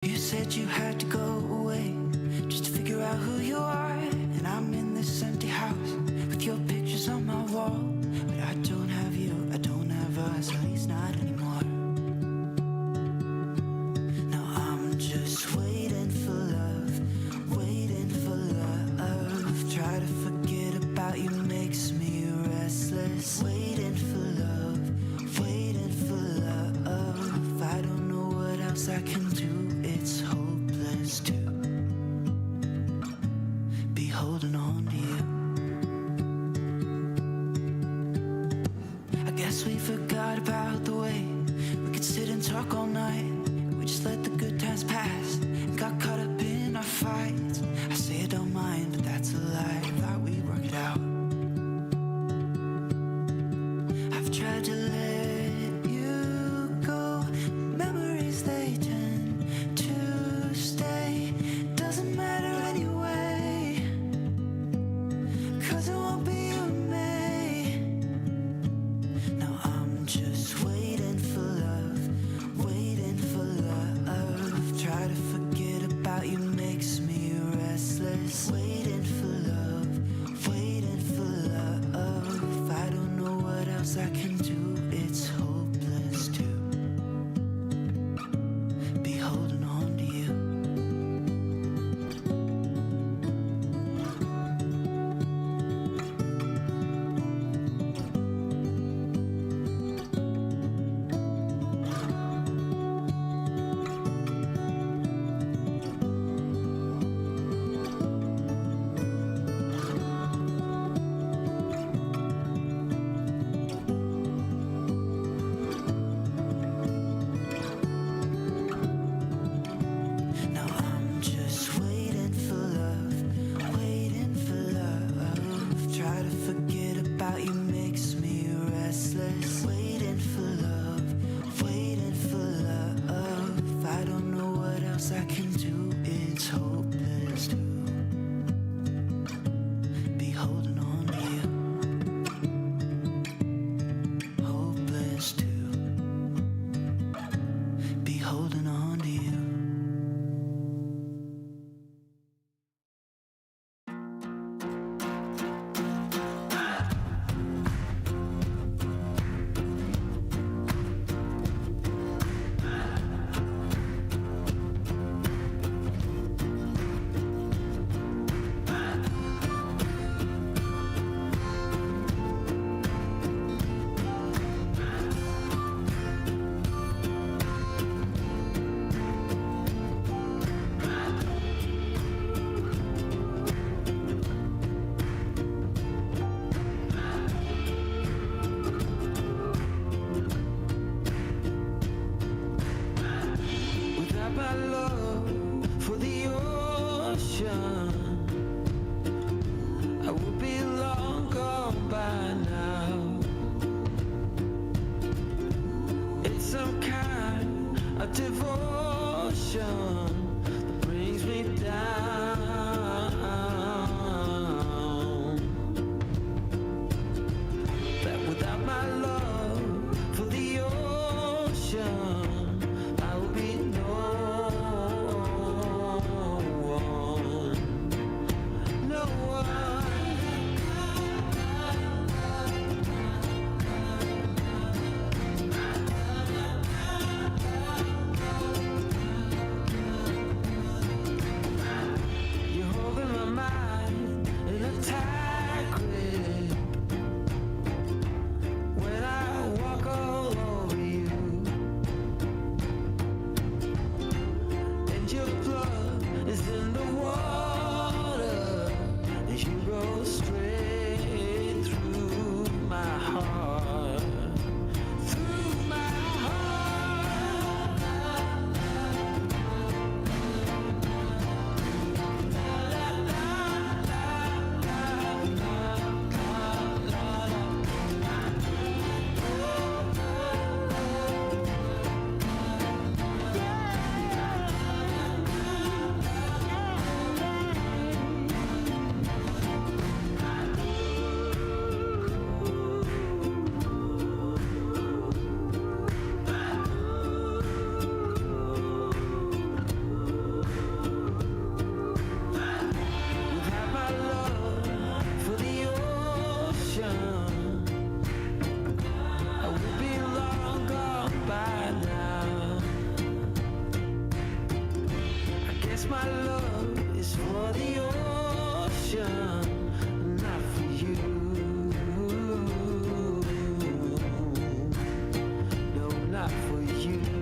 You said you had to go away just to figure out who you are. And I'm in this empty house with your pictures on my wall. But I don't have you, I don't have us, at least not anymore. Now I'm just waiting for love, waiting for love. Try to forget about you makes me restless. Waiting for love, waiting for love. I don't know what else I can do. It's hopeless to be holding on to you. I guess we forgot about the way we could sit and talk all night. We just let the good times pass and got caught up in our fights. I say I don't mind, but that's a lie. I thought we'd work it out. I've tried to let you go. Memories, they tend to stay. Doesn't matter anyway, 'cause it won't be you and me. Now I'm just waiting for love, waiting for love. Try to forget about you makes me restless. Waiting for love, waiting for love. I don't know what else I can do. It's hopeless to be holding on to you. Now I'm just waiting for love, waiting for love. Try to forget about you makes me restless. Waiting for love, waiting for love. I don't know what else I can do. It's hopeless to be holding on to you. Hopeless to be holding on to you. Without my love for the ocean, I would be long gone by now. It's some kind of devotion that brings me down. That without my love for the ocean, I will be no one, no one. my love is for the ocean, not for you. No, not for you.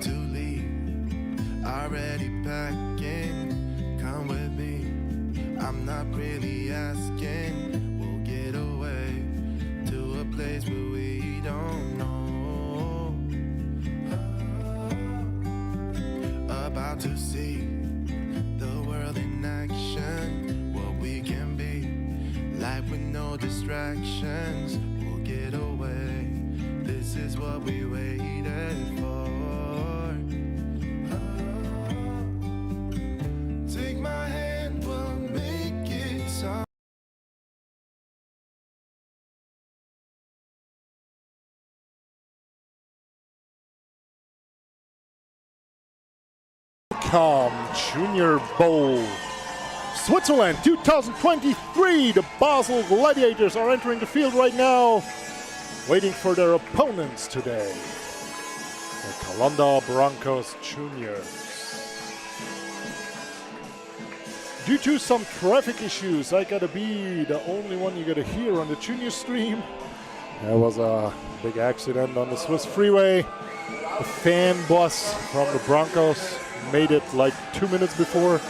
about to leave, already packing. Come with me, I'm not really asking. We'll get away to a place where we don't know. About to see the world in action, what we can be, life with no distractions. We'll get away, this is what we waited for. Take my hand, we'll make it so. Junior Bowl Switzerland 2023. The Basel Gladiators are entering the field right now, waiting for their opponents today, the Calanda BRONCOS Juniors. Due to some traffic issues, I gotta be the only one you gotta hear on the junior stream. There was a big accident on the Swiss freeway. The fan bus from the Broncos made it like 2 minutes before,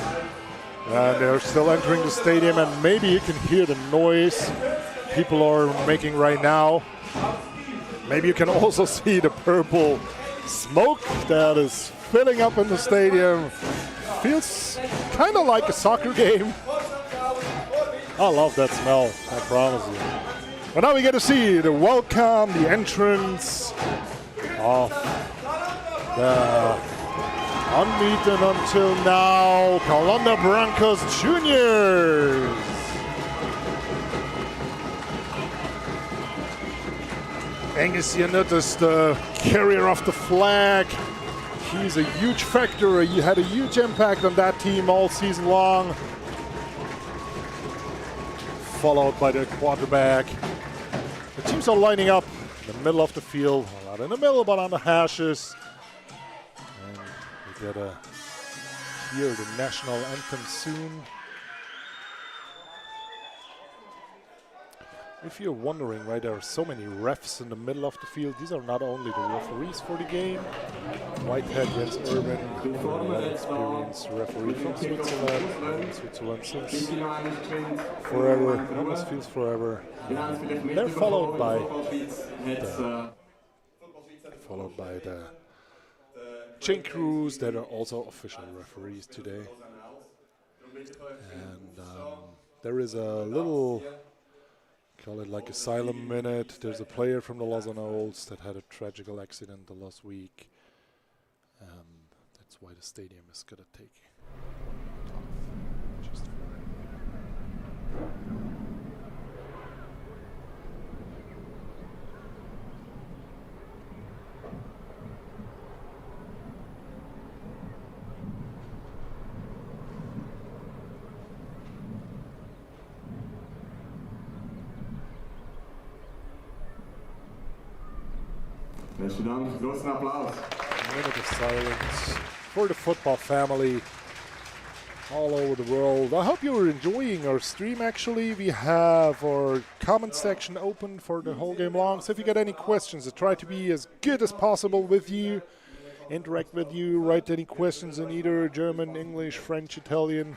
and they're still entering the stadium, and maybe you can hear the noise people are making right now. Maybe you can also see the purple smoke that is filling up in the stadium. Feels kind of like a soccer game. I love that smell, I promise you. But now we get to see the welcome, the entrance of the unbeaten until now Calanda BRONCOS Juniors. Angus Yannut is the carrier of the flag. He's a huge factor. He had a huge impact on that team all season long. Followed by the quarterback. The teams are lining up in the middle of the field. Well, not in the middle, but on the hashes. We gotta hear the national anthem soon. If you're wondering why there are so many refs in the middle of the field, these are not only the referees for the game. Whitehead, Jens Urban, an experienced referee from Switzerland. Switzerland since forever, almost feels forever. They're followed by the chain crews that are also official referees today. And there is a little, call it like asylum minute. There's a player from the Lausanne Olds that had a tragical accident the last week. That's why the stadium is gonna take just Besten Dank, großen Applaus. A minute of silence for the football family all over the world. I hope you're enjoying our stream. Actually, we have our comment section open for the whole game long. So if you got any questions, I try to be as good as possible with you, interact with you, write any questions in either German, English, French, Italian,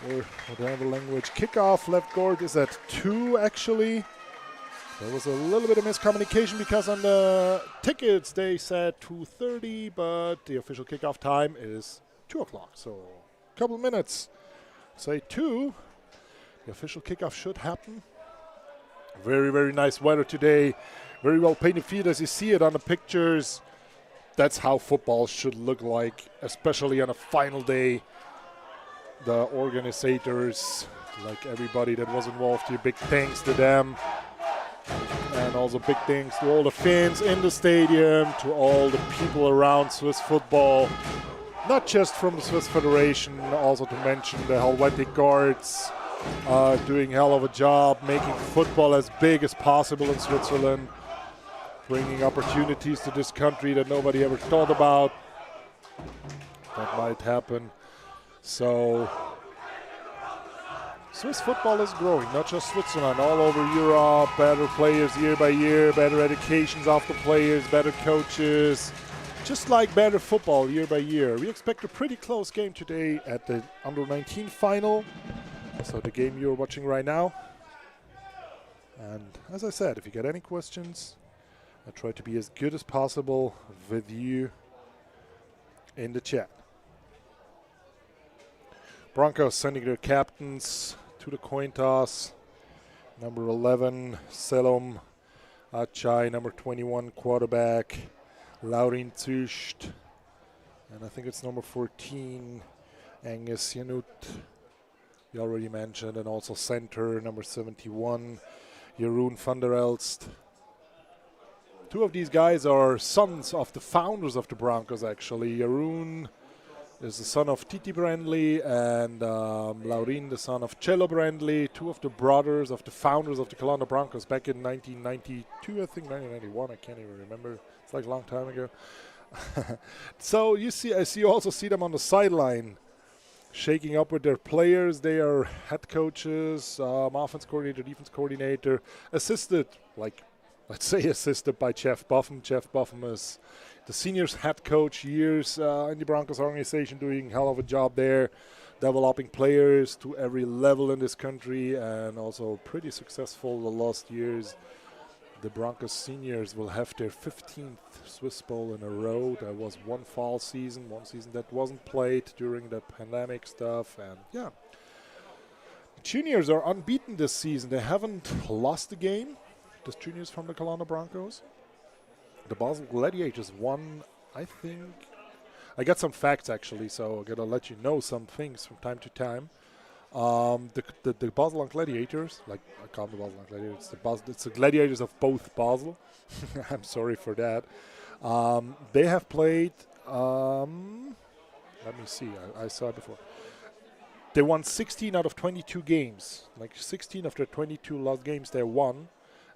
or whatever language. Kickoff left guard is at 2 actually. There was a little bit of miscommunication because on the tickets they said 2:30, but the official kickoff time is 2 o'clock. So a couple of minutes. Say 2. The official kickoff should happen. Very, very nice weather today. Very well painted field as you see it on the pictures. That's how football should look like, especially on a final day. The organizers, like everybody that was involved here, big thanks to them. And also big thanks to all the fans in the stadium, to all the people around Swiss football, not just from the Swiss Federation, also to mention the Helvetic Guards, doing a hell of a job, making football as big as possible in Switzerland, bringing opportunities to this country that nobody ever thought about. That might happen. So Swiss football is growing, not just Switzerland, all over Europe. Better players year by year, better educations of the players, better coaches, Just like better football year by year, we expect a pretty close game today at the Under-19 final. So the game you're watching right now. And as I said, if you get any questions, I try to be as good as possible with you in the chat. Broncos sending their captains to the coin toss. Number 11, Selom Achai. Number 21, quarterback, Laurin Züst. And I think it's number 14, Angus Janut. We already mentioned. And also center, number 71, Jeroen van der Elst. Two of these guys are sons of the founders of the Broncos, actually. Jeroen is the son of Titi Brandley, and Laurin, the son of Cello Brandley, two of the brothers of the founders of the Calanda BRONCOS back in 1992, I think, 1991, I can't even remember. It's like a long time ago. So you see, you also see them on the sideline, shaking up with their players. They are head coaches, offense coordinator, defense coordinator, assisted, let's say assisted by Jeff Buffum. Jeff Buffum is the seniors head coach, years in the Broncos organization, doing a hell of a job there, developing players to every level in this country, and also pretty successful the last years. The Broncos seniors will have their 15th Swiss Bowl in a row. There was one fall season, one season that wasn't played during the pandemic stuff, and yeah. The juniors are unbeaten this season. They haven't lost a game, the juniors from the Calanda BRONCOS. The Basel Gladiators won, I think. I got some facts actually, so I'm gonna let you know some things from time to time. The Basel Gladiators, I call them the Basel Gladiators. It's the Gladiators of both Basel. I'm sorry for that. They have played. Let me see. I saw it before. They won 16 out of 22 games. 16 of their 22 last games they won,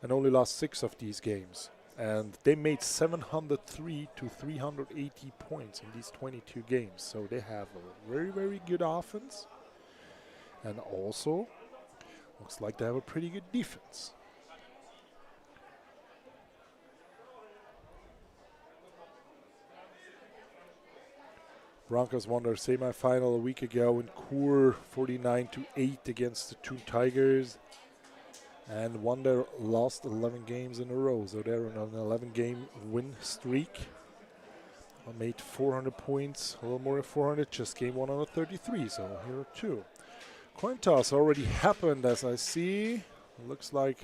and only lost 6 of these games. And they made 703 to 380 points in these 22 games. So they have a very, very good offense. And also, looks like they have a pretty good defense. Broncos won their semifinal a week ago in Chur, 49-8 against the Thun Tigers. And won their last 11 games in a row. So they're on an 11-game win streak. Made 400 points, a little more than 400, just game 133, so here are 2. Coin toss already happened, as I see. Looks like,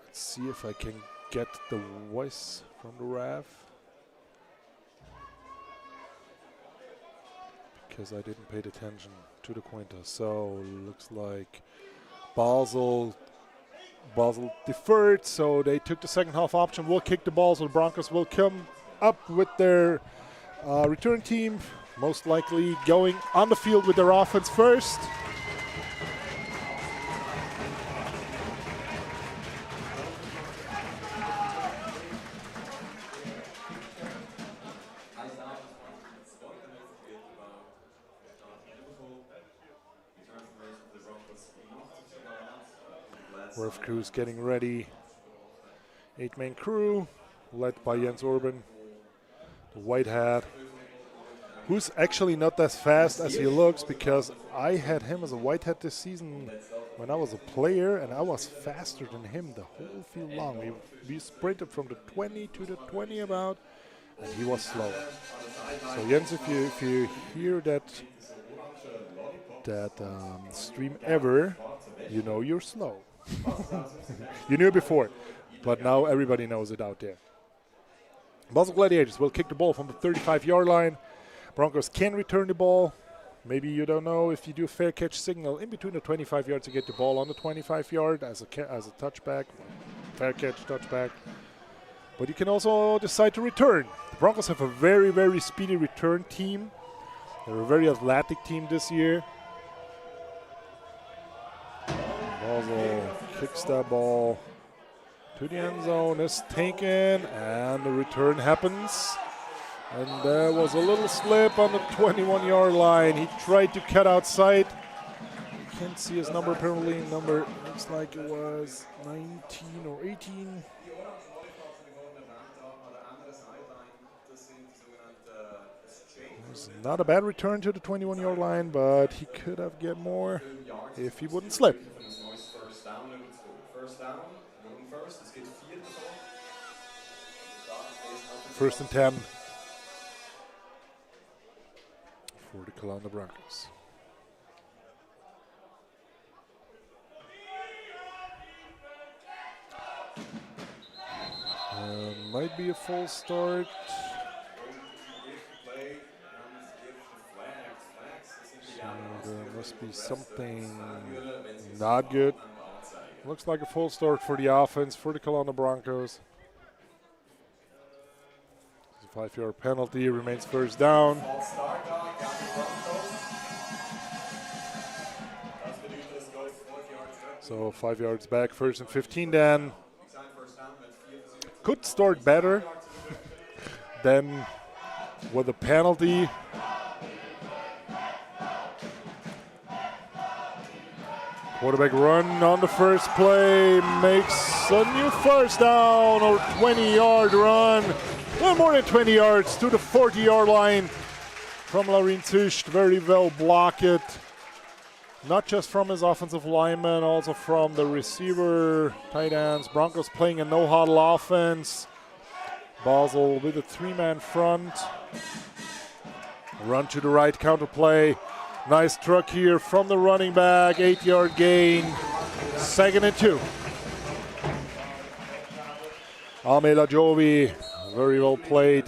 let's see if I can get the voice from the ref. Because I didn't pay attention to the coin toss. So looks like Basel deferred, so they took the second half option. Will kick the ball, so the Broncos will come up with their return team, most likely going on the field with their offense first. Ref crew's getting ready. 8-man crew, led by Jens Orban, the white hat, who's actually not as fast as he looks, because I had him as a white hat this season when I was a player, and I was faster than him the whole field long. We sprinted from the 20 to the 20 about, and he was slow. So Jens, if you hear that stream ever, you know you're slow. You knew it before, but now everybody knows it out there. Basel Gladiators will kick the ball from the 35-yard line. Broncos can return the ball. Maybe you don't know if you do a fair catch signal in between the 25 yards to get the ball on the 25-yard as a touchback, fair catch touchback. But you can also decide to return. The Broncos have a very, very speedy return team. They're a very athletic team this year. Basel kicks that ball to the end zone, is taken, and the return happens. And there was a little slip on the 21-yard line. He tried to cut outside. You can't see his number, apparently. Number looks like it was 19 or 18. It's not a bad return to the 21-yard line, but he could have get more if he wouldn't slip. First and 10 for the Calanda Broncos. Might be a false start. So there must be something not good. Looks like a full start for the offense for the Calanda Broncos. 5-yard penalty, remains first down. So 5 yards back, first and 15 then. Could start better than with a penalty. Quarterback run on the first play, makes a new first down or 20-yard run. Well, more than 20 yards to the 40-yard line from Laureen Zücht. Very well blocked. Not just from his offensive lineman, also from the receiver, tight ends. Broncos playing a no-huddle offense. Basel with a 3-man front. Run to the right, counter play. Nice truck here from the running back. 8-yard gain. 2nd and 2. Amela Jovi, very well played.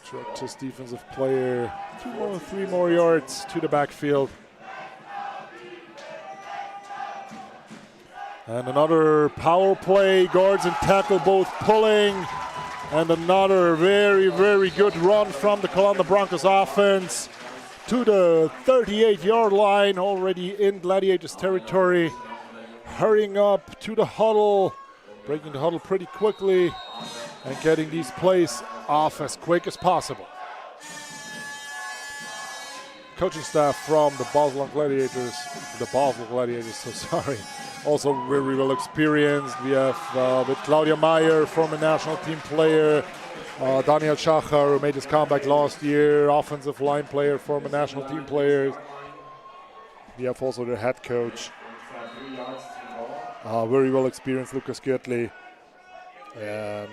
Truck to defensive player. 3 more yards to the backfield. And another power play. Guards and tackle both pulling. And another very, very good run from the Calanda Broncos offense to the 38-yard line, already in Gladiators territory. Hurrying up to the huddle, breaking the huddle pretty quickly and getting these plays off as quick as possible. Coaching staff from the Basel Gladiators, so sorry, also very well experienced. We have with Claudia Meyer, former national team player, Daniel Schacher, who made his comeback last year, offensive line player, former national team player. We have also their head coach, very well experienced Lucas Göttli. And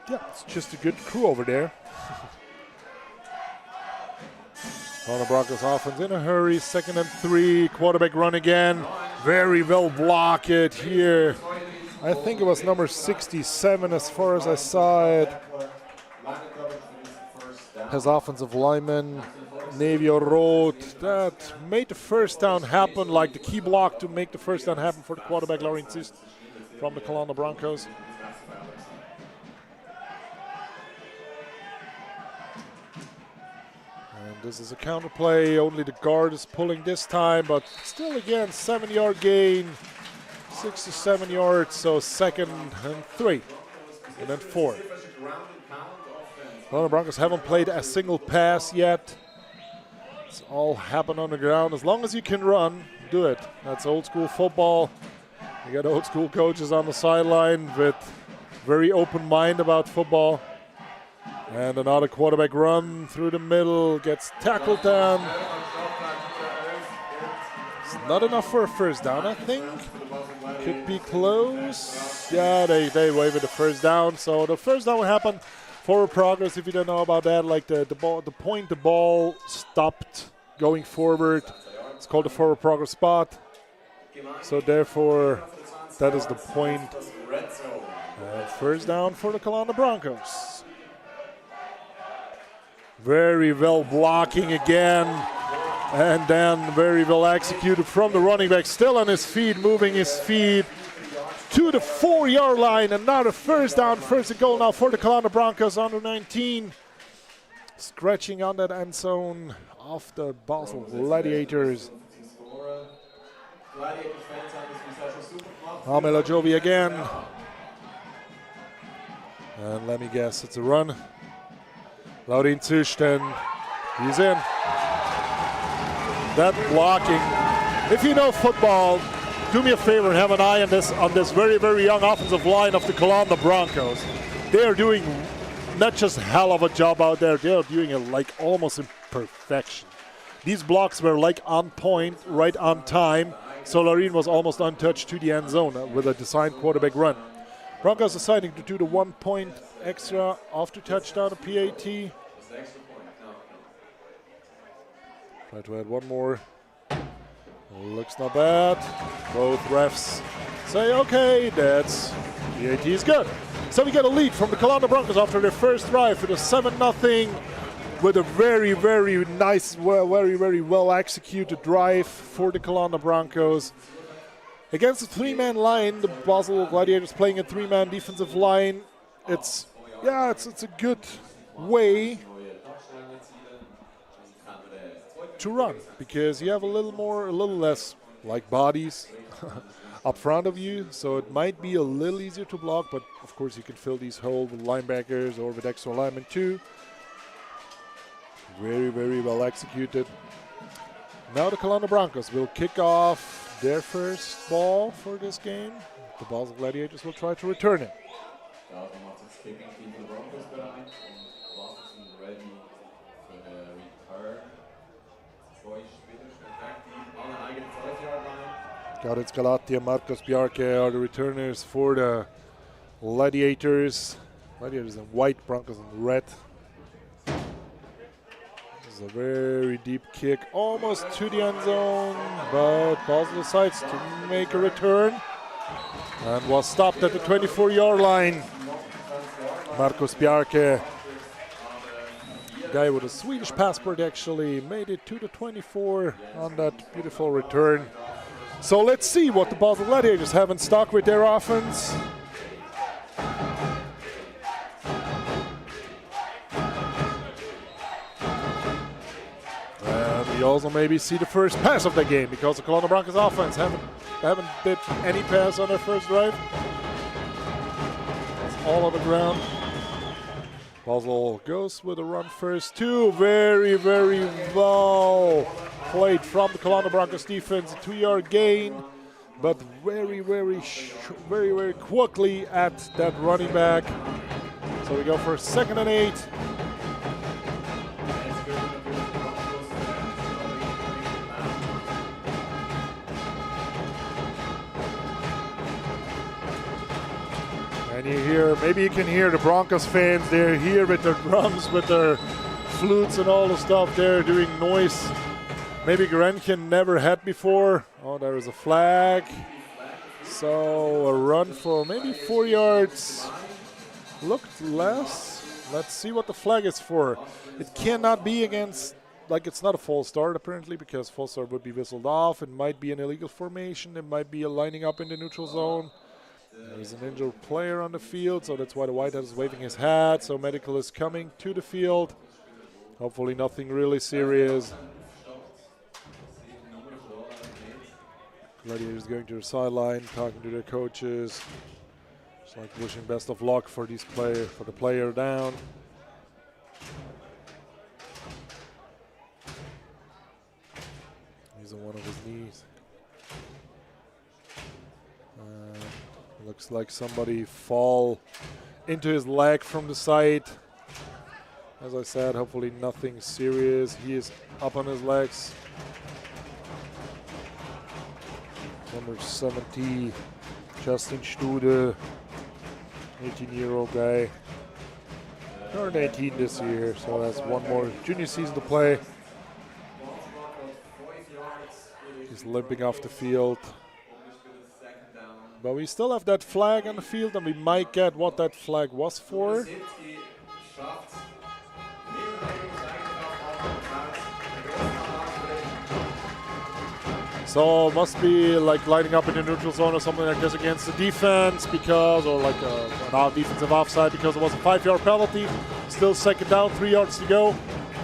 yeah, it's just a good crew over there. On the Broncos offense in a hurry, 2nd and 3, quarterback run again. Very well blocked here. I think it was number 67 as far as I saw it. His offensive lineman, Nevio Roth, that made the first down happen, like the key block to make the first down happen for the quarterback, Laureen Zücht from the Calanda Broncos. And this is a counter play. Only the guard is pulling this time, but still again, 7-yard gain, 6 to 7 yards, so 2nd and 3, and then 4. The Broncos haven't played a single pass yet. It's all happened on the ground. As long as you can run, do it. That's old school football. You got old school coaches on the sideline with very open mind about football. And another quarterback run through the middle, gets tackled down. It's not enough for a first down, I think. Could be close. Yeah, they waived the first down. So the first down will happen. Forward progress, if you don't know about that, like the point the ball stopped going forward. It's called the forward progress spot. So therefore, that is the point. First down for the Calanda Broncos. Very well blocking again. And then very well executed from the running back. Still on his feet, moving his feet to the 4-yard line. Another first down, first and goal now for the Calanda Broncos under 19. Scratching on that end zone of the Basel Gladiators. Amela Jovi again. And let me guess, it's a run. Laureen Zücht, and he's in. That blocking. If you know football, do me a favor and have an eye on this very, very young offensive line of the Calanda Broncos. They are doing not just hell of a job out there. They're doing it like almost in perfection. These blocks were like on point, right on time. Solarin was almost untouched to the end zone with a designed quarterback run. Broncos deciding to do the 1 point extra after touchdown of PAT. Try to add one more. Looks not bad. Both refs say, okay, that's PAT is good. So we get a lead from the Calanda Broncos after their first drive with a 7-0 with a very, very nice, very well executed drive for the Calanda Broncos. Against a three-man line, the Basel Gladiators playing a three-man defensive line. It's a good way to run because you have a little less like bodies up front of you, so it might be a little easier to block, but of course you can fill these holes with linebackers or with extra linemen too. Very, very well executed. Now the Calanda Broncos will kick off their first ball for this game. The Basel Gladiators will try to return it. Garitz Galati and Marcos Bjarke are the returners for the Gladiators. Gladiators in white, Broncos in red. This is a very deep kick, almost to the end zone, but Basel decides to make a return and was stopped at the 24-yard line. Marcos Bjarke, guy with a Swedish passport, actually made it to the 24 on that beautiful return. So let's see what the Basel Gladiators have in stock with their offense. And we also maybe see the first pass of the game because the Calanda Broncos offense haven't did any pass on their first drive. It's all on the ground. Basel goes with a run first too. Very, very well played from the Calanda Broncos defense. A 2-yard gain, but very, very quickly at that running back. So we go for 2nd and 8. And you hear, maybe you can hear the Broncos fans, they're here with their drums, with their flutes and all the stuff. They're doing noise. Maybe Grenchen never had before. Oh, there is a flag. So a run for maybe 4 yards. Looked less. Let's see what the flag is for. It cannot be against, like it's not a false start apparently, because false start would be whistled off. It might be an illegal formation. It might be a lining up in the neutral zone. There's an injured player on the field, so that's why the white hat is waving his hat. So medical is coming to the field. Hopefully nothing really serious. Gladiators going to the sideline, talking to their coaches. Just like wishing best of luck for these for the player down. He's on one of his knees. Looks like somebody fall into his leg from the side. As I said, hopefully nothing serious. He is up on his legs. Number 70, Justin Stude, 18-year-old guy. Turned 18 this year, so has one more junior season to play. He's limping off the field. But we still have that flag on the field, and we might get what that flag was for. So must be like lining up in the neutral zone or something like this against the defense, because, or like an defensive offside, because it was a 5-yard penalty. Still 2nd down, 3 yards to go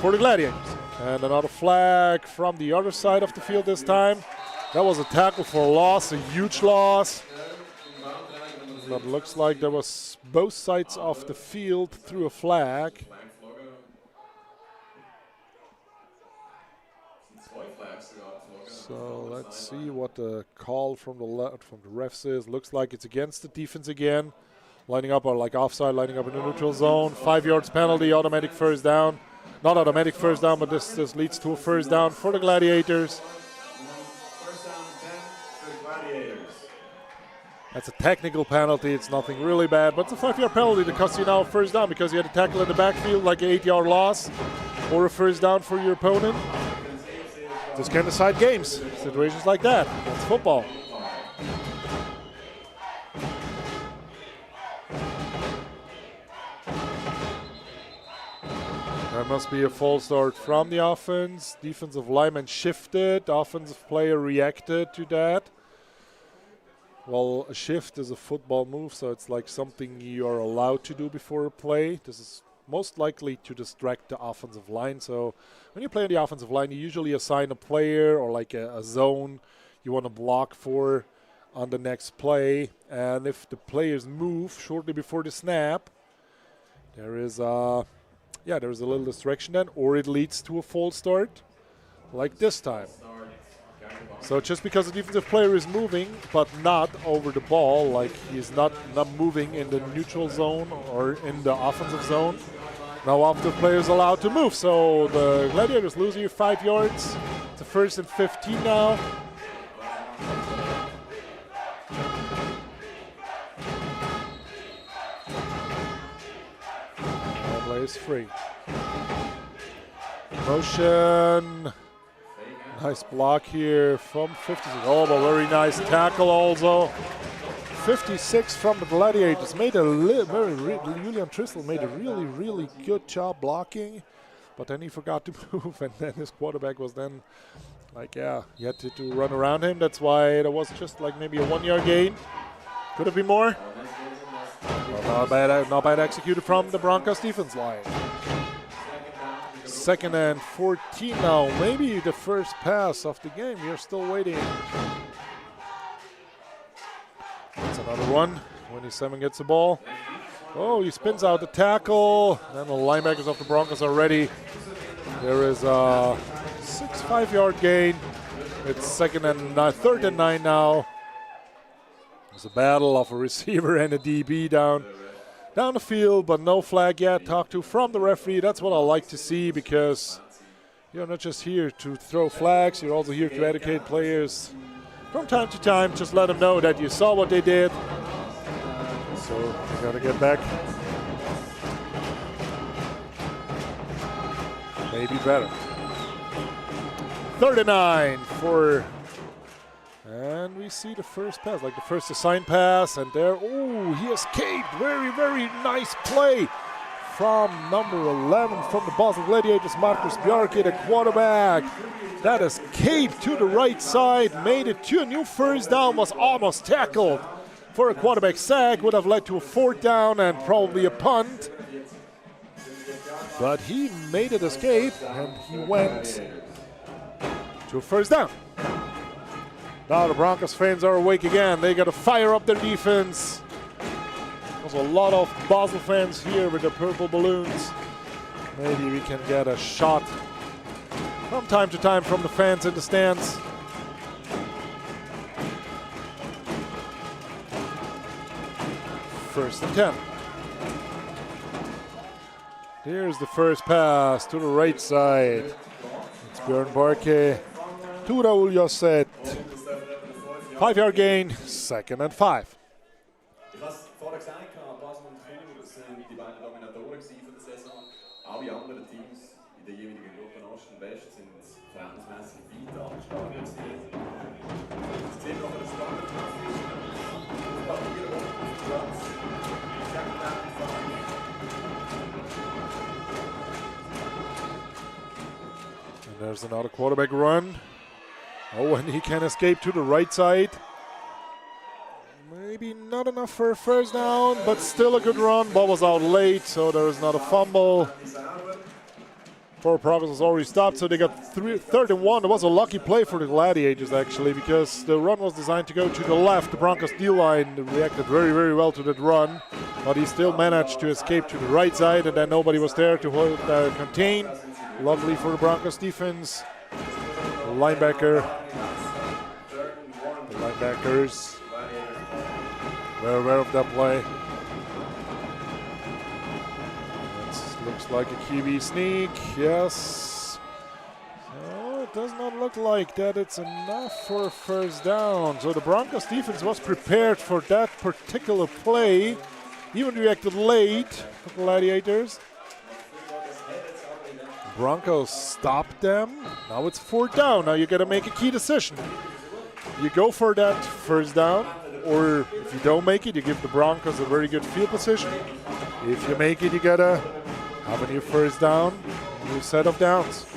for the Gladiators. And another flag from the other side of the field this time. That was a tackle for a loss, a huge loss. But looks like there was both sides of the field threw a flag. So let's see what the call from the refs is. Looks like it's against the defense again. lining up or like offside, lining up in the neutral zone. 5 yards penalty, automatic first down. Not automatic first down, but this leads to a first down for the Gladiators. First down 10 for the Gladiators. That's a technical penalty. It's nothing really bad, but it's a 5-yard penalty that costs you now a first down because you had a tackle in the backfield, like an 8-yard loss, or a first down for your opponent. This can decide games, situations like that. That's football. That must be a false start from the offense. Defensive lineman shifted. Offensive player reacted to that. Well, a shift is a football move, so it's like something you are allowed to do before a play. This is most likely to distract the offensive line. So when you play on the offensive line, you usually assign a player or like a zone you want to block for on the next play. And if the players move shortly before the snap, there is a little distraction then, or it leads to a false start, like this time. So just because the defensive player is moving, but not over the ball, like he's not moving in the neutral zone or in the offensive zone, now offensive player is allowed to move. So the Gladiators lose here 5 yards. It's a 1st and 15 now. Play is free. Motion. Nice block here from 56. Oh, but very nice tackle also. 56 from the Gladiators. Julian Tristel made a really good job blocking, but then he forgot to move, and then his quarterback was then like, yeah, he had to run around him. That's why there was just like maybe a 1-yard gain. Could have been more. Well, not bad executed from the Broncos defense line. 2nd and 14 now. Maybe the first pass of the game. We are still waiting. That's another one. 27 gets the ball. Oh, he spins out the tackle. Then the linebackers of the Broncos are ready. There is a 5-yard gain. It's 3rd and 9 now. It's a battle of a receiver and a DB down the field, but no flag yet. Talked to from the referee. That's what I like to see, because you're not just here to throw flags, you're also here to educate players. From time to time, just let them know that you saw what they did. So you gotta get back. Maybe better. 39 for, and we see the first pass, like the first assigned pass, and there, oh, he escaped. Very nice play from number 11 from the Basel Gladiators, Marcus Bjarke, the quarterback. That escaped to the right side, made it to a new first down, was almost tackled for a quarterback sack, would have led to a 4th down and probably a punt. But he made it escape, and he went to a first down. Now the Broncos fans are awake again. They got to fire up their defense. There's a lot of Basel fans here with the purple balloons. Maybe we can get a shot from time to time from the fans in the stands. First and 10. Here's the first pass to the right side. It's Björn Barke to Raul Josset. 5-yard gain, 2nd and 5. Ich habe es vorher gesagt, Basel und Viel, das sind die beiden Dominatoren für die Saison. Alle anderen Teams in der jeweiligen Gruppe Ost und West sind verhältnismäßig weit abgeschlagen gewesen. Das sieht noch ein spannender Kampf ist. Papier auf dem Platz. And there's another quarterback run. Oh, and he can escape to the right side. Maybe not enough for a first down, but still a good run. Ball was out late, so there is not a fumble. Forward progress was already stopped, so they got 3rd and 1. It was a lucky play for the Gladiators, actually, because the run was designed to go to the left. The Broncos D-line reacted very well to that run, but he still managed to escape to the right side, and then nobody was there to contain. Luckily for the Broncos defense. The linebackers were aware of that play. Looks like a Kiwi sneak, yes. So it does not look like that it's enough for a first down. So the Broncos defense was prepared for that particular play. Even reacted late, the Gladiators. Broncos stopped them. Now it's 4th down. Now you got to make a key decision. You go for that first down, or if you don't make it, you give the Broncos a very good field position. If you make it, you got to have a new first down, a new set of downs.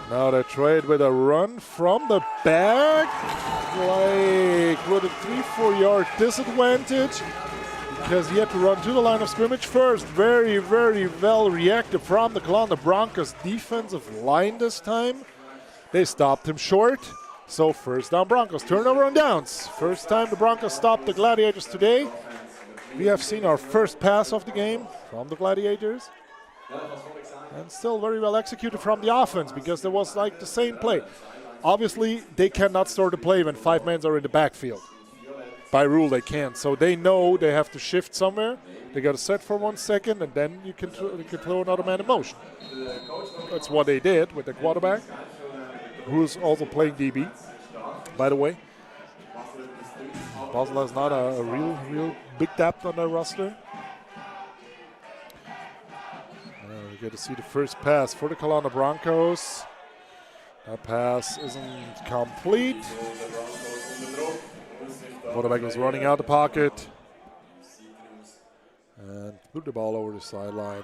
Now they trade with a run from the back, like with a 3-4 yard disadvantage, because he had to run to the line of scrimmage first. Very, very well reacted from the Calanda Broncos defensive line this time. They stopped him short, so first down Broncos. Turnover on downs. First time the Broncos stopped the Gladiators today. We have seen our first pass of the game from the Gladiators. And still very well executed from the offense, because there was like the same play. Obviously, they cannot start a play when 5 men are in the backfield. By rule, they can't. So they know they have to shift somewhere. They got to set for 1 second, and then you can throw another man in motion. That's what they did with the quarterback, who's also playing DB, by the way. Basel is not a real big depth on their roster. We get to see the first pass for the Calanda Broncos. That pass isn't complete. Quarterback was running out the pocket and threw the ball over the sideline.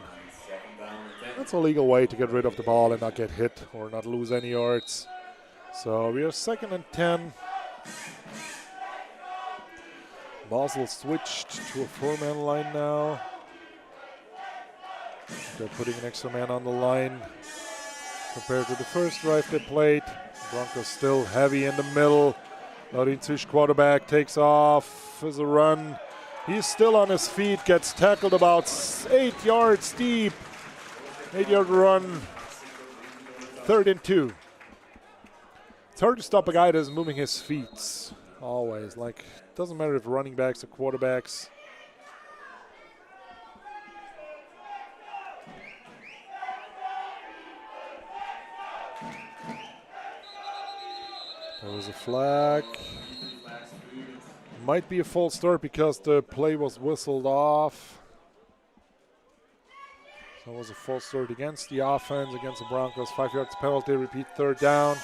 That's a legal way to get rid of the ball and not get hit or not lose any yards. So we are 2nd and 10. Basel switched to a 4-man line now. They're putting an extra man on the line compared to the first drive they played. Broncos still heavy in the middle. Zwischen quarterback takes off as a run. He's still on his feet, gets tackled about 8 yards deep. 8-yard run, 3rd and 2. It's hard to stop a guy that's moving his feet always. Like, doesn't matter if running backs or quarterbacks. There was a flag. Might be a false start because the play was whistled off. So it was a false start against the offense, against the Broncos. 5 yards penalty, repeat 3rd down.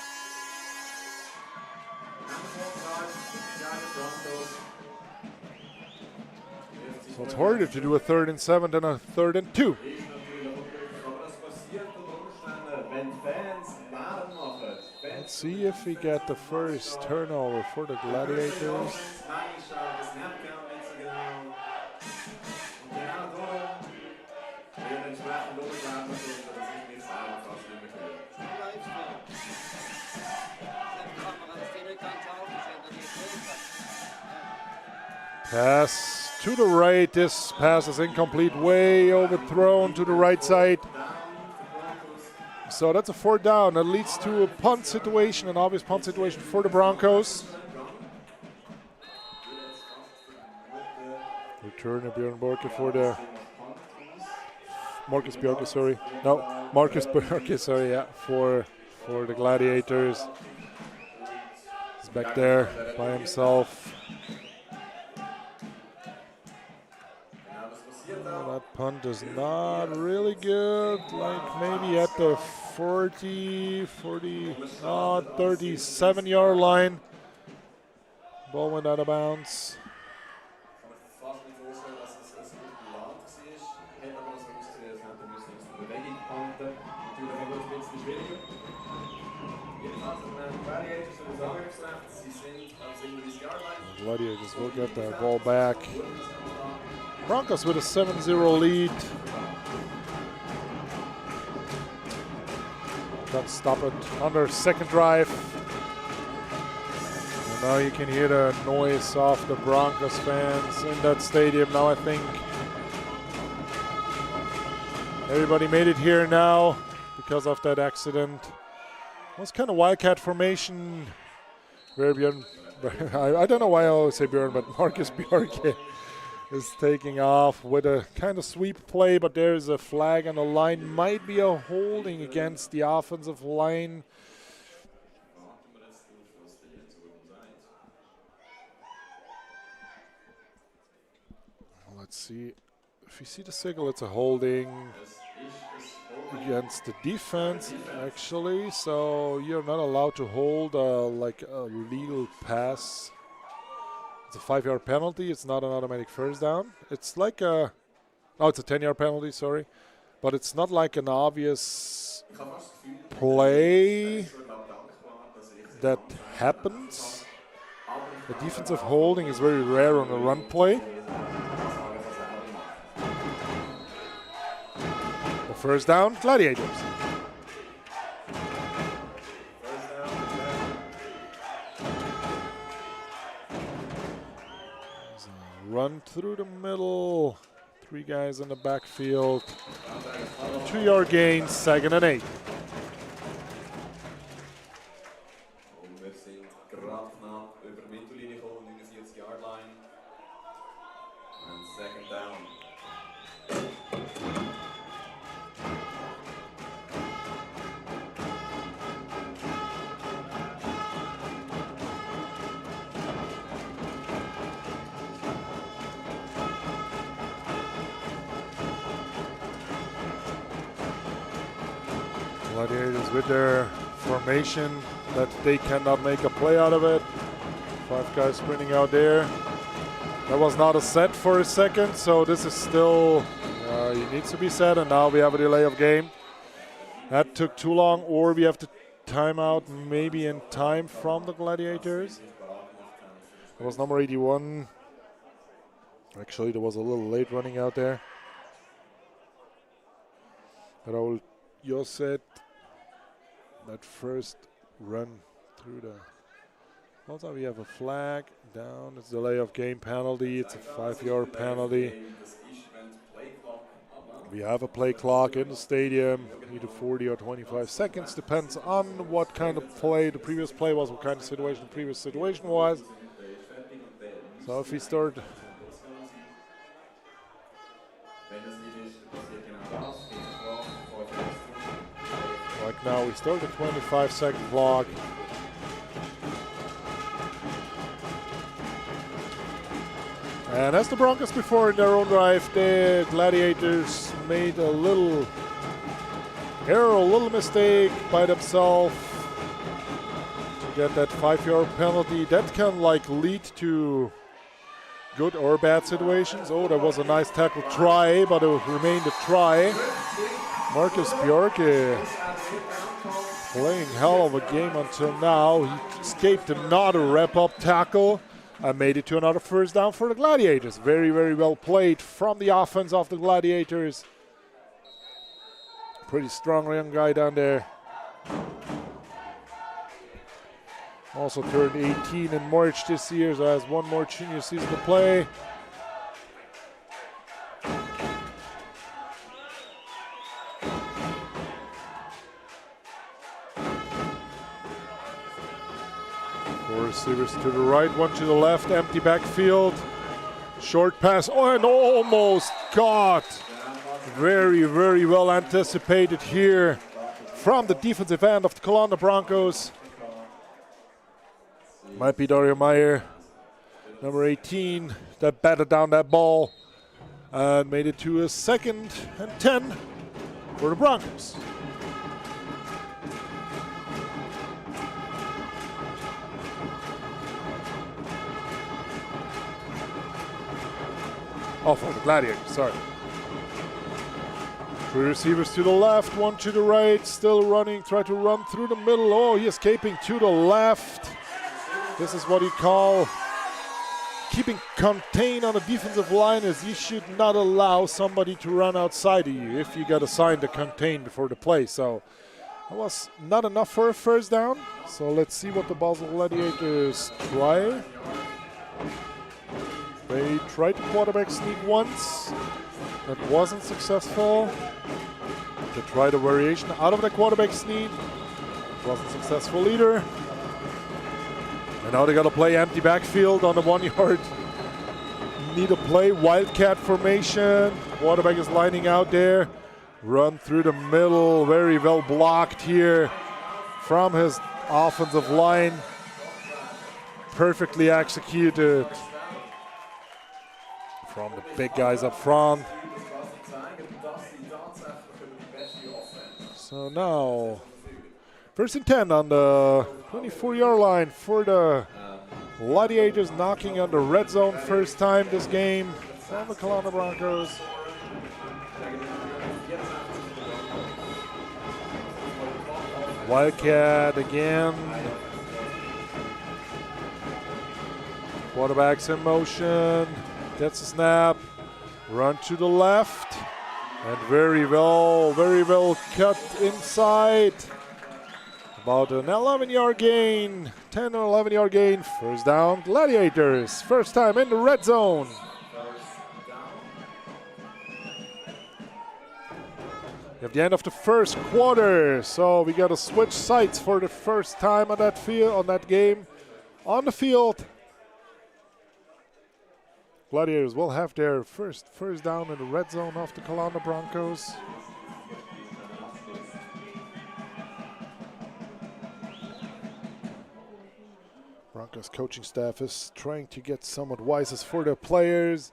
So it's harder to do a 3rd and 7 than a 3rd and 2. Let's see if we get the first turnover for the Gladiators. Pass to the right. This pass is incomplete, way overthrown to the right side. So that's a 4th down. That leads to a punt situation, an obvious punt situation for the Broncos. Return of Björn Borke for the Marcus Björke, sorry. No, Marcus Björke, sorry, yeah, for the Gladiators. He's back there by himself. That punt is not really good, like maybe at the 37-yard line. Ball went out of bounds. The Gladiators will get their ball back. Broncos with a 7-0 lead. Can't stop it on their 2nd drive. And now you can hear the noise of the Broncos fans in that stadium. Now I think everybody made it here now because of that accident. It was kind of wildcat formation where Björn, I don't know why I always say Björn, but Marcus Björke is taking off with a kind of sweep play, but there's a flag on the line. Might be a holding against the offensive line. Let's see. If you see the signal, it's a holding against the defense, actually. So you're not allowed to hold like a legal pass. It's a 5-yard penalty. It's not an automatic first down. It's like a, oh, it's a 10-yard penalty, sorry. But it's not like an obvious play that happens. The defensive holding is very rare on a run play. The first down, Gladiators. Run through the middle. 3 guys in the backfield. 2-yard gain, 2nd and 8. Wir sind gerade knapp über die Mittellinie gekommen, 49-Yard line. And 2nd down. Gladiators with their formation that they cannot make a play out of it. 5 guys sprinting out there. That was not a set for a second, so this is still, it needs to be set, and now we have a delay of game. That took too long, or we have to time out maybe in time from the Gladiators. It was number 81. Actually, there was a little late running out there. Raul Josset, that first run through the... Also, we have a flag down. It's delay of game penalty. It's a 5-yard penalty. We have a play clock in the stadium, either 40 or 25 seconds. Depends on what kind of play the previous play was, what kind of situation the previous situation was. So if we start... Like now, we start a 25-second clock. And as the Broncos before in their own drive, the Gladiators made a little error, a little mistake by themselves to get that 5-yard penalty. That can like lead to good or bad situations. Oh, that was a nice tackle try, but it remained a try. Marcus Björke playing hell of a game until now. He escaped another wrap-up tackle and made it to another first down for the Gladiators. Very, very well played from the offense of the Gladiators. Pretty strong young guy down there. Also turned 18 in March this year, so has one more junior season to play. Four receivers to the right, one to the left, empty backfield. Short pass, oh, and almost caught. Very, very well anticipated here from the defensive end of the Calanda BRONCOS. Might be Dario Meyer, number 18, that batted down that ball and made it to a 2nd and 10 for the Broncos. Oh, for the Gladiators, sorry. 3 receivers to the left, 1 to the right, still running, try to run through the middle. Oh, he escaping to the left. This is what you call keeping contained on the defensive line, as you should not allow somebody to run outside of you if you got assigned to contain before the play. So that was not enough for a first down. So let's see what the Basel Gladiators try. They tried the quarterback sneak once. That wasn't successful. They tried a variation out of the quarterback sneak. Wasn't successful either. And now they got to play empty backfield on the 1 yard. Need to play wildcat formation. Quarterback is lining out there. Run through the middle. Very well blocked here from his offensive line. Perfectly executed from the big guys up front. So now, 1st and 10 on the 24-yard line for the Gladiators, knocking on the red zone first time this game from the Calanda Broncos. Wildcat again. Quarterback's in motion. Gets a snap. Run to the left. And very well cut inside. About an 11-yard gain. 10 or 11-yard gain. First down, Gladiators. First time in the red zone. We have the end of the first quarter, so we got to switch sides for the first time on that field, on that game, on the field. Gladiators will have their first down in the red zone of the Calanda Broncos. Broncos coaching staff is trying to get some advices for their players.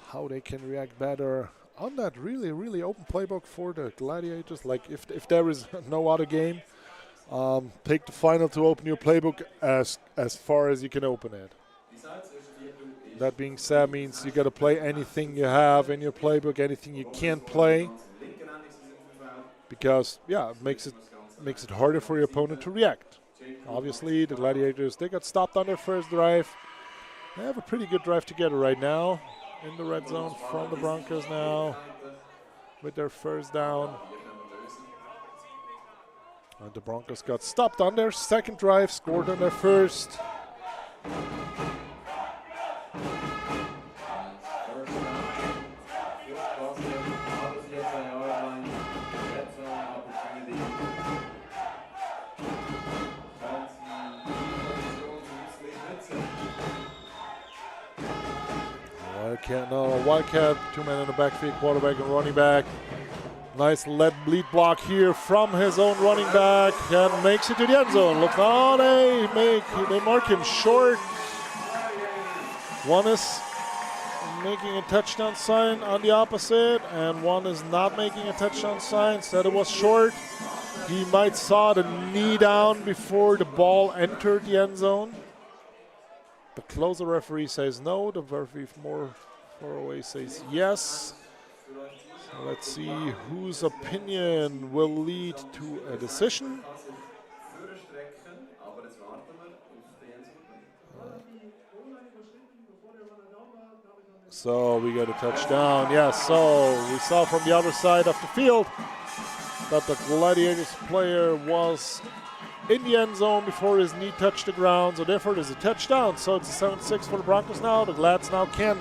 How they can react better on that really open playbook for the Gladiators. Like if there is no other game, take the final to open your playbook as far as you can open it. That being said, means you got to play anything you have in your playbook, anything you can't play, because yeah, it makes it harder for your opponent to react. Obviously, the Gladiators, they got stopped on their first drive. They have a pretty good drive together right now in the red zone from the Broncos now with their first down. And the Broncos got stopped on their second drive, scored on their first. Wildcat, 2 men in the backfield, quarterback and running back. Nice lead bleed block here from his own running back and makes it to the end zone. Look now, they mark him short. One is making a touchdown sign on the opposite, and one is not making a touchdown sign. Said it was short. He might saw the knee down before the ball entered the end zone. The closer referee says no. The referee more far away says yes. So let's see whose opinion will lead to a decision. So we got a touchdown. Yes, so we saw from the other side of the field that the Gladiators player was in the end zone before his knee touched the ground. So therefore there's a touchdown. So it's a 7-6 for the Broncos now. The Glads now can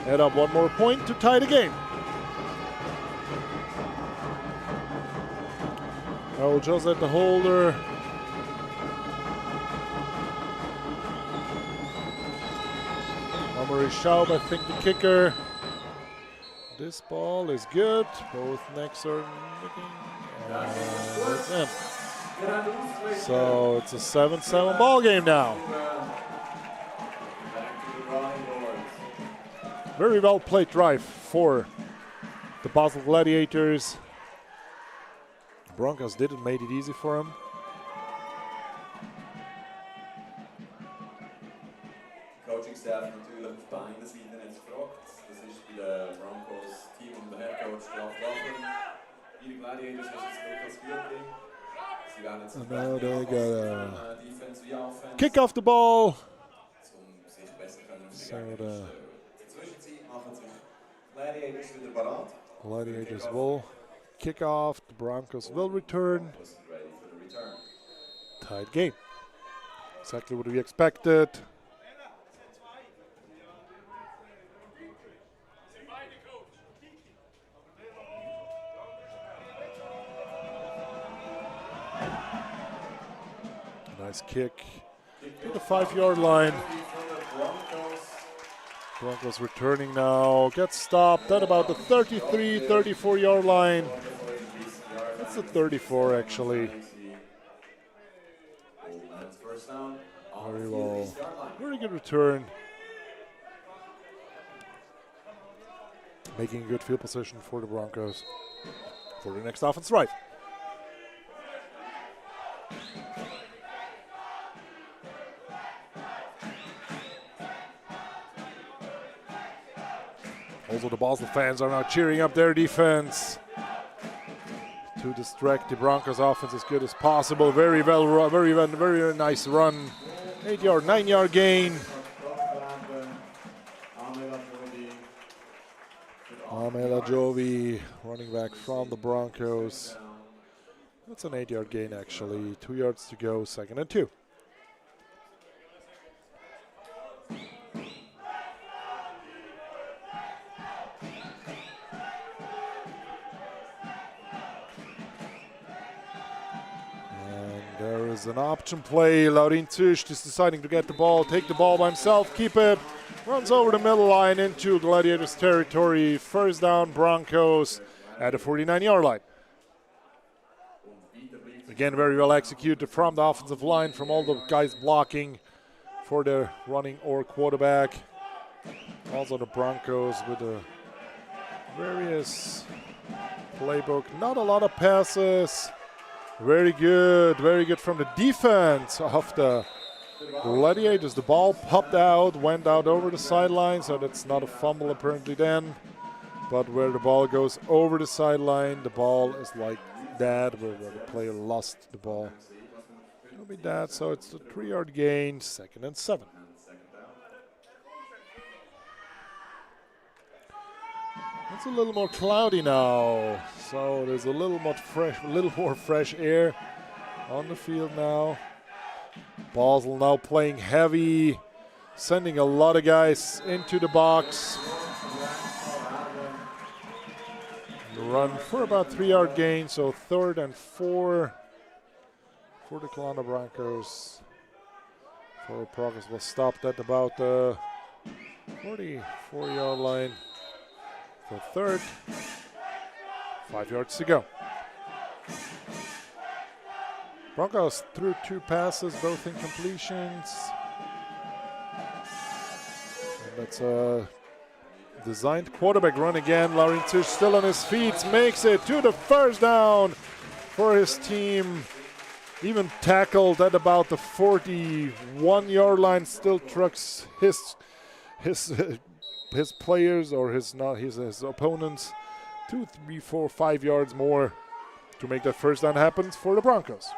add up one more point to tie the game. Raul just at the holder. Amory Schaub, I think the kicker. This ball is good. Both necks are looking. It's in. So it's a 7-7 ball game now. Very well played drive for the Basel Gladiators. The Broncos didn't make it easy for him. Coaching staff natürlich auf beiden Seiten jetzt gefragt. Das ist bei den Broncos Team und der Head Coach Graf Waffen. Die Gladiators haben es wirklich gut bringen. Sie werden jetzt Defense wie Offense. Kick off the ball. Sich besser können vergleichen. Gladiators will kick off. The Broncos will return. Tied game. Exactly what we expected. Nice kick to the 5-yard line. Broncos returning now. Gets stopped at about the 33, 34-yard line. That's the 34 actually. Very well. Very good return. Making a good field position for the Broncos for the next offense drive. Also, the Basel fans are now cheering up their defense to distract the Broncos offense as good as possible. Very nice run. 8-yard, 9-yard gain. Amela Jovi, running back from the Broncos. That's an 8-yard gain actually. 2 yards to go, 2nd and 2. There is an option play. Laurin Tusch is deciding to get the ball, take the ball by himself, keep it. Runs over the middle line into Gladiators territory. First down, Broncos at the 49-yard line. Again, very well executed from the offensive line, from all the guys blocking for the running or quarterback. Also the Broncos with a various playbook. Not a lot of passes. Very good from the defense of the Gladiators. The ball popped out, went out over the sideline, so that's not a fumble apparently then. But where the ball goes over the sideline, the ball is like that, where the player lost the ball. It'll be that, so it's a 3-yard gain, 2nd and 7. It's a little more cloudy now, so there's a little more fresh air on the field now. Basel now playing heavy, sending a lot of guys into the box. Run for about 3-yard gain, so 3rd and 4 for the Calanda Broncos. Forward progress was stopped at about the 44-yard line. For 3rd, 5 yards to go. Broncos threw 2 passes, both incompletions. And that's a designed quarterback run again. Laurin Tusch still on his feet, makes it to the first down for his team. Even tackled at about the 41-yard line, still trucks his players or his opponents 2, 3, 4, 5 yards more to make that first down happen for the Broncos.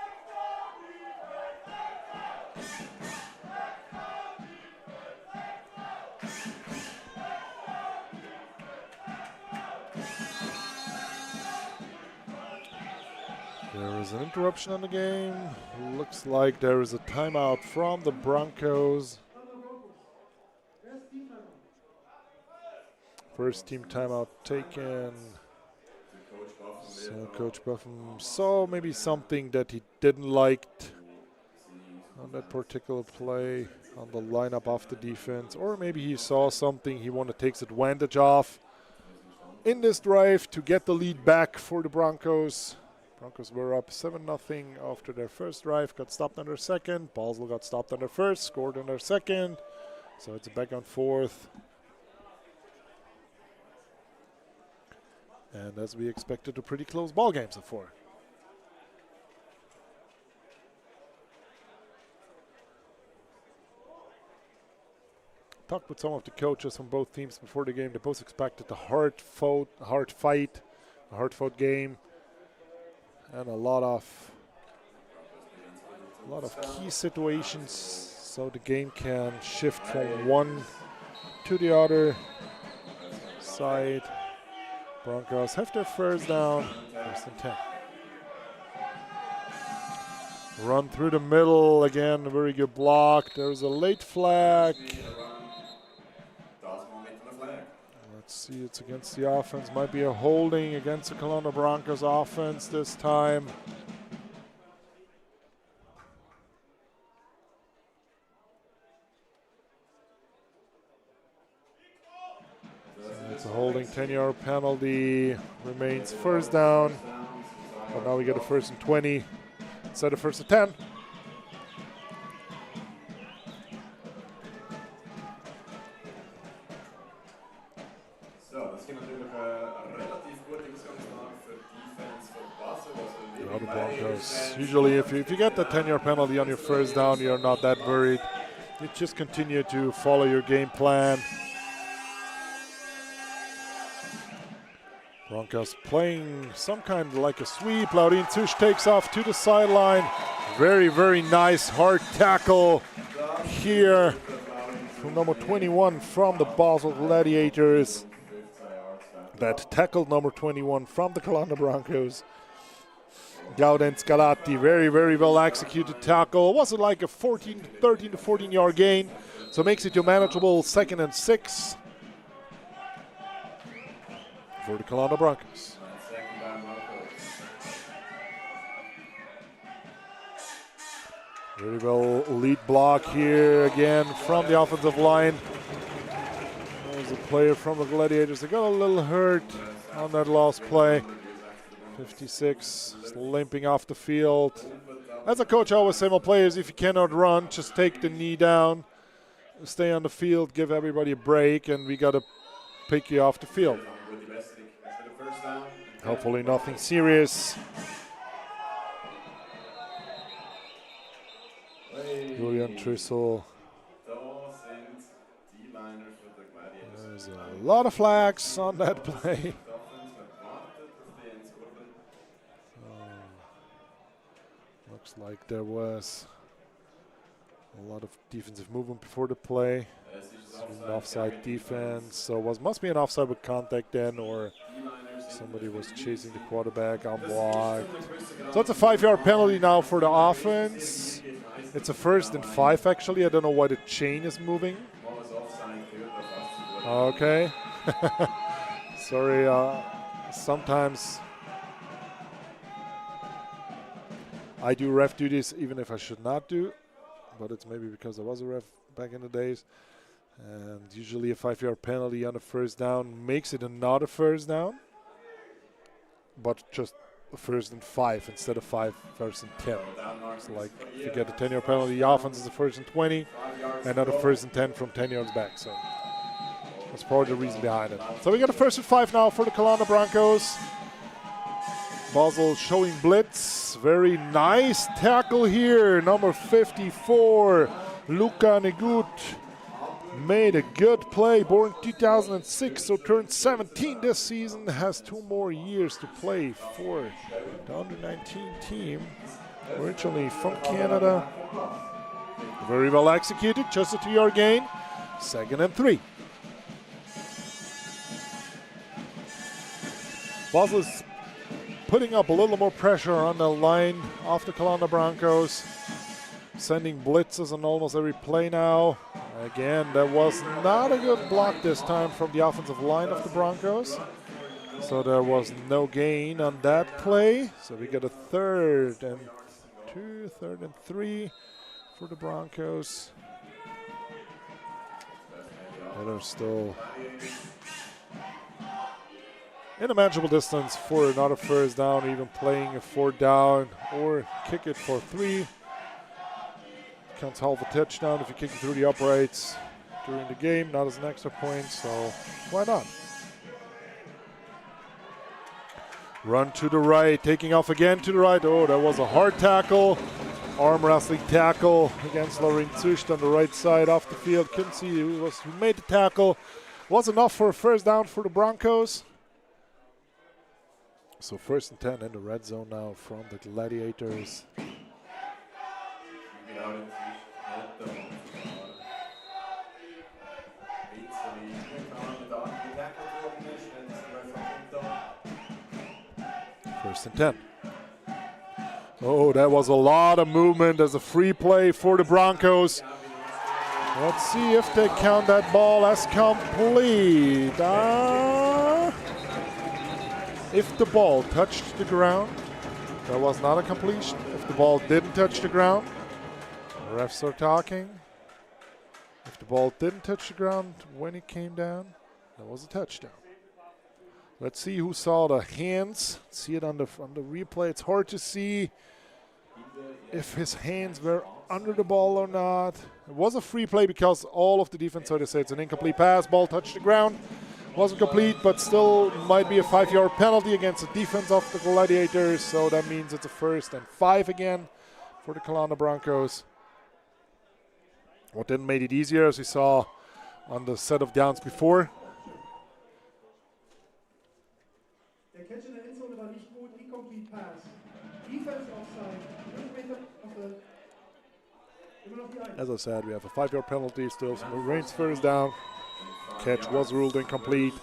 There is an interruption on the game. Looks like there is a timeout from the Broncos. First team timeout taken. So Coach Buffum saw maybe something that he didn't like on that particular play on the lineup of the defense, or maybe he saw something he wanted to take advantage of in this drive to get the lead back for the Broncos. Broncos were up 7-0 after their first drive, got stopped on their second. Basel got stopped on their first, scored on their second. So it's a back on 4th. And as we expected, a pretty close ball game so far. Talked with some of the coaches from both teams before the game. They both expected a hard fight, a hard-fought game, and a lot of key situations, so the game can shift from one to the other side. Broncos have their first down, 1st and 10. Run through the middle again, a very good block. There's a late flag. Let's see, it's against the offense. Might be a holding against the Calanda Broncos offense this time. 10-yard penalty remains first down. But now we get a 1st and 20 instead of 1st and 10. So, das gibt natürlich eine relativ gute Ausgangslage für Defense von Basel. The other Broncos. Usually if you get the 10-yard penalty on your first down, you're not that worried. You just continue to follow your game plan. Broncos playing some kind of like a sweep. Laurin Zusch takes off to the sideline. Very, very nice hard tackle here from number 21 from the Basel Gladiators. That tackled number 21 from the Calanda Broncos. Gaudenz Galati, very, very well executed tackle. It wasn't like a 13 to 14 yard gain, so it makes it a manageable 2nd and 6 for the Calanda Broncos. Very well lead block here again from the offensive line. There's a player from the Gladiators that got a little hurt on that last play. 56 limping off the field. As a coach, I always say my players, if you cannot run, just take the knee down, stay on the field, give everybody a break, and we got to pick you off the field. Hopefully nothing serious. Julian Trissel. There's a lot of flags on that play. Looks like there was a lot of defensive movement before the play. An offside defense, so must be an offside with contact then, or somebody was chasing the quarterback unblocked. So it's a 5-yard penalty now for the offense. It's a 1st and 5 actually. I don't know why the chain is moving. Okay. Sorry, sometimes I do ref duties even if I should not do, but it's maybe because I was a ref back in the days. And usually a 5-yard penalty on a 1st down makes it another 1st down, but just a 1st and 5 instead of 1st and 10. So like if you get a 10-yard penalty, the offense is a 1st and 20, and not a 1st and 10 from 10 yards back. So that's probably the reason behind it. So we got a 1st and 5 now for the Calanda Broncos. Basel showing blitz. Very nice tackle here. Number 54, Luca Negut, made a good play. Born 2006, so turned 17 this season. Has 2 more years to play for the under-19 team. Originally from Canada. Very well executed. Just a 2-yard gain. 2nd and 3. Basel is putting up a little more pressure on the line of the Calanda Broncos. Sending blitzes on almost every play now. Again, that was not a good block this time from the offensive line of the Broncos. So there was no gain on that play. So we get a 3rd and 2, 3rd and 3 for the Broncos. But they're still in a manageable distance for another 1st down, even playing a 4th down or kick it for 3. Counts half a touchdown if you kick it through the uprights during the game, not as an extra point, so why not? Run to the right, taking off again to the right. Oh, that was a hard tackle. Arm wrestling tackle against Laurin Zusch on the right side off the field. Couldn't see who made the tackle. Was enough for a 1st down for the Broncos. So 1st and 10 in the red zone now from the Gladiators. First and 10. Oh, that was a lot of movement as a free play for the Broncos. Let's see if they count that ball as complete. If the ball touched the ground, that was not a completion. If the ball didn't touch the ground, the refs are talking. If the ball didn't touch the ground when it came down, that was a touchdown. Let's see who saw the hands. See it on the replay. It's hard to see if his hands were under the ball or not. It was a free play because all of the defense, so to say, it's an incomplete pass. Ball touched the ground. Wasn't complete, but still might be a 5-yard penalty against the defense of the Gladiators. So that means it's a 1st and 5 again for the Calanda BRONCOS. What didn't make it easier, as we saw on the set of downs before. Der Catch in der Endzone war nicht gut, incomplete pass. Defense offside. As I said, we have a 5-yard penalty, still some remains first down. Catch was ruled incomplete.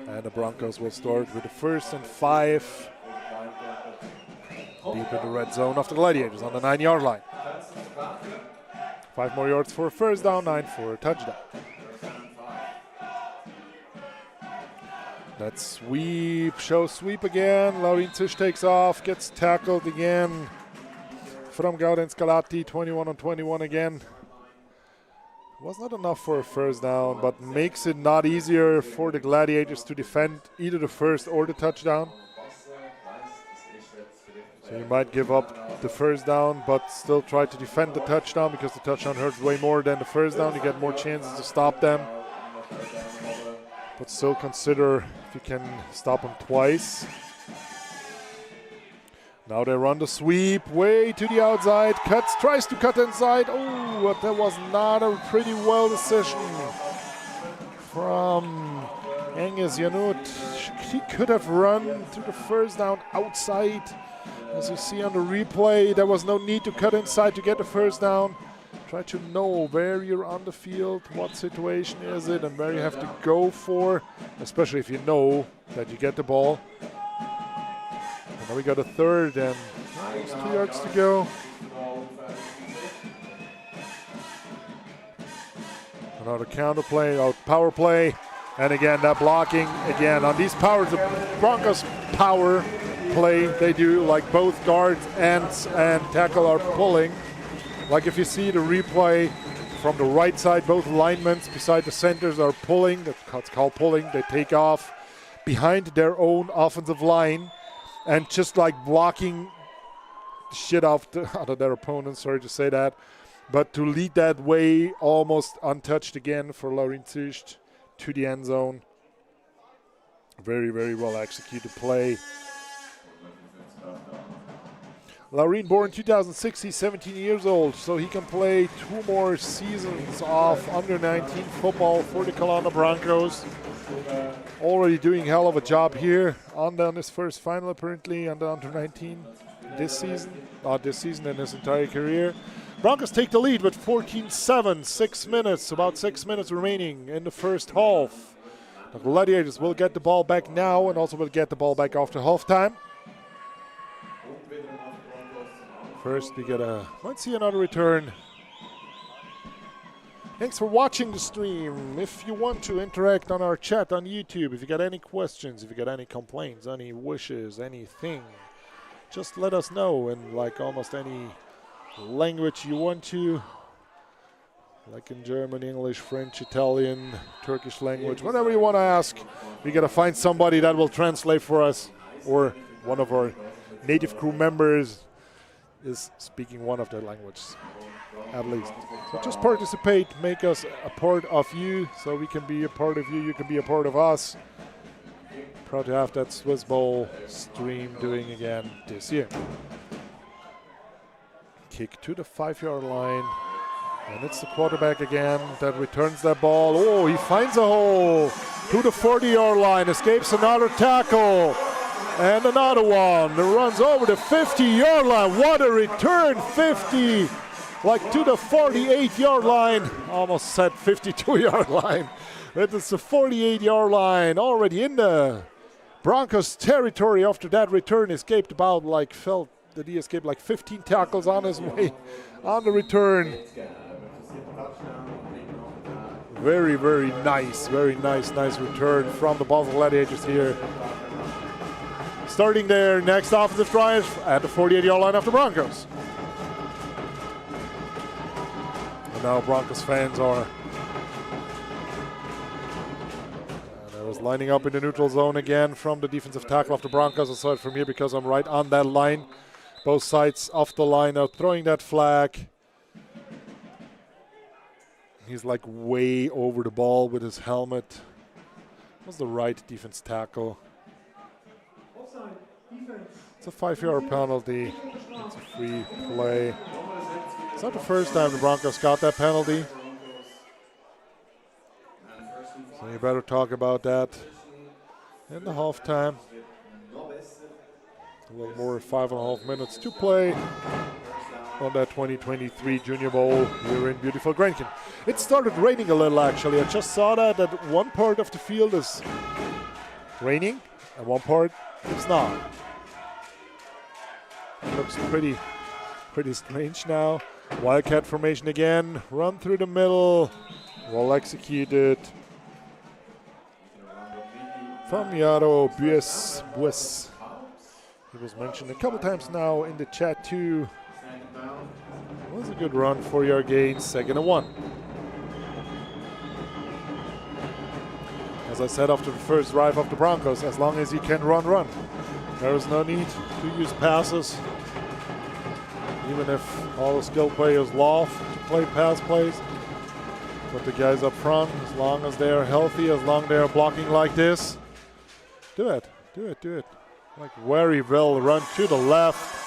And the Broncos will start with the 1st and 5. Deep in the red zone of the Gladiators on the 9-yard line. 5 more yards for a first down, 9 for a touchdown. Let's sweep, show sweep again. Laurin-Zisch takes off, gets tackled again from Gaudenz Galati, 21 on 21 again. Was not enough for a first down, but makes it not easier for the Gladiators to defend either the first or the touchdown. So you might give up the first down, but still try to defend the touchdown, because the touchdown hurts way more than the first down. You get more chances to stop them. But still consider if you can stop them twice. Now they run the sweep way to the outside. Cuts, tries to cut inside. Oh, but that was not a pretty well decision from Angus Janut. He could have run to the first down outside. As you see on the replay, there was no need to cut inside to get the first down. Try to know where you're on the field, what situation is it, and where you have to go for, especially if you know that you get the ball. And now we got a 3rd and 2 yards to go. Another counter play, power play. And again, that blocking, again, on these powers, the Broncos power play, they do like both guards and tackle are pulling. Like if you see the replay from the right side, both linemen beside the centers are pulling. That's called pulling. They take off behind their own offensive line and just like blocking shit out of their opponents, sorry to say that. But to lead that way, almost untouched again for Laurin-Zisch to the end zone. Very, very well executed play. Laurin, born 2006, he's 17 years old, so he can play 2 more seasons of under-19 football for the Calanda BRONCOS. Already doing hell of a job here on his first final, apparently, on the under-19 this season. Not this season, in his entire career. Broncos take the lead with 14-7, 6 minutes, about 6 minutes remaining in the first half. The Gladiators will get the ball back now and also will get the ball back after halftime. First, we might see another return. Thanks for watching the stream. If you want to interact on our chat on YouTube, if you got any questions, if you got any complaints, any wishes, anything, just let us know in like almost any language you want to. Like in German, English, French, Italian, Turkish language, whatever you want to ask. We got to find somebody that will translate for us, or one of our native crew members is speaking one of their languages, at least. So just participate, make us a part of you, so we can be a part of you, you can be a part of us. Proud to have that Swiss Bowl stream doing again this year. Kick to the 5-yard line, and it's the quarterback again that returns that ball. Oh, he finds a hole to the 40-yard line, escapes another tackle. And another one that runs over the 50-yard line. What a return, 50, like to the 48-yard line. Almost said 52-yard line. It is the 48-yard line already in the Broncos territory after that return. Escaped about like, felt that he escaped like 15 tackles on his way on the return. Very, very nice return from the Basel Gladiators here. Starting their next offensive drive at the 48-yard line of the Broncos. And now Broncos fans are Just lining up in the neutral zone again from the defensive tackle of the Broncos. I saw it from here because I'm right on that line. Both sides of the line are throwing that flag. He's like way over the ball with his helmet. Was the right defense tackle. It's a 5-yard penalty. It's a free play. It's not the first time the Broncos got that penalty. So you better talk about that in the halftime. A little more than 5.5 minutes to play on that 2023 Junior Bowl here in beautiful Grenchen. It started raining a little actually. I just saw that one part of the field is raining and one part it's not. It looks pretty strange now. Wildcat formation again. Run through the middle. Well executed. From Yaro Bues. He was mentioned a couple times now in the chat too. It was a good run, 4-yard gain, 2nd and 1. As I said after the first drive of the Broncos, as long as you can run. There is no need to use passes. Even if all the skill players love to play pass plays. But the guys up front, as long as they are healthy, as long as they are blocking like this, do it. Like very well run to the left.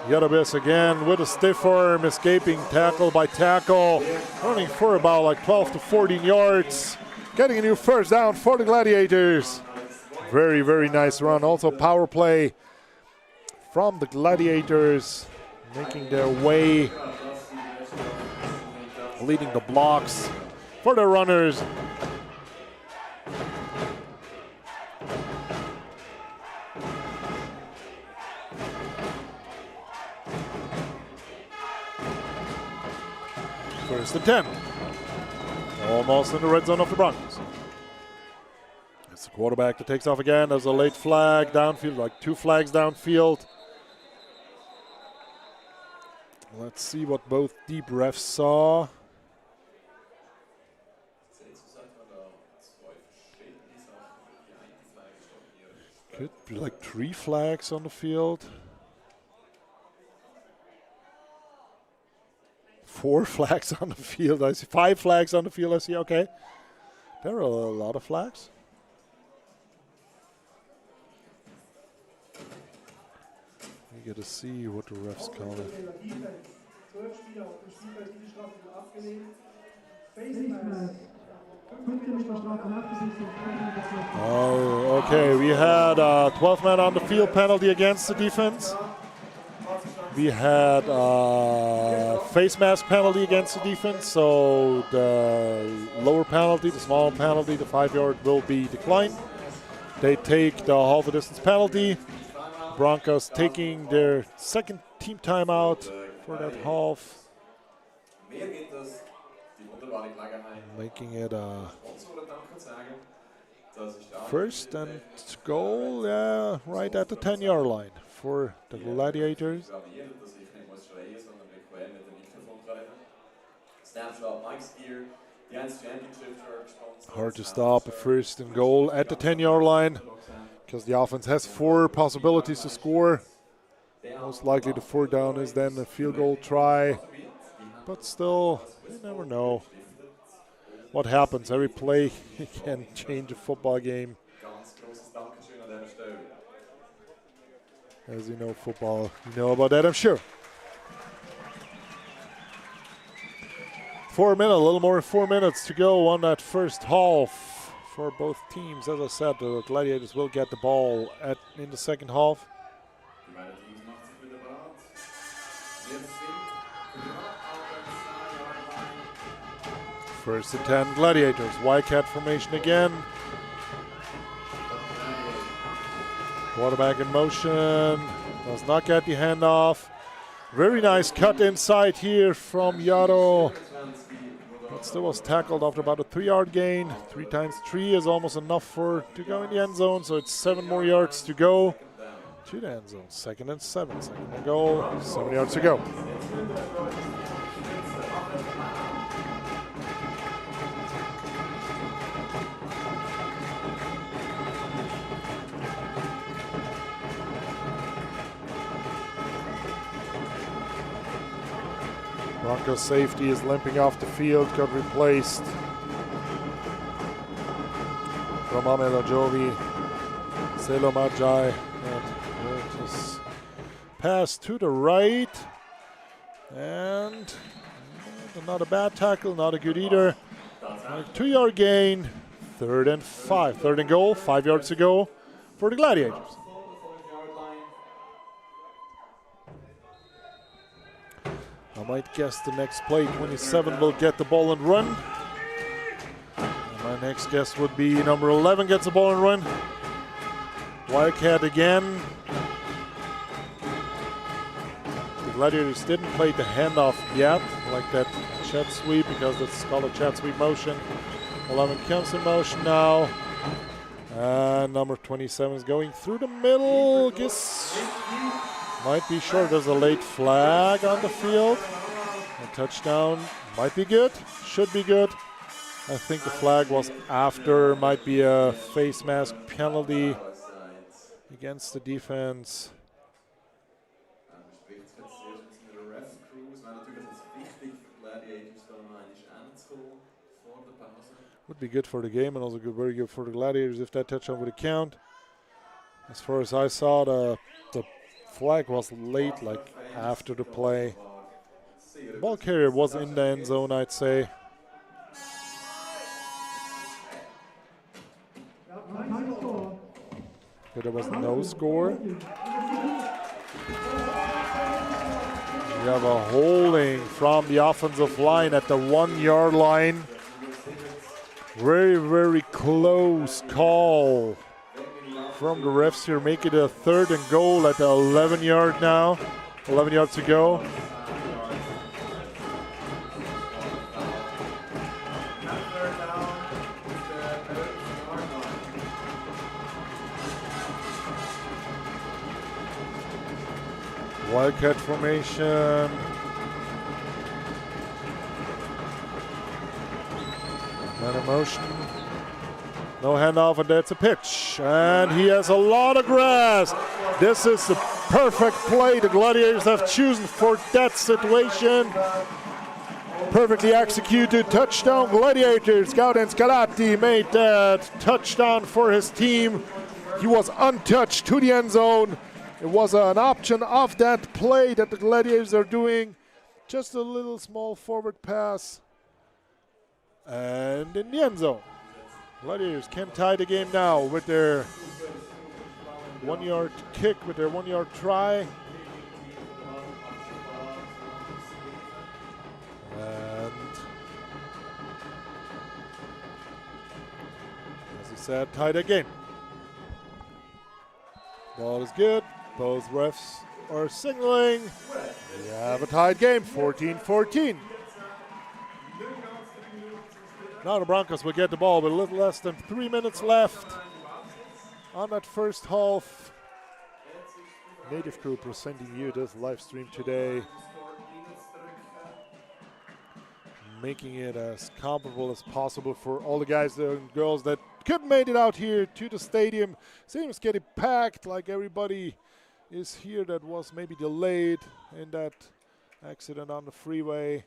Yarabes again with a stiff arm, escaping tackle by tackle. Running for about like 12 to 14 yards. Getting a new first down for the Gladiators. Very, very nice run. Also power play from the Gladiators. Making their way. Leading the blocks for the runners. First and 10. Almost in the red zone of the Broncos. It's the quarterback that takes off again. There's a late flag downfield, like 2 flags downfield. Let's see what both deep refs saw. Could be like 3 flags on the field. 4 flags on the field. I see 5 flags on the field. I see. Okay, there are a lot of flags. We get to see what the refs call it. Oh, okay. We had a 12-man on the field penalty against the defense. We had a face mask penalty against the defense, so the lower penalty, the smaller penalty, the 5-yard will be declined. They take the half a distance penalty. Broncos taking their second team timeout for that half. Making it a first and goal, right at the 10-yard line for the Gladiators. Hard to stop a first and goal at the 10-yard line because the offense has 4 possibilities to score. Most likely the 4th down is then a field goal try. But still, you never know what happens. Every play can change a football game. As you know football, you know about that, I'm sure. 4 minutes, a little more than 4 minutes to go on that first half for both teams. As I said, the Gladiators will get the ball in the second half. First and 10, Gladiators. Wildcat formation again. Quarterback in motion. Does not get the handoff. Very nice cut inside here from Yaro. But still was tackled after about a 3-yard gain. 3 times 3 is almost enough to go in the end zone. So it's 7 more yards to go to the end zone. 2nd and 7. 2nd and goal. 7 yards to go. Broncos safety is limping off the field, got replaced from Amelo Jovi, Selo Magi, and just pass to the right. And not a bad tackle, not a good either. 2-yard gain, 3rd and 5. 3rd and goal, 5 yards to go for the Gladiators. I might guess the next play, 27 will get the ball and run. And my next guess would be number 11 gets the ball and run. Wildcat again. The Gladiators didn't play the handoff yet, like that jet sweep, because it's called a jet sweep motion. 11 comes in motion now. And number 27 is going through the middle. Guess might be short. There's a late flag on the field. A touchdown might be good, should be good. I think the flag was after, might be a face mask penalty against the defense. Would be good for the game and also good, very good for the Gladiators if that touchdown would count. As far as I saw, the flag was late, like after the play. The ball carrier was in the end zone, I'd say. But there was no score. We have a holding from the offensive line at the 1-yard line. Very, very close call from the refs here. Make it a 3rd and goal at the 11-yard now. 11 yards to go. Wildcat formation. Man in motion. No handoff, and that's a pitch. And he has a lot of grass. This is the perfect play the Gladiators have chosen for that situation. Perfectly executed. Touchdown Gladiators. Gaudens Galati made that touchdown for his team. He was untouched to the end zone. It was an option of that play that the Gladiators are doing. Just a little small forward pass. And in the end zone. Gladiators can tie the game now with their 1-yard kick, with their 1-yard try. And as I said, tie the game. Ball is good. Both refs are signaling. We have a tied game, 14-14. Now the Broncos will get the ball with a little less than 3 minutes left on that first half. Native Crew presenting you this live stream today, making it as comparable as possible for all the guys and girls that couldn't make it out here to the stadium. Seems getting packed, like everybody is here that was maybe delayed in that accident on the freeway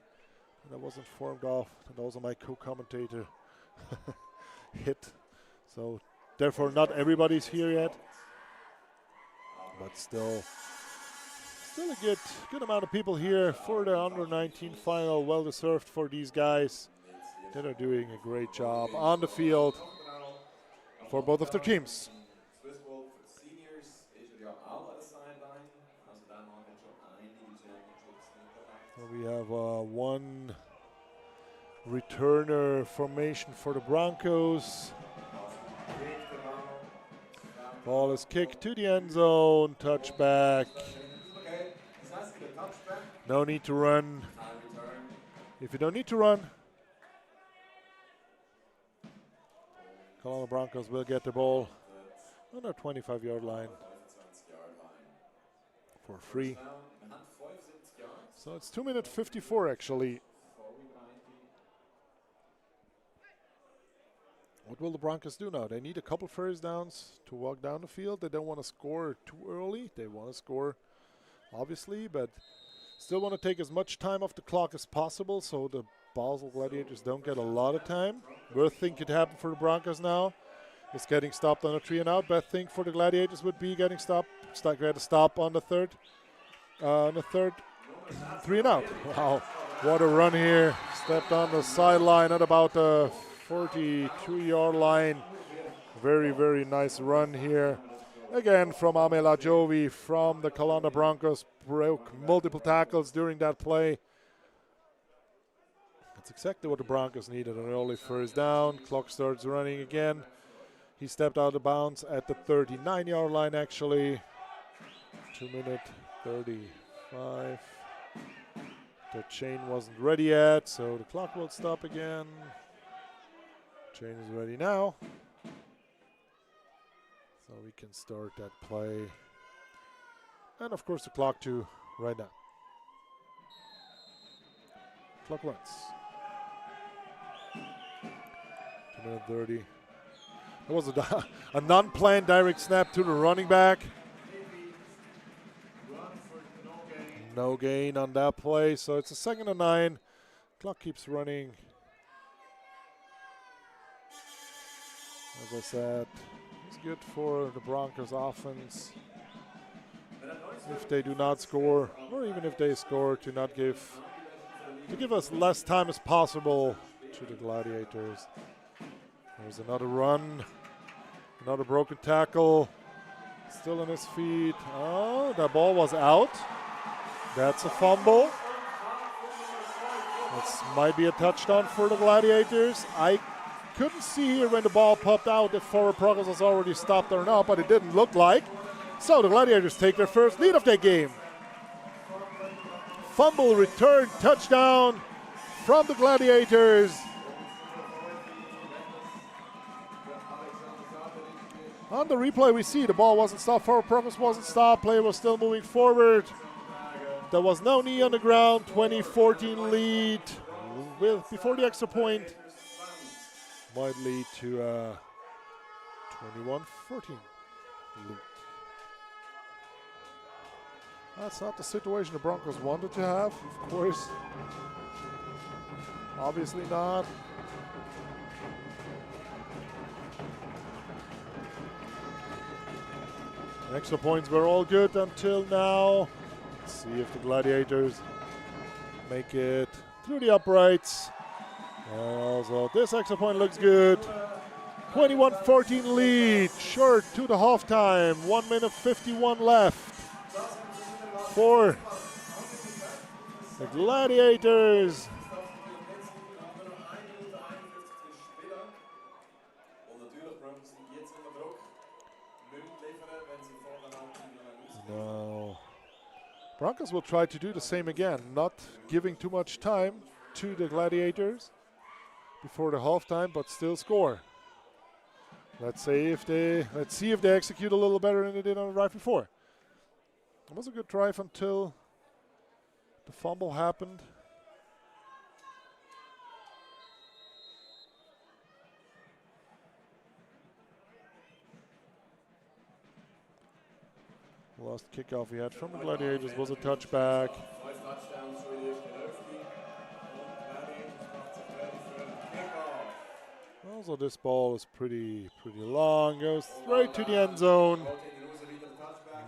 that was informed of, and also my co-commentator hit. So therefore not everybody's here yet, but still a good amount of people here for the under-19 final. Well deserved for these guys that are doing a great job on the field for both of their teams. We have one returner formation for the Broncos. Ball is kicked to the end zone, touchback. No need to run. If you don't need to run, Calanda Broncos will get the ball on their 25-yard line for free. So it's 2:54 actually. What will the Broncos do now? They need a couple first downs to walk down the field. They don't want to score too early. They want to score, obviously, but Still want to take as much time off the clock as possible so the Basel Gladiators don't get a lot of time. Worst thing could happen for the Broncos now is getting stopped on a 3 and out. Best thing for the Gladiators would be getting stopped. Get a stop on the third. 3 and out. Wow, what a run here. Stepped on the sideline at about the 42-yard line. Very, very nice run here. Again from Amel Ajovi from the Calanda Broncos. Broke multiple tackles during that play. That's exactly what the Broncos needed. An early first down. Clock starts running again. He stepped out of bounds at the 39-yard line, actually. 2-minute 35. The chain wasn't ready yet, so the clock will stop again. Chain is ready now. So we can start that play. And of course the clock too, right now. Clock runs. 2-minute 30. That was a non-planned direct snap to the running back. No gain on that play, so it's a 2nd and 9. Clock keeps running. As I said, it's good for the Broncos offense. If they do not score, or even if they score, to give us less time as possible to the Gladiators. There's another run, another broken tackle, still on his feet. Oh, that ball was out. That's a fumble. This might be a touchdown for the Gladiators. I couldn't see here when the ball popped out if forward progress was already stopped or not, but it didn't look like. So the Gladiators take their first lead of that game. Fumble, return, touchdown from the Gladiators. On the replay we see the ball wasn't stopped, forward progress wasn't stopped, play was still moving forward. There was no knee on the ground, 20-14 lead. Before the extra point, might lead to a 21-14 lead. That's not the situation the Broncos wanted to have, of course. Obviously not. Extra points were all good until now. Let's see if the Gladiators make it through the uprights. Also, this extra point looks good. 21-14 lead, short to the halftime. 1 minute 51 left for the Gladiators. Now, Broncos will try to do the same again, not giving too much time to the Gladiators before the halftime, but still score. Let's see if they execute a little better than they did on the drive before. It was a good drive until the fumble happened. The last kickoff we had from the Gladiators was a touchback. Also, this ball is pretty long. Goes straight to the end zone.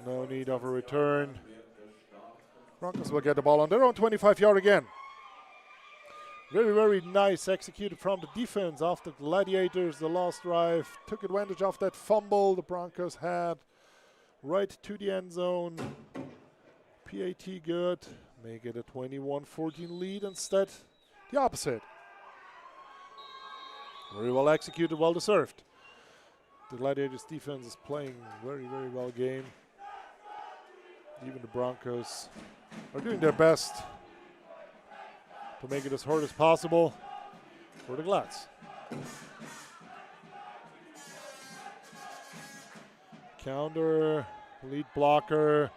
No need of a return. Broncos will get the ball on their own 25-yard again. Very, very nice executed from the defense of the Gladiators. The last drive took advantage of that fumble the Broncos had right to the end zone. PAT good. Make it a 21-14 lead. Instead, the opposite. Very well executed, well deserved. The Gladiators defense is playing very, very well game. Even the Broncos are doing their best to make it as hard as possible for the Glads. Counter, lead blocker,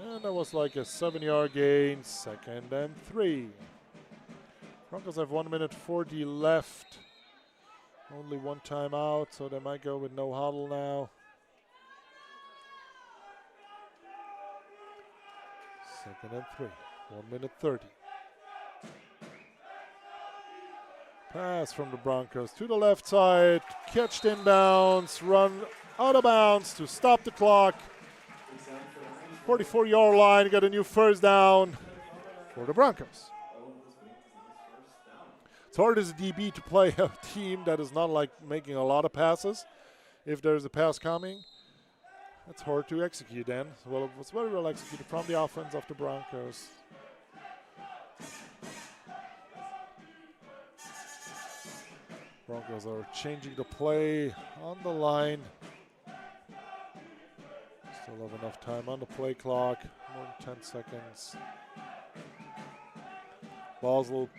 and that was like a 7-yard gain, 2nd and 3. Broncos have 1 minute 40 left. Only one timeout, so they might go with no huddle now. 2nd and 3. 1:30. Pass from the Broncos to the left side, catched inbounds, run out of bounds to stop the clock. 44-yard line, got a new first down for the Broncos. It's hard as a DB to play a team that is not like making a lot of passes. If there's a pass coming, it's hard to execute then. Well, it was very well executed from the offense of the Broncos. Broncos are changing the play on the line. Still have enough time on the play clock, more than 10 seconds. Basel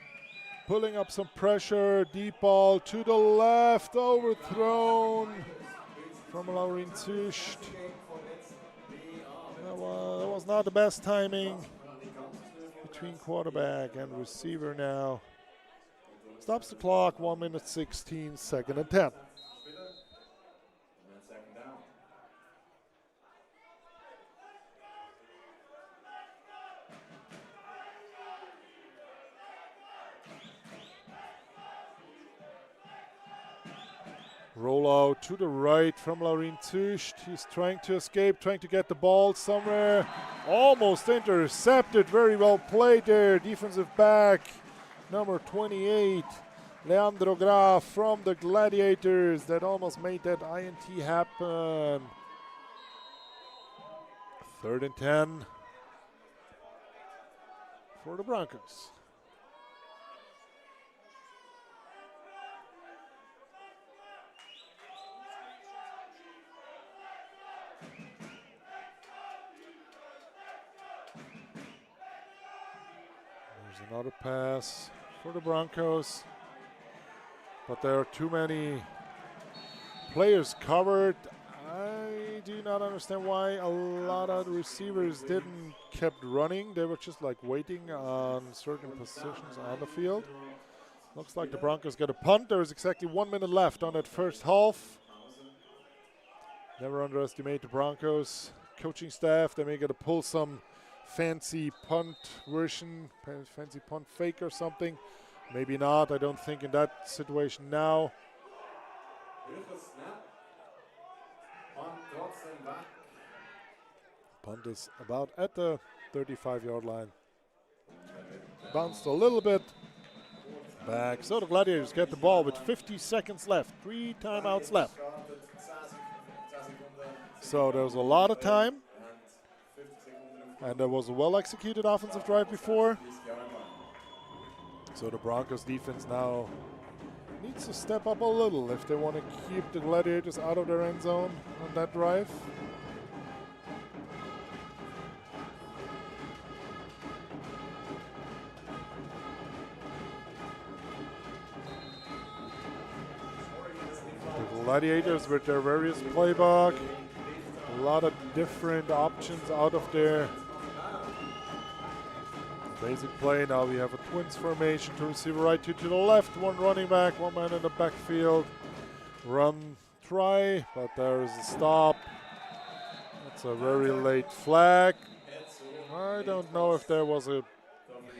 pulling up some pressure, deep ball to the left, overthrown from Laurin Zücht. That was not the best timing between quarterback and receiver now. Stops the clock, 1:16, 2nd and 10. Rollout to the right from Laurin Zücht. He's trying to escape, trying to get the ball somewhere. Almost intercepted. Very well played there. Defensive back, number 28, Leandro Graf from the Gladiators. That almost made that INT happen. 3rd and 10 for the Broncos. Another pass for the Broncos, but there are too many players covered. I do not understand why a lot of the receivers didn't kept running. They were just like waiting on certain positions on the field. Looks like the Broncos got a punt. There is exactly 1 minute left on that first half. Never underestimate the Broncos coaching staff. They may get to pull some fancy punt version, fancy punt fake or something. Maybe not. I don't think in that situation now. Punt is about at the 35-yard line. Bounced a little bit back. So the Gladiators get the ball with 50 seconds left. 3 timeouts left. So there's a lot of time. And there was a well-executed offensive drive before. So the Broncos defense now needs to step up a little if they want to keep the Gladiators out of their end zone on that drive. The Gladiators with their various playbook. A lot of different options out of there. Basic play, now we have a twins formation, to receiver right, 2 to the left, 1 running back, 1 man in the backfield. Run, try, but there's a stop. That's a very late flag. I don't know if there was a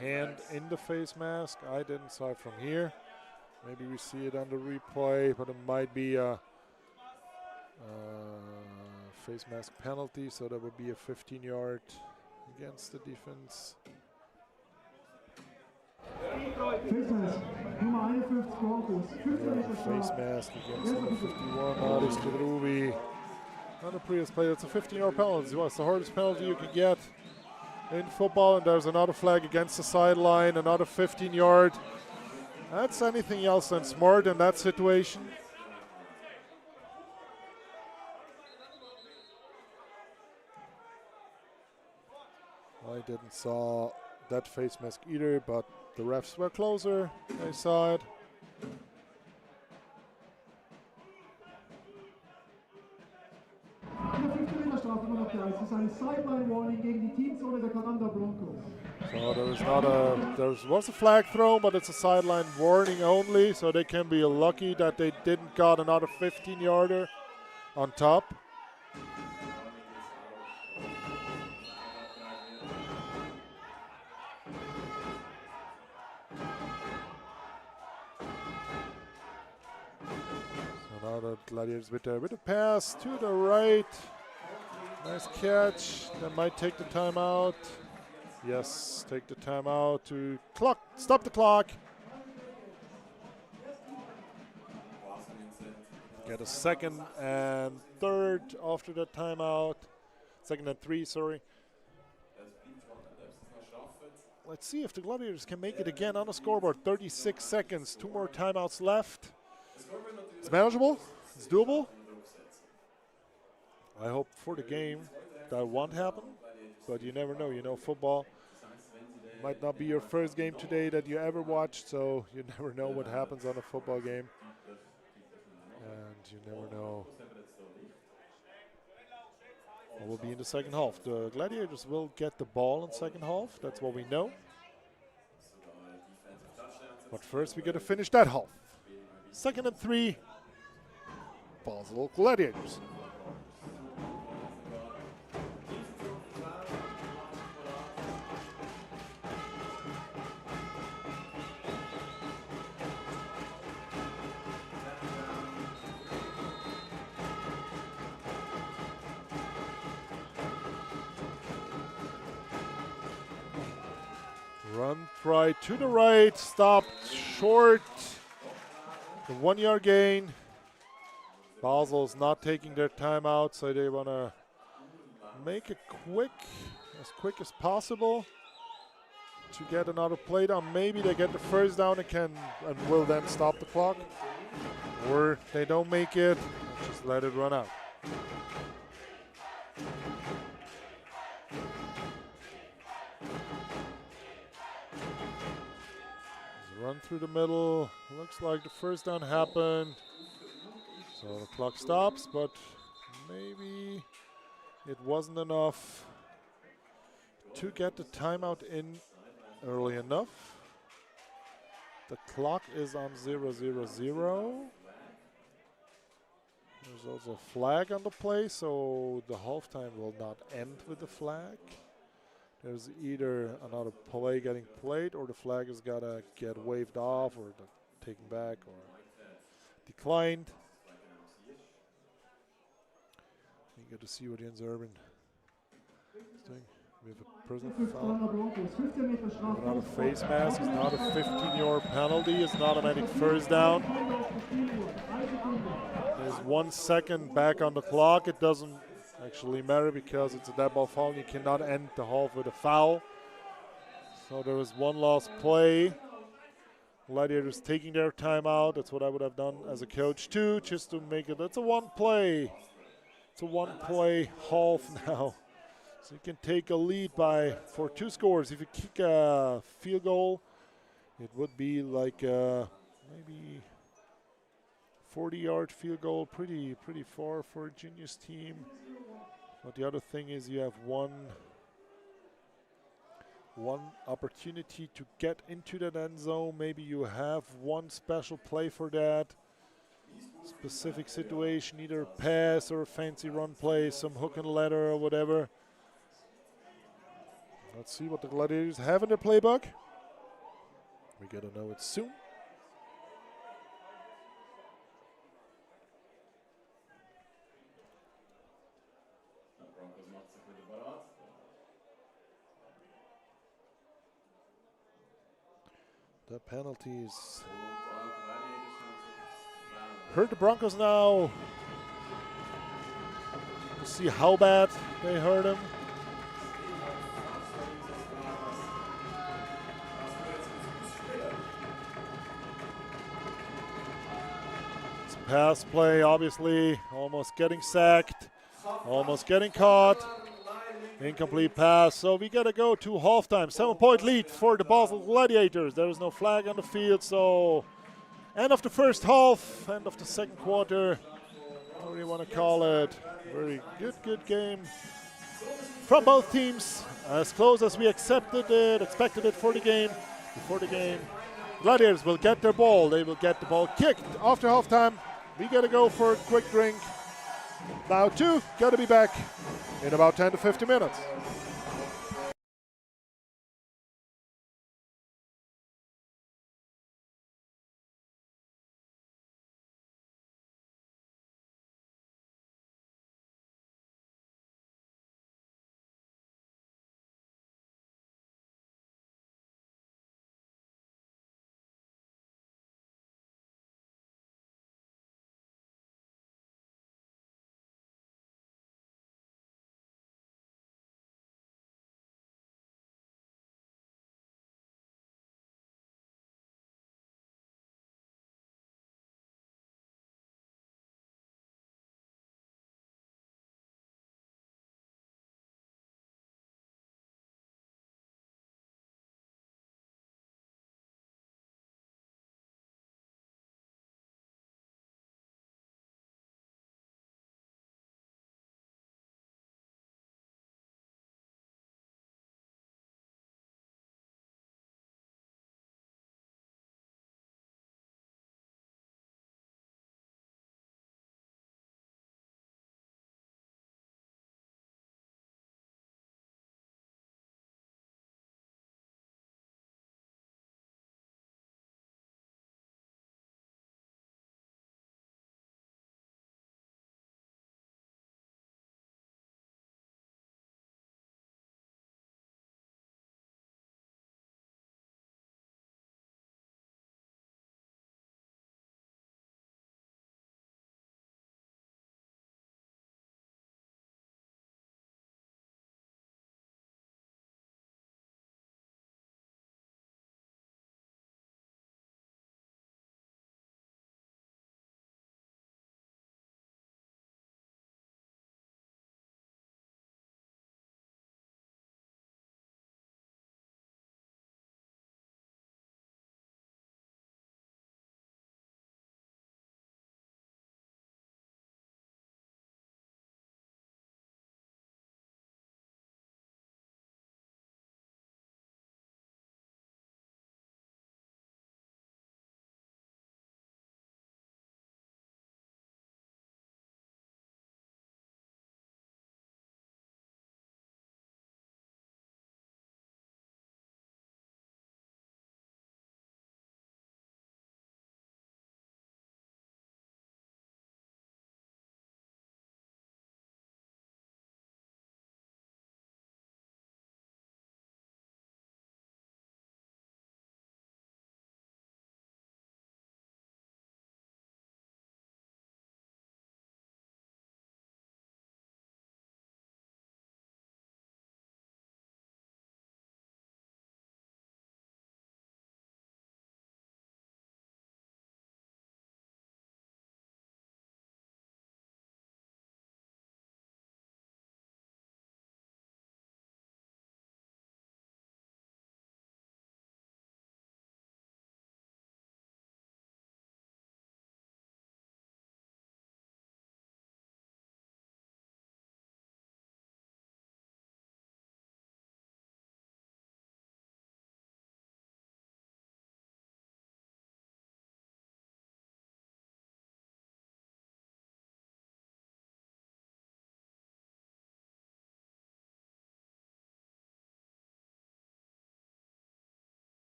hand in the face mask. I didn't saw it from here. Maybe we see it on the replay, but it might be a face mask penalty, so that would be a 15-yard against the defense. Face mask against number 51, Aris Kedrubi. Not a previous play. It's a 15-yard penalty. Well, it's the hardest penalty you can get in football, and there's another flag against the sideline, another 15-yard. That's anything else than smart in that situation. I didn't saw that face mask either, but the refs were closer. They saw it. So there was a flag thrown, but it's a sideline warning only, so they can be lucky that they didn't got another 15-yarder on top. Now the Gladiators with the pass to the right. Nice catch. They might take the timeout. Yes, take the timeout to stop the clock. Get a second and third after that timeout. Second and 3, sorry. Let's see if the Gladiators can make it again on the scoreboard. 36 seconds, 2 more timeouts left. It's manageable, it's doable. I hope for the game that won't happen, but you never know. You know, football might not be your first game today that you ever watched, so you never know what happens on a football game. And you never know what will be in the second half. The Gladiators will get the ball in second half, that's what we know. But first we got to finish that half. Second and 3, Basel Gladiators. Run try to the right, stopped short. The 1 yard gain. Basel's not taking their timeout, so they want to make it quick as possible to get another play down. Maybe they get the first down and will then stop the clock. Or they don't make it, just let it run out. Run through the middle. Looks like the first down happened. So the clock stops, but maybe it wasn't enough to get the timeout in early enough. The clock is on 0-0-0. There's also a flag on the play, so the halftime will not end with the flag. There's either another play getting played, or the flag has got to get waved off, or taken back, or declined. You get to see what Jens Urban is doing. We have a personal foul. Without a face mask, it's not a 15-yard penalty. It's an automatic first down. There's 1 second back on the clock. It doesn't actually matter because it's a dead ball foul. You cannot end the half with a foul. So there was one last play. Gladiators taking their timeout. That's what I would have done as a coach too, just to make it. That's a one play. It's a one play half now. So you can take a lead for 2 scores. If you kick a field goal, it would be like maybe 40-yard field goal, pretty far for a juniors team. But the other thing is you have one opportunity to get into that end zone. Maybe you have one special play for that specific situation, either a pass or a fancy run play, some hook and ladder or whatever. Let's see what the Gladiators have in their playbook. We gotta know it soon. The penalties hurt the Broncos now. To see how bad they hurt him. It's a pass play, obviously, almost getting sacked, almost getting caught. Incomplete pass, so we gotta go to halftime. 7-point lead for the Basel Gladiators. There is no flag on the field, so end of the first half, end of the second quarter. What do you want to call it? Very good game from both teams. As close as we expected it for the game. Before the game, Gladiators will get their ball. They will get the ball kicked after halftime. We gotta go for a quick drink. Now gotta be back in about 10 to 15 minutes.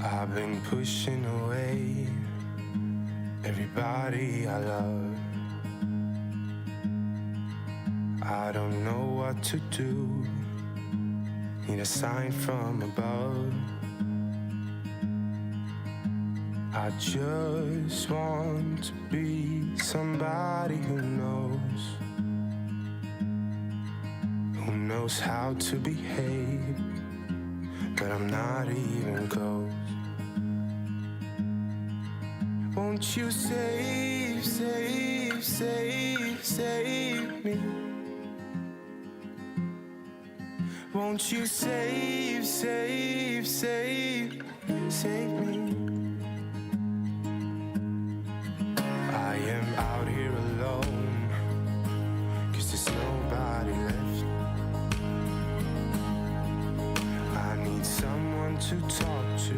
I've been pushing away everybody I love. I don't know what to do, need a sign from above. I just want to be somebody who knows how to behave, but I'm not even close. Won't you save, save, save, save me? Won't you save, save, save, save me? I am out here alone, 'cause there's nobody left. I need someone to talk to,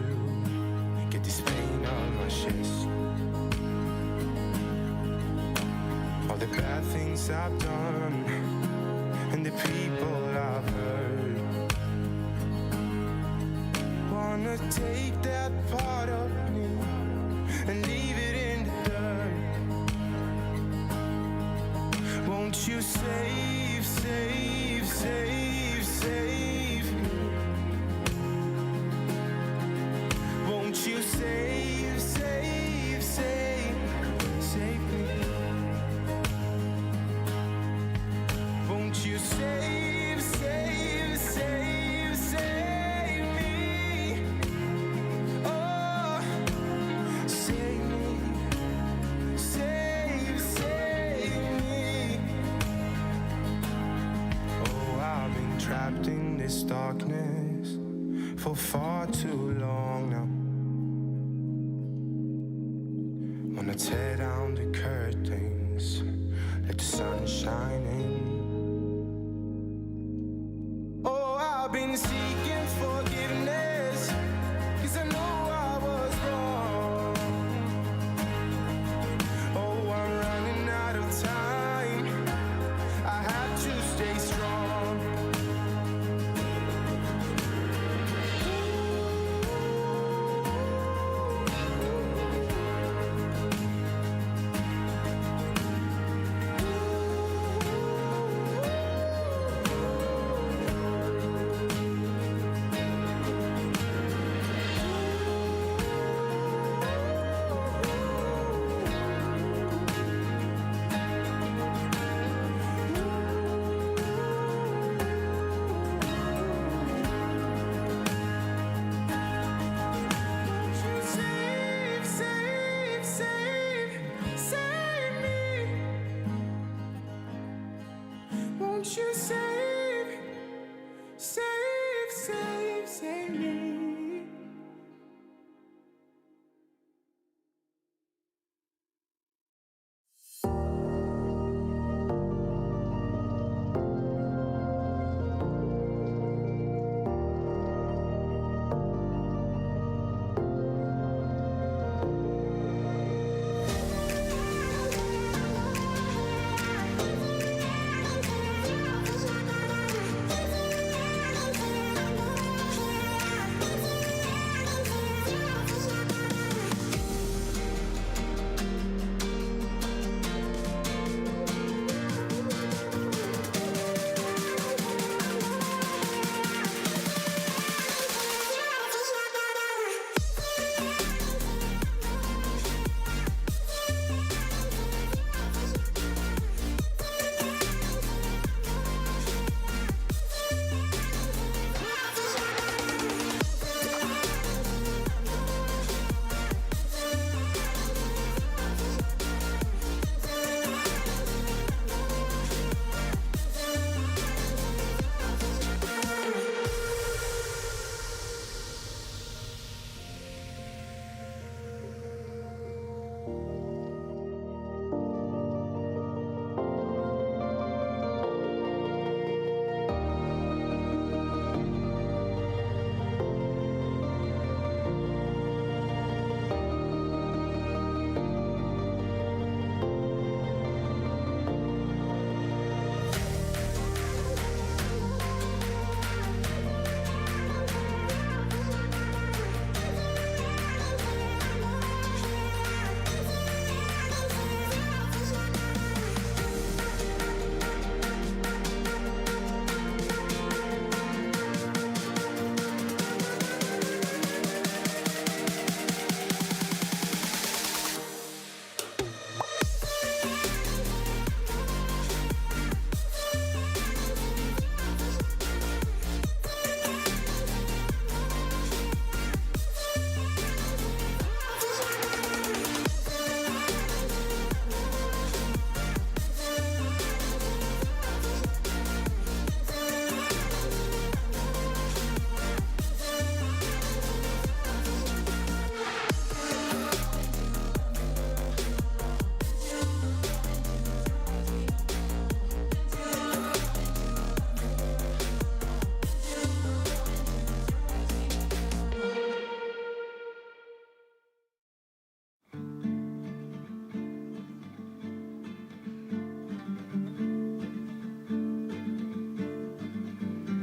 get this pain on my chest. All the bad things I've done, and the people I've hurt. Wanna take that part of me and leave it in the dirt. Won't you save, save, save, save me? Won't you save, save, save, save me? Won't you save, save, save, save me? Oh, save me, save, save me. Oh, I've been trapped in this darkness for far too long now. Wanna tear down the curtains, let the sun shine in. Oh, I've been seeking forgiveness, 'cause I know I was wrong. Oh, I'm running out of time, I have to stay strong.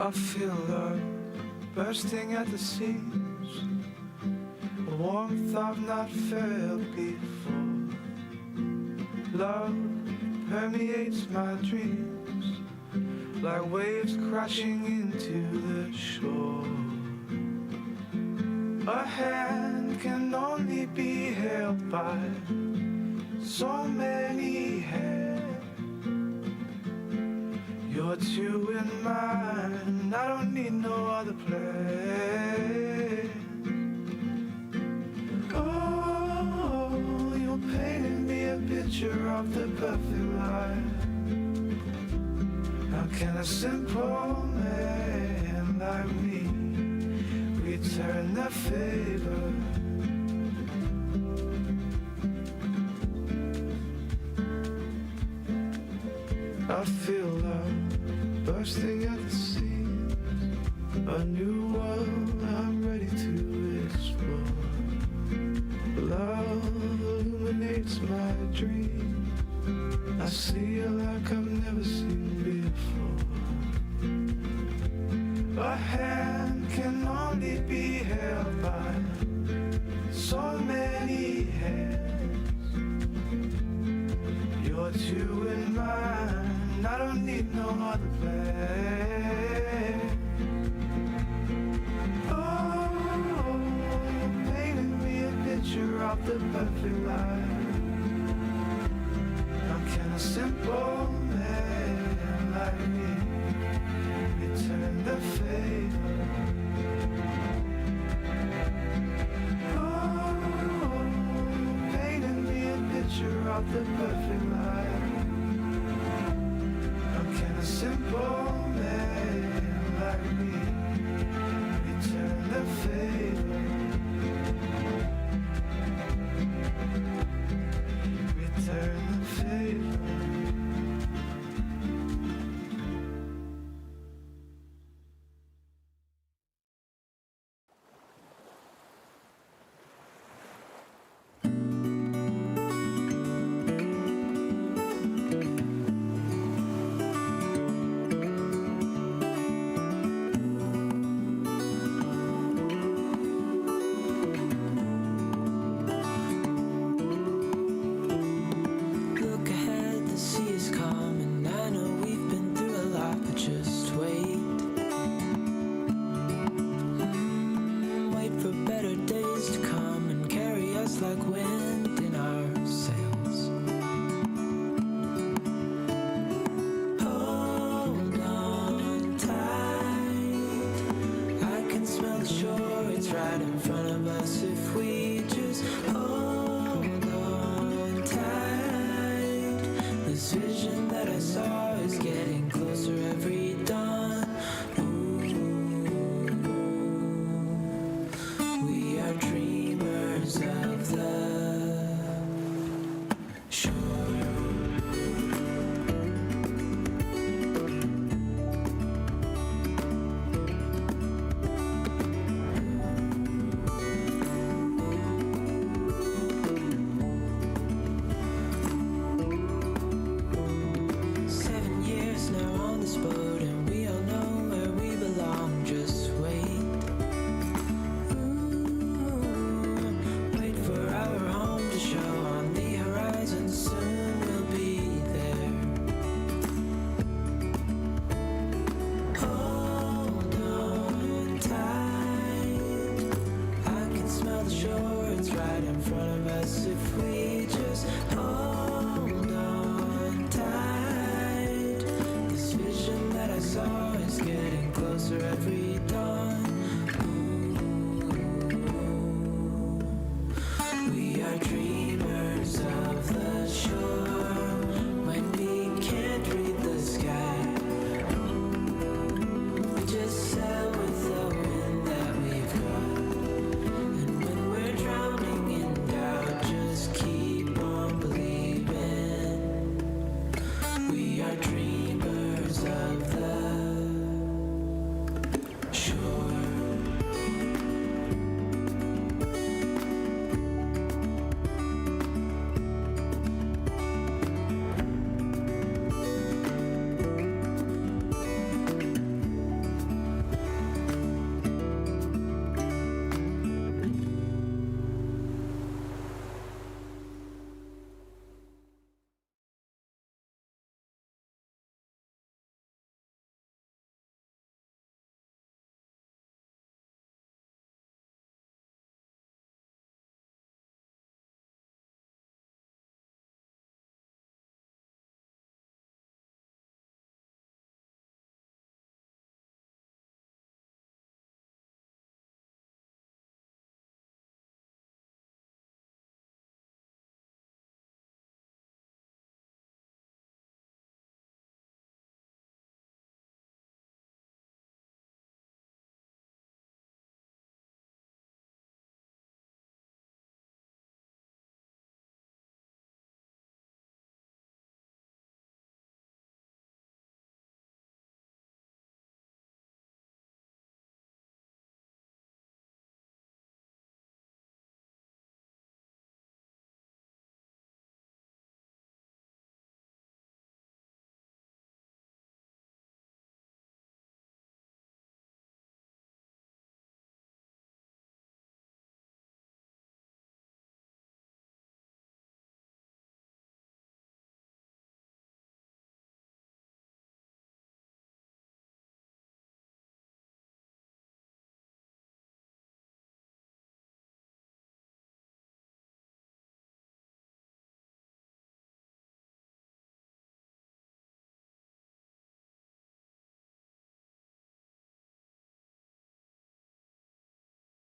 I feel love bursting at the seams, a warmth I've not felt before. Love permeates my dreams like waves crashing into the shore. A hand can only be held by so many hands. You're two in mine, I don't need no other plan. Oh, you're painting me a picture of the perfect life. How can a simple man like me return the favor? I feel love bursting at the seams, a new world I'm ready to explore. Love illuminates my dream, I see it like I've never seen before. A hand can only be held by so many hands. You're two in mine, I don't need no other plan. Oh, you painted me a picture of the perfect life. How can a simple man like me return the favor? Oh, you painted me a picture of the perfect life. How can a simple man like me return the favor? Return the favor. Look ahead, the sea is calm, and I know we've been through a lot, but just wait. Wait for better days to come and carry us like wind in our sails. Hold on tight, I can smell the shore, it's right in front of us if we just hold on tight. This vision that I saw is getting closer every dawn. Ooh, we are dreamers of the shore.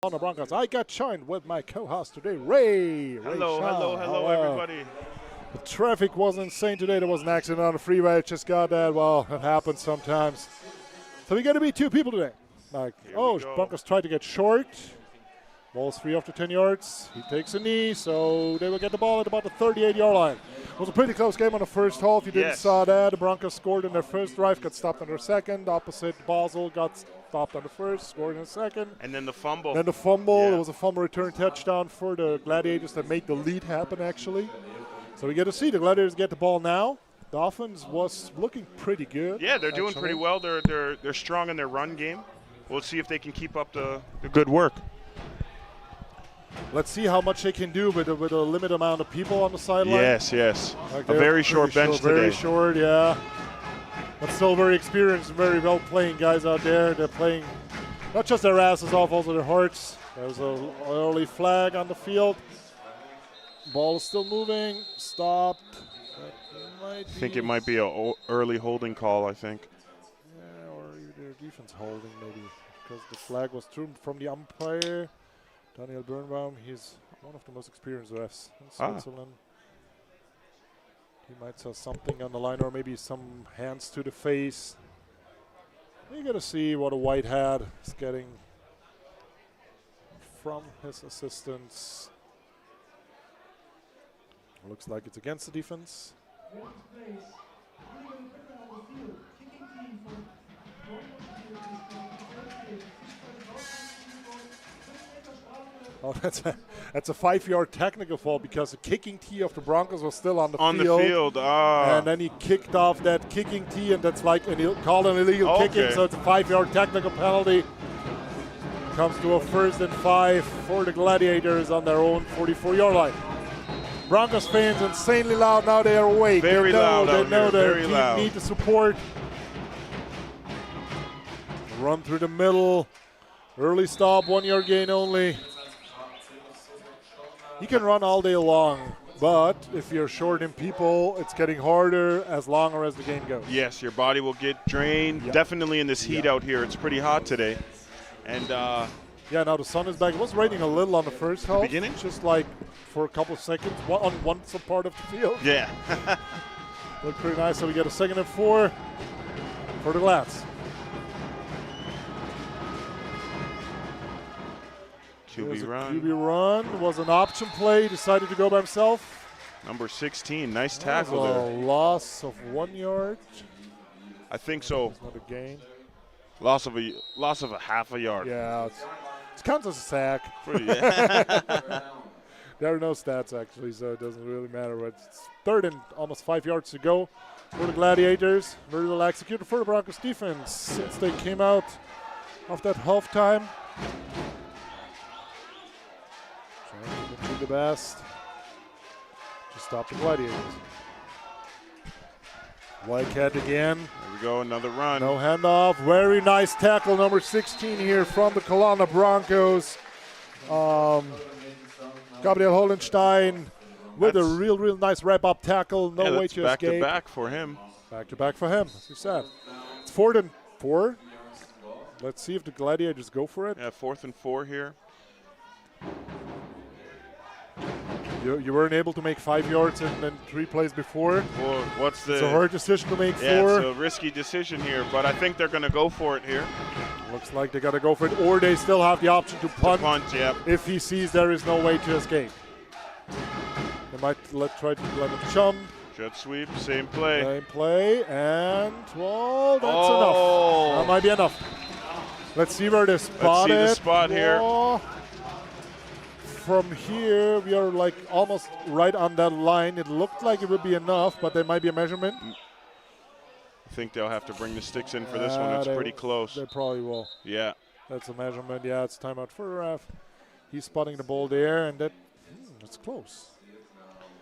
On the Broncos, I got joined with my co-host today, Ray. Hello, Ray hello, hello, everybody. The traffic was insane today. There was an accident on the freeway. It just got that. Well, it happens sometimes. So we got to be 2 people today. Like, Broncos tried to get short. Ball's free after 10 yards. He takes a knee, so they will get the ball at about the 38-yard line. It was a pretty close game on the first half. You didn't saw that. The Broncos scored in their first drive, got stopped on their second. Opposite Basel got stopped on the first, scored in the second. And then the fumble. Then the fumble. It was a fumble return touchdown for the Gladiators that made the lead happen, actually. So we get to see the Gladiators get the ball now. The offense was looking pretty good. Yeah, they're doing pretty well. They're strong in their run game. We'll see if they can keep up the good work. Let's see how much they can do with a limited amount of people on the sideline. Yes. Like A very short bench today. Very short, yeah. But still very experienced and very well playing guys out there. They're playing not just their asses off, also their hearts. There's an early flag on the field. Ball is still moving. Stopped. I think it might be an early holding call, I think. Yeah, or either defense holding maybe. Because the flag was thrown from the umpire. Daniel Birnbaum, he's one of the most experienced refs in Switzerland. He might saw something on the line, or maybe some hands to the face. You got to see what a white hat is getting from his assistants. Looks like it's against the defense. Oh, that's a 5-yard technical foul because the kicking tee of the Broncos was still on the field. And then he kicked off that kicking tee, and that's like called an illegal kicking, so it's a 5-yard technical penalty. Comes to a 1st and 5 for the Gladiators on their own 44-yard line. Broncos fans insanely loud now. They are awake. Very loud. They know very loud. Need the support. Run through the middle. Early stop, 1-yard gain only. You can run all day long, but if you're short in people, it's getting harder as longer as the game goes. Yes, your body will get drained. Yep. Definitely in this heat out here. It's pretty hot today. And yeah, now the sun is back. It was raining a little on the first half. Beginning? Just like for a couple of seconds on one part of the field. Yeah. Looked pretty nice. So we get a 2nd and 4 for the Glads. QB run was an option play. Decided to go by himself. Number 16, nice tackle there. there. Loss of 1 yard. I think so. It's not a gain. Loss of a half a yard. Yeah, it counts as a sack. There are no stats actually, so it doesn't really matter. But it's 3rd and almost 5 yards to go for the Gladiators. Very well executed for the Broncos defense since they came out of that halftime. Trying to do the best to stop the Gladiators. Whitehead again. There we go, another run. No handoff. Very nice tackle, number 16 here from the Calanda BRONCOS. Gabriel Hollenstein with a real nice wrap-up tackle. No way to escape. Back-to-back for him. Back-to-back for him, as you said. It's 4th and 4. Let's see if the Gladiators go for it. Yeah, 4th and 4 here. You weren't able to make 5 yards in 3 plays before. Well, it's a hard decision to make 4. Yeah, it's a risky decision here, but I think they're going to go for it here. Looks like they got to go for it, or they still have the option to punt. Yep. If he sees there is no way to escape. They might try to let him jump. Jet sweep, same play. Same play, and, well, that's enough. That might be enough. Let's see where they spot it. Let's see the spot here. From here, we are like almost right on that line. It looked like it would be enough, but there might be a measurement. I think they'll have to bring the sticks in for this one. It's pretty close. They probably will. Yeah. That's a measurement. Yeah, it's timeout for the ref. He's spotting the ball there, and that's close.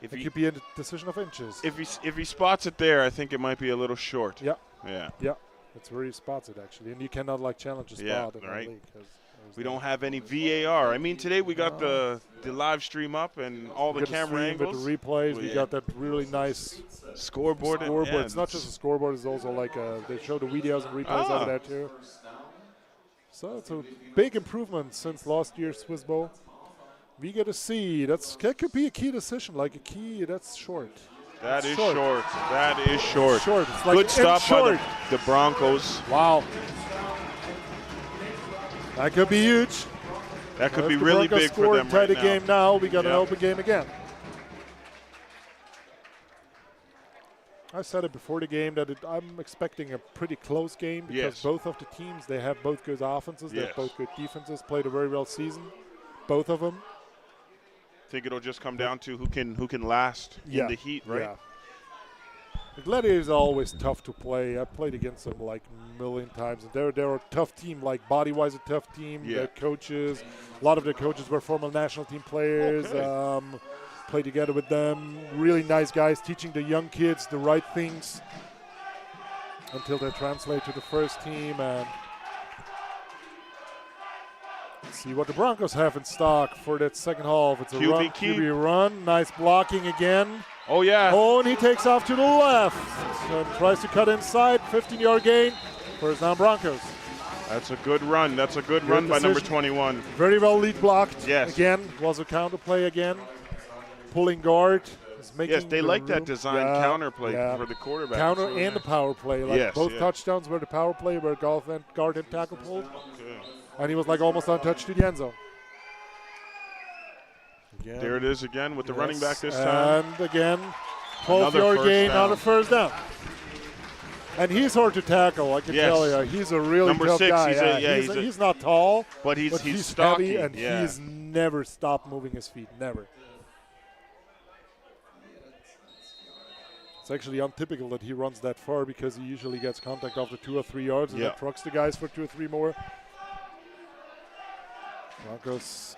It could be a decision of inches. If he spots it there, I think it might be a little short. Yeah. Yeah. Yeah. That's where he spots it, actually. And you cannot, like, challenge a spot in the league. We don't have any VAR. I mean, today we got the live stream up and all the camera angles. With the replays, we got that really nice scoreboard. It's not just a scoreboard; it's also like they show the videos and replays over there too. So it's a big improvement since last year's Swiss Bowl. We get a C. That could be a key decision, like a key that's short. That is short. That is short. Short. It's like good stuff by the Broncos. Wow. That could be huge. That could be really big for them right now. now. Game now. We got an open game again. I said it before the game that I'm expecting a pretty close game because both of the teams, they have both good offenses, they have both good defenses, played a very well season, both of them. I think it'll just come down to who can last in the heat, right? Yeah. The Gladiators are always tough to play. I played against them like a million times. And they're a tough team, like body-wise a tough team. Their coaches, a lot of their coaches were former national team players. Okay. Play together with them. Really nice guys teaching the young kids the right things until they translate to the first team. And let's see what the Broncos have in stock for that second half. It's a QB run. Nice blocking again. Oh, yeah. Oh, and he takes off to the left and tries to cut inside. 15-yard gain. First down Broncos. That's a good run. That's a good run by number 21. Very well lead blocked. Yes. Again, was a counter play again. Pulling guard. Yes, they like that design counter play for the quarterback. Counter and the power play. Like both touchdowns were the power play where guard and tackle pulled. Okay. And he was like almost untouched to the end zone. Again. There it is again with the running back this time. And again, 12-yard gain, another first down. And he's hard to tackle, I can tell you. He's a really tough guy. He's not tall, but he's heavy, and he's never stopped moving his feet, never. It's actually untypical that he runs that far because he usually gets contact after 2 or 3 yards and then trucks the guys for 2 or 3 more. Broncos.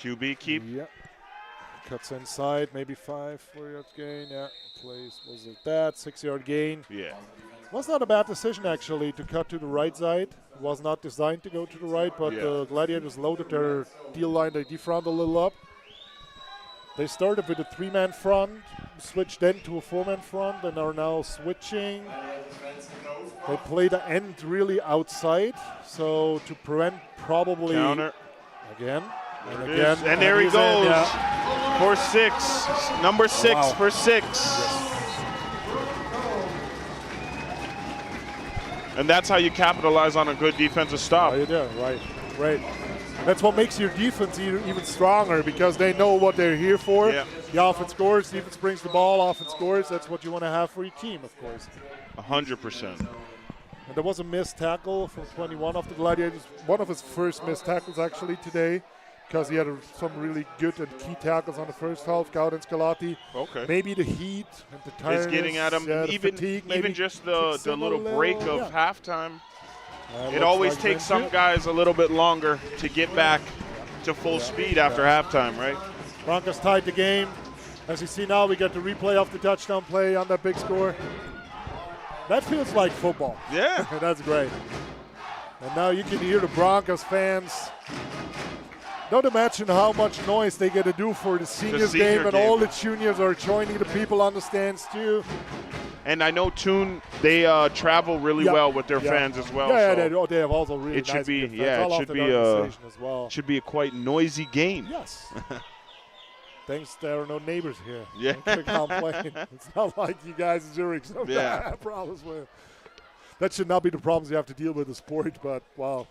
QB keep. Yeah. Cuts inside, maybe 4-yard gain. Yeah, plays was it that 6-yard gain. Yeah. Was not a bad decision actually to cut to the right side. Was not designed to go to the right, but the Gladiators loaded their deal line. They defront a little up. They started with a 3-man front, switched then to a 4-man front, and are now switching. They play the end really outside, so to prevent probably counter again. And again. And there he goes for 6. Number 6 for 6. Yes. And that's how you capitalize on a good defensive stop. Oh, you do, right. That's what makes your defense even stronger because they know what they're here for. Yeah. The offense scores, defense brings the ball, offense scores. That's what you want to have for your team, of course. 100%. And there was a missed tackle from 21 of the Gladiators. One of his first missed tackles actually today because he had some really good and key tackles on the first half. Gaudens Scalati. Okay. Maybe the heat and the tiredness. Is getting at him. Even just the little break of halftime. It always takes some guys a little bit longer to get back to full speed after halftime, right? Broncos tied the game. As you see now, we get the replay of the touchdown play on that big score. That feels like football. Yeah. That's great. And now you can hear the Broncos fans. Don't imagine how much noise they get to do for the seniors game, and all the juniors are joining the people on the stands too. And I know Toon, they travel really well with their fans as well. Yeah, so they have also really it should nice be, fans. it should be a quite noisy game. Yes. Thanks, there are no neighbors here. Yeah. It's not like you guys in Zurich have problems with. That should not be the problems you have to deal with in sport, but wow.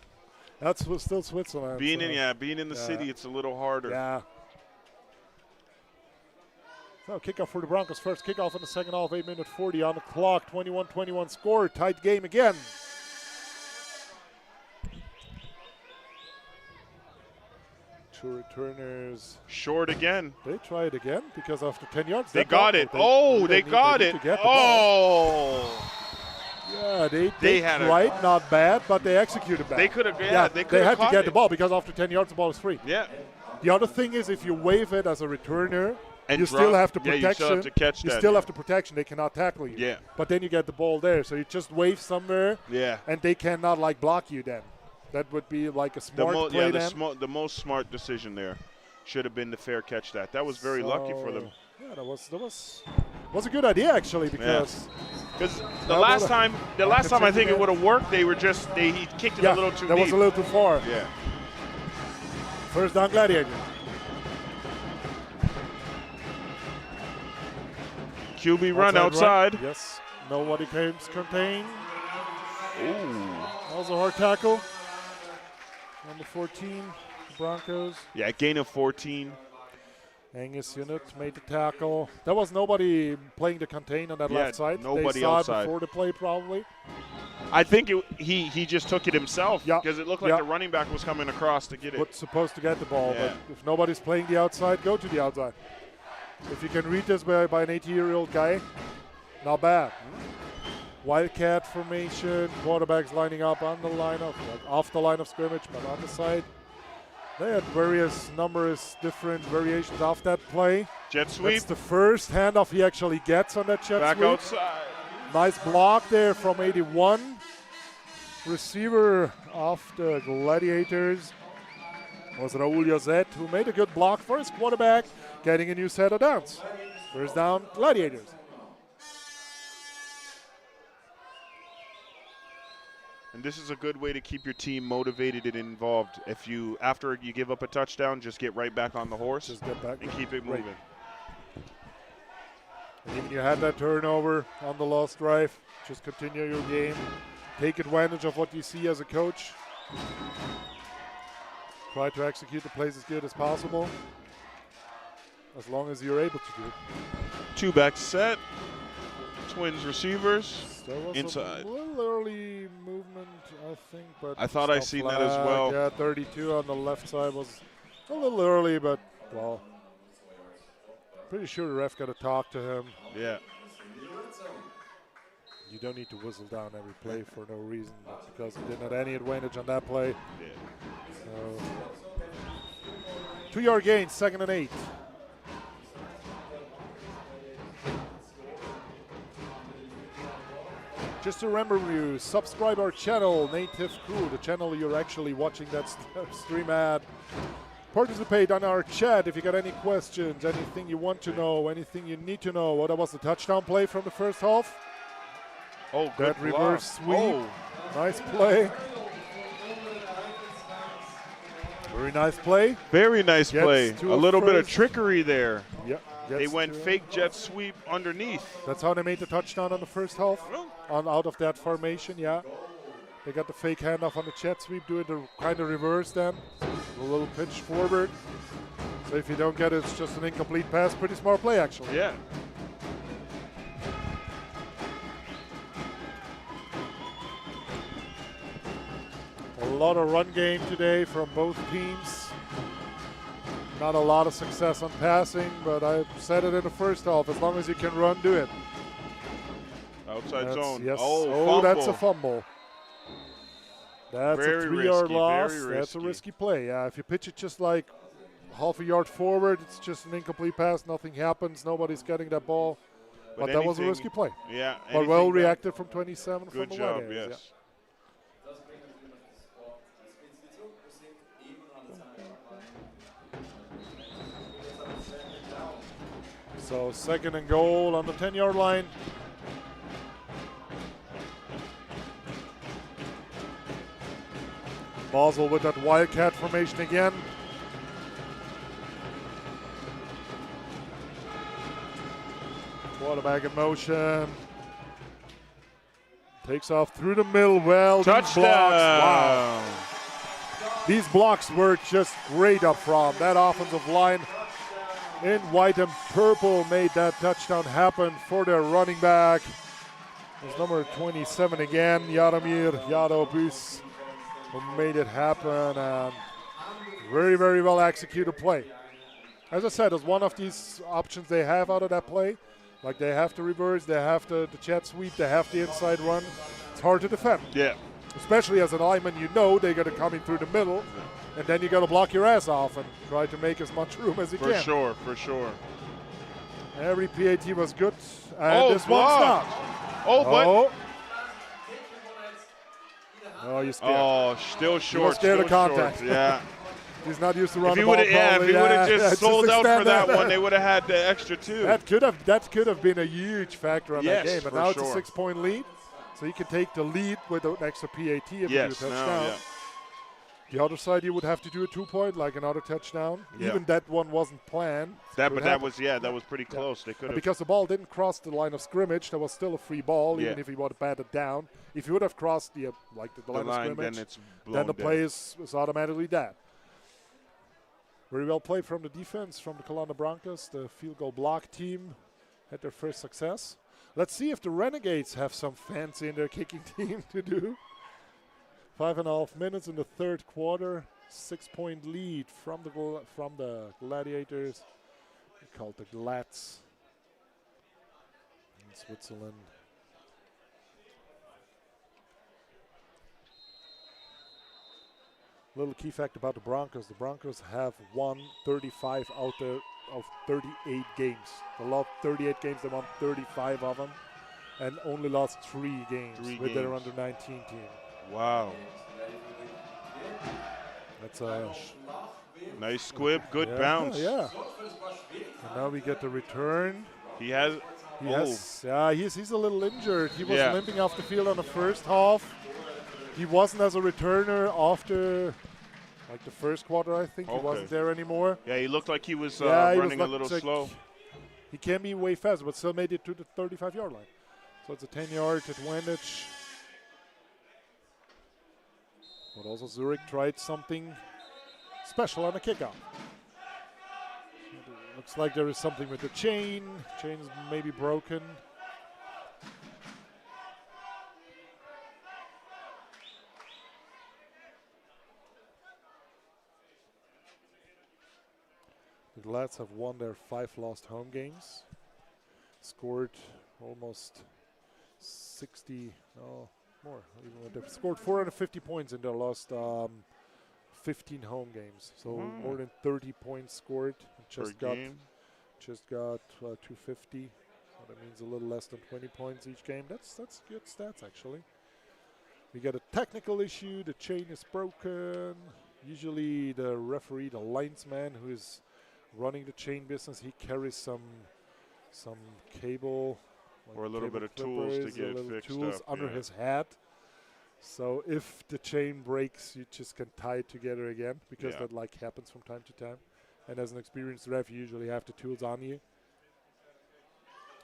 That's still Switzerland. Being in the city, it's a little harder. Yeah. So kickoff for the Broncos. First kickoff in the second half, 8:40 on the clock. 21-21 score. Tight game again. Two returners. Short again. They try it again because after 10 yards. They got it. They got it. Oh. Yeah, they had right, not bad, but they executed bad. They could have. They had to get the ball because after 10 yards, the ball was free. Yeah. The other thing is if you wave it as a returner, and you still have to protection. protection. You still have to catch that. You still have to protection. They cannot tackle you. Yeah. But then you get the ball there, so you just wave somewhere. Yeah. And they cannot block you then. That would be like a smart play then. The most smart decision there should have been the fair catch. That was very lucky for them. Yeah, that was Was a good idea actually because the last time I think it would have worked. They were just he kicked it a little too deep. That was a little too far. Yeah. First down, Gladiator. QB run outside. Yes. Nobody claims contain. Ooh. That was a hard tackle. Number 14, Broncos. Yeah, gain of 14. Angus Unit made the tackle. There was nobody playing the contain on that left side. Nobody they saw outside. It before the play probably. I think he just took it himself because it looked like the running back was coming across to get it. But supposed to get the ball, but if nobody's playing the outside, go to the outside. If you can read this by an 80-year-old guy, not bad. Wildcat formation, quarterbacks lining up on the line of, off the line of scrimmage, but on the side. They had numerous different variations of that play. Jet sweep. That's the first handoff he actually gets on that jet back sweep. Outside. Nice block there from 81. Receiver of the Gladiators was Raul Josette, who made a good block for his quarterback, getting a new set of downs. First down, Gladiators. And this is a good way to keep your team motivated and involved. If you, after you give up a touchdown, just get right back on the horse. Just get back and keep it moving. And even you had that turnover on the last drive, just continue your game. Take advantage of what you see as a coach. Try to execute the plays as good as possible, as long as you're able to do it. Two back set. Twins receivers. There was inside. A little early movement, I think, but I thought I seen that as well. Yeah, 32 on the left side was a little early, but well, pretty sure the ref got to talk to him. Yeah. You don't need to whistle down every play for no reason, because he didn't have any advantage on that play. Yeah. So, 2-yard gain, 2nd and 8. Just to remember you, subscribe our channel, Native Crew, the channel you're actually watching that stream at. Participate on our chat if you got any questions, anything you want to know, anything you need to know. What was the touchdown play from the first half? Oh, good that reverse sweep. Oh. Nice play. Very nice play. Very nice play. A little bit of trickery there. Yep. They went fake jet sweep underneath. That's how they made the touchdown on the first half. Out of that formation, yeah. They got the fake handoff on the jet sweep, do it the kind of reverse then. A little pitch forward. So if you don't get it, it's just an incomplete pass. Pretty smart play, actually. Yeah. A lot of run game today from both teams. Not a lot of success on passing, but I said it in the first half. As long as you can run, do it. Outside zone. Yes. Oh, that's a fumble. That's very a 3-yard loss. Very that's a risky. risky play. Yeah, if you pitch it just like half a yard forward, it's just an incomplete pass. Nothing happens. Nobody's getting that ball. But that was a risky play. Yeah. But well reacted from 27 good from the job, wide areas, yes. yeah. So 2nd and goal on the 10-yard line. Basel with that wildcat formation again. Quarterback in motion. Takes off through the middle. Well, touchdown. These blocks, wow. These blocks were just great up front. That offensive line in white and purple made that touchdown happen for their running back. It's number 27 again, Jaromir Jadobus, who made it happen, and very, very well executed play. As I said, it's one of these options they have out of that play. Like they have to reverse, they have the jet sweep, they have the inside run. It's hard to defend. Yeah. Especially as an lineman, you know they're going to come in through the middle, and then you got to block your ass off and try to make as much room as you can. For sure, for sure. Every PAT was good, and this one's not. Oh, but. Oh, you scared. Oh, still short. Scared still of contact. Short. Yeah. He's not used to running. If he the ball would have just sold out for extend that one, they would have had the extra 2. That could have been a huge factor on that game. But now it's a 6-point lead, so you can take the lead with an extra PAT if you do a touchdown. The other side, you would have to do a 2-point, like another touchdown. Even that one wasn't planned. That was pretty close. They could have, because the ball didn't cross the line of scrimmage. There was still a free ball, even if he would have batted down. If he would have crossed the line of scrimmage, then the play is automatically dead. Very well played from the defense from the Calanda BRONCOS. The field goal block team had their first success. Let's see if the Renegades have some fancy in their kicking team to do. 5.5 minutes in the third quarter. 6-point lead from the Gladiators. They're called the Glads in Switzerland. Little key fact about the Broncos. The Broncos have won 35 out of 38 games. They lost 38 games. They won 35 of them. And only lost 3 games with their under-19 team. Wow. That's a nice squib, good bounce. Yeah. And now we get the return. He's a little injured. He was limping off the field on the first half. He wasn't as a returner after the first quarter, I think. He wasn't there anymore. Yeah, he looked like he was running a little slow. He can be way faster, but still made it to the 35-yard line. So it's a 10-yard advantage. But also Zurich tried something special on the kickoff. Looks like there is something with the chain. Chain is maybe broken. The Glads have won their 5 lost home games. Scored almost 60, more. They've scored 450 points in their last 15 home games. So more than 30 points scored. Just got 250. So that means a little less than 20 points each game. That's good stats, actually. We got a technical issue. The chain is broken. Usually the referee, the linesman who is running the chain business, he carries some cable or a little bit of tools to get fixed up under his hat. So if the chain breaks, you just can tie it together again, because that happens from time to time. And as an experienced ref, you usually have the tools on you.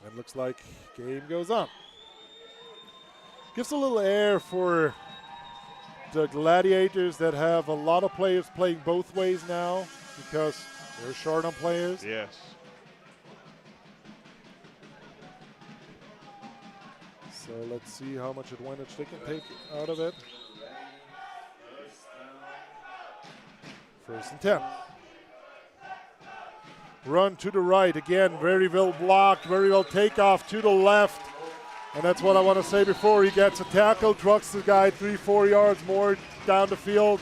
And looks like game goes on. Gives a little air for the Gladiators that have a lot of players playing both ways now, because they're short on players. Yes. So let's see how much advantage they can take out of it. 1st and 10. Run to the right. Again, very well blocked, very well takeoff to the left. And that's what I want to say before. He gets a tackle, trucks the guy 3-4 yards more down the field.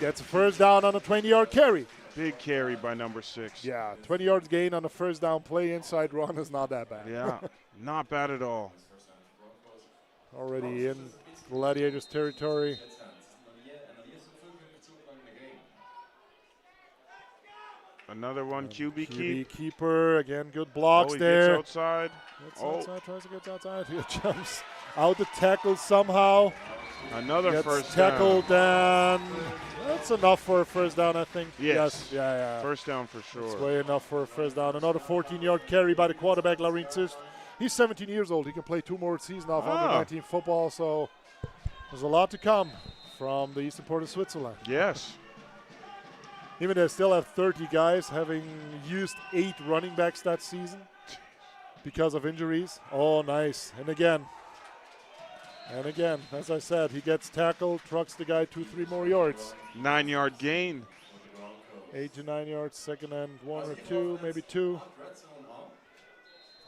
Gets a first down on a 20-yard carry. Big carry by number 6. Yeah, 20 yards gain on a first down play. Inside run is not that bad. Yeah, not bad at all. Already in Gladiators territory. Another one, QB keeper. Again, good blocks there. Gets outside. Outside, tries to get outside. He jumps out the tackle somehow. Another first tackled down. That's enough for a first down, I think. Yes. Yeah. First down for sure. That's way enough for a first down. Another 14-yard carry by the quarterback, Laurent Sist. He's 17 years old. He can play 2 more seasons of under-19 football, so there's a lot to come from the eastern part of Switzerland. Yes. Even they still have 30 guys, having used 8 running backs that season because of injuries. Oh, nice. And again, as I said, he gets tackled, trucks the guy 2-3 more yards. 9-yard gain. 8 to 9 yards, second and 1 or 2, maybe 2.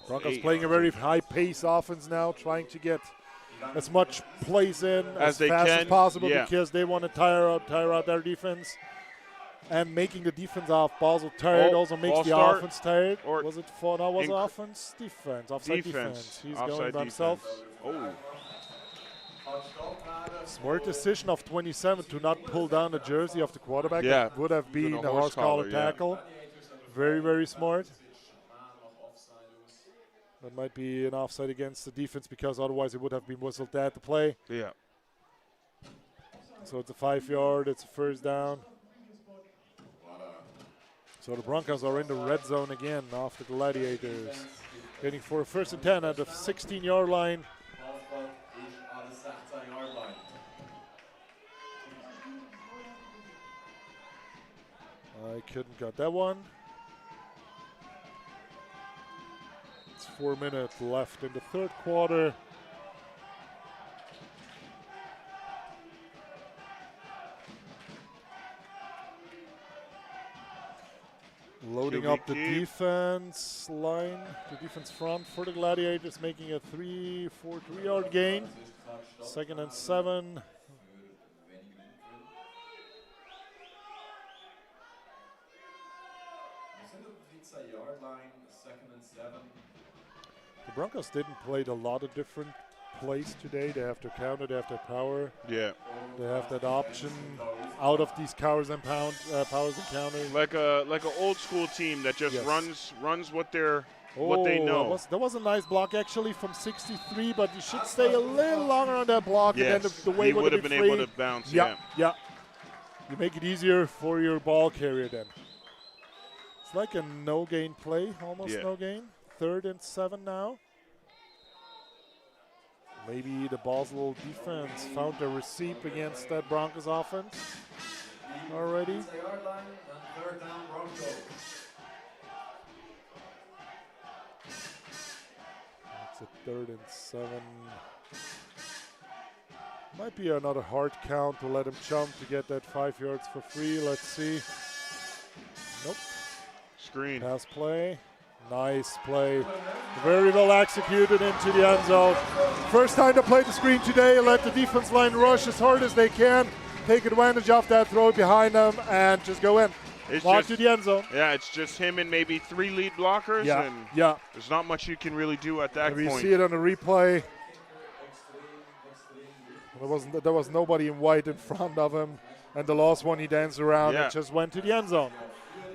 Broncos playing a very high-pace offense now, trying to get as much plays in as fast as possible because they want to tire out their defense. And making the defense off Basel tired also makes the offense tired. Was it for now? Was offense? Defense. Offside defense. He's going by himself. Oh. Smart decision of 27 to not pull down the jersey of the quarterback. Yeah. That would have been Even a horse collar yeah. tackle. Very, very smart. That might be an offside against the defense because otherwise it would have been whistled at the play. Yeah. So it's a 5 yard, it's a first down. So the Broncos are in the red zone again off the Gladiators. Getting for a 1st and 10 at the 16-yard line. I couldn't got that one. It's 4 minutes left in the third quarter. Loading up the defense line, the defense front for the Gladiators, making a 3-4-3-yard gain. 2nd and 7. The Broncos didn't play a lot of different plays today. They have to counter, they have to power. Yeah. They have that option out of these powers and counters. Like an old school team that just runs what they know. That was a nice block actually from 63, but you should stay a little longer on that block. Yes, and then the way he would have been able to bounce. Yeah. You make it easier for your ball carrier then. It's like a no gain play, almost no gain. 3rd and 7 now. Maybe the Basel defense found a receipt against that Broncos offense already. It's a 3rd and 7. Might be another hard count to let him jump to get that 5 yards for free. Let's see. Nope. Screen. Pass play. Nice play. Very well executed into the end zone. First time to play the screen today. Let the defense line rush as hard as they can. Take advantage of that throw behind them and just go in. Walk to the end zone. Yeah, it's just him and maybe 3 lead blockers. And there's not much you can really do at that point. You see it on the replay. There was nobody in white in front of him. And the last one he danced around and just went to the end zone.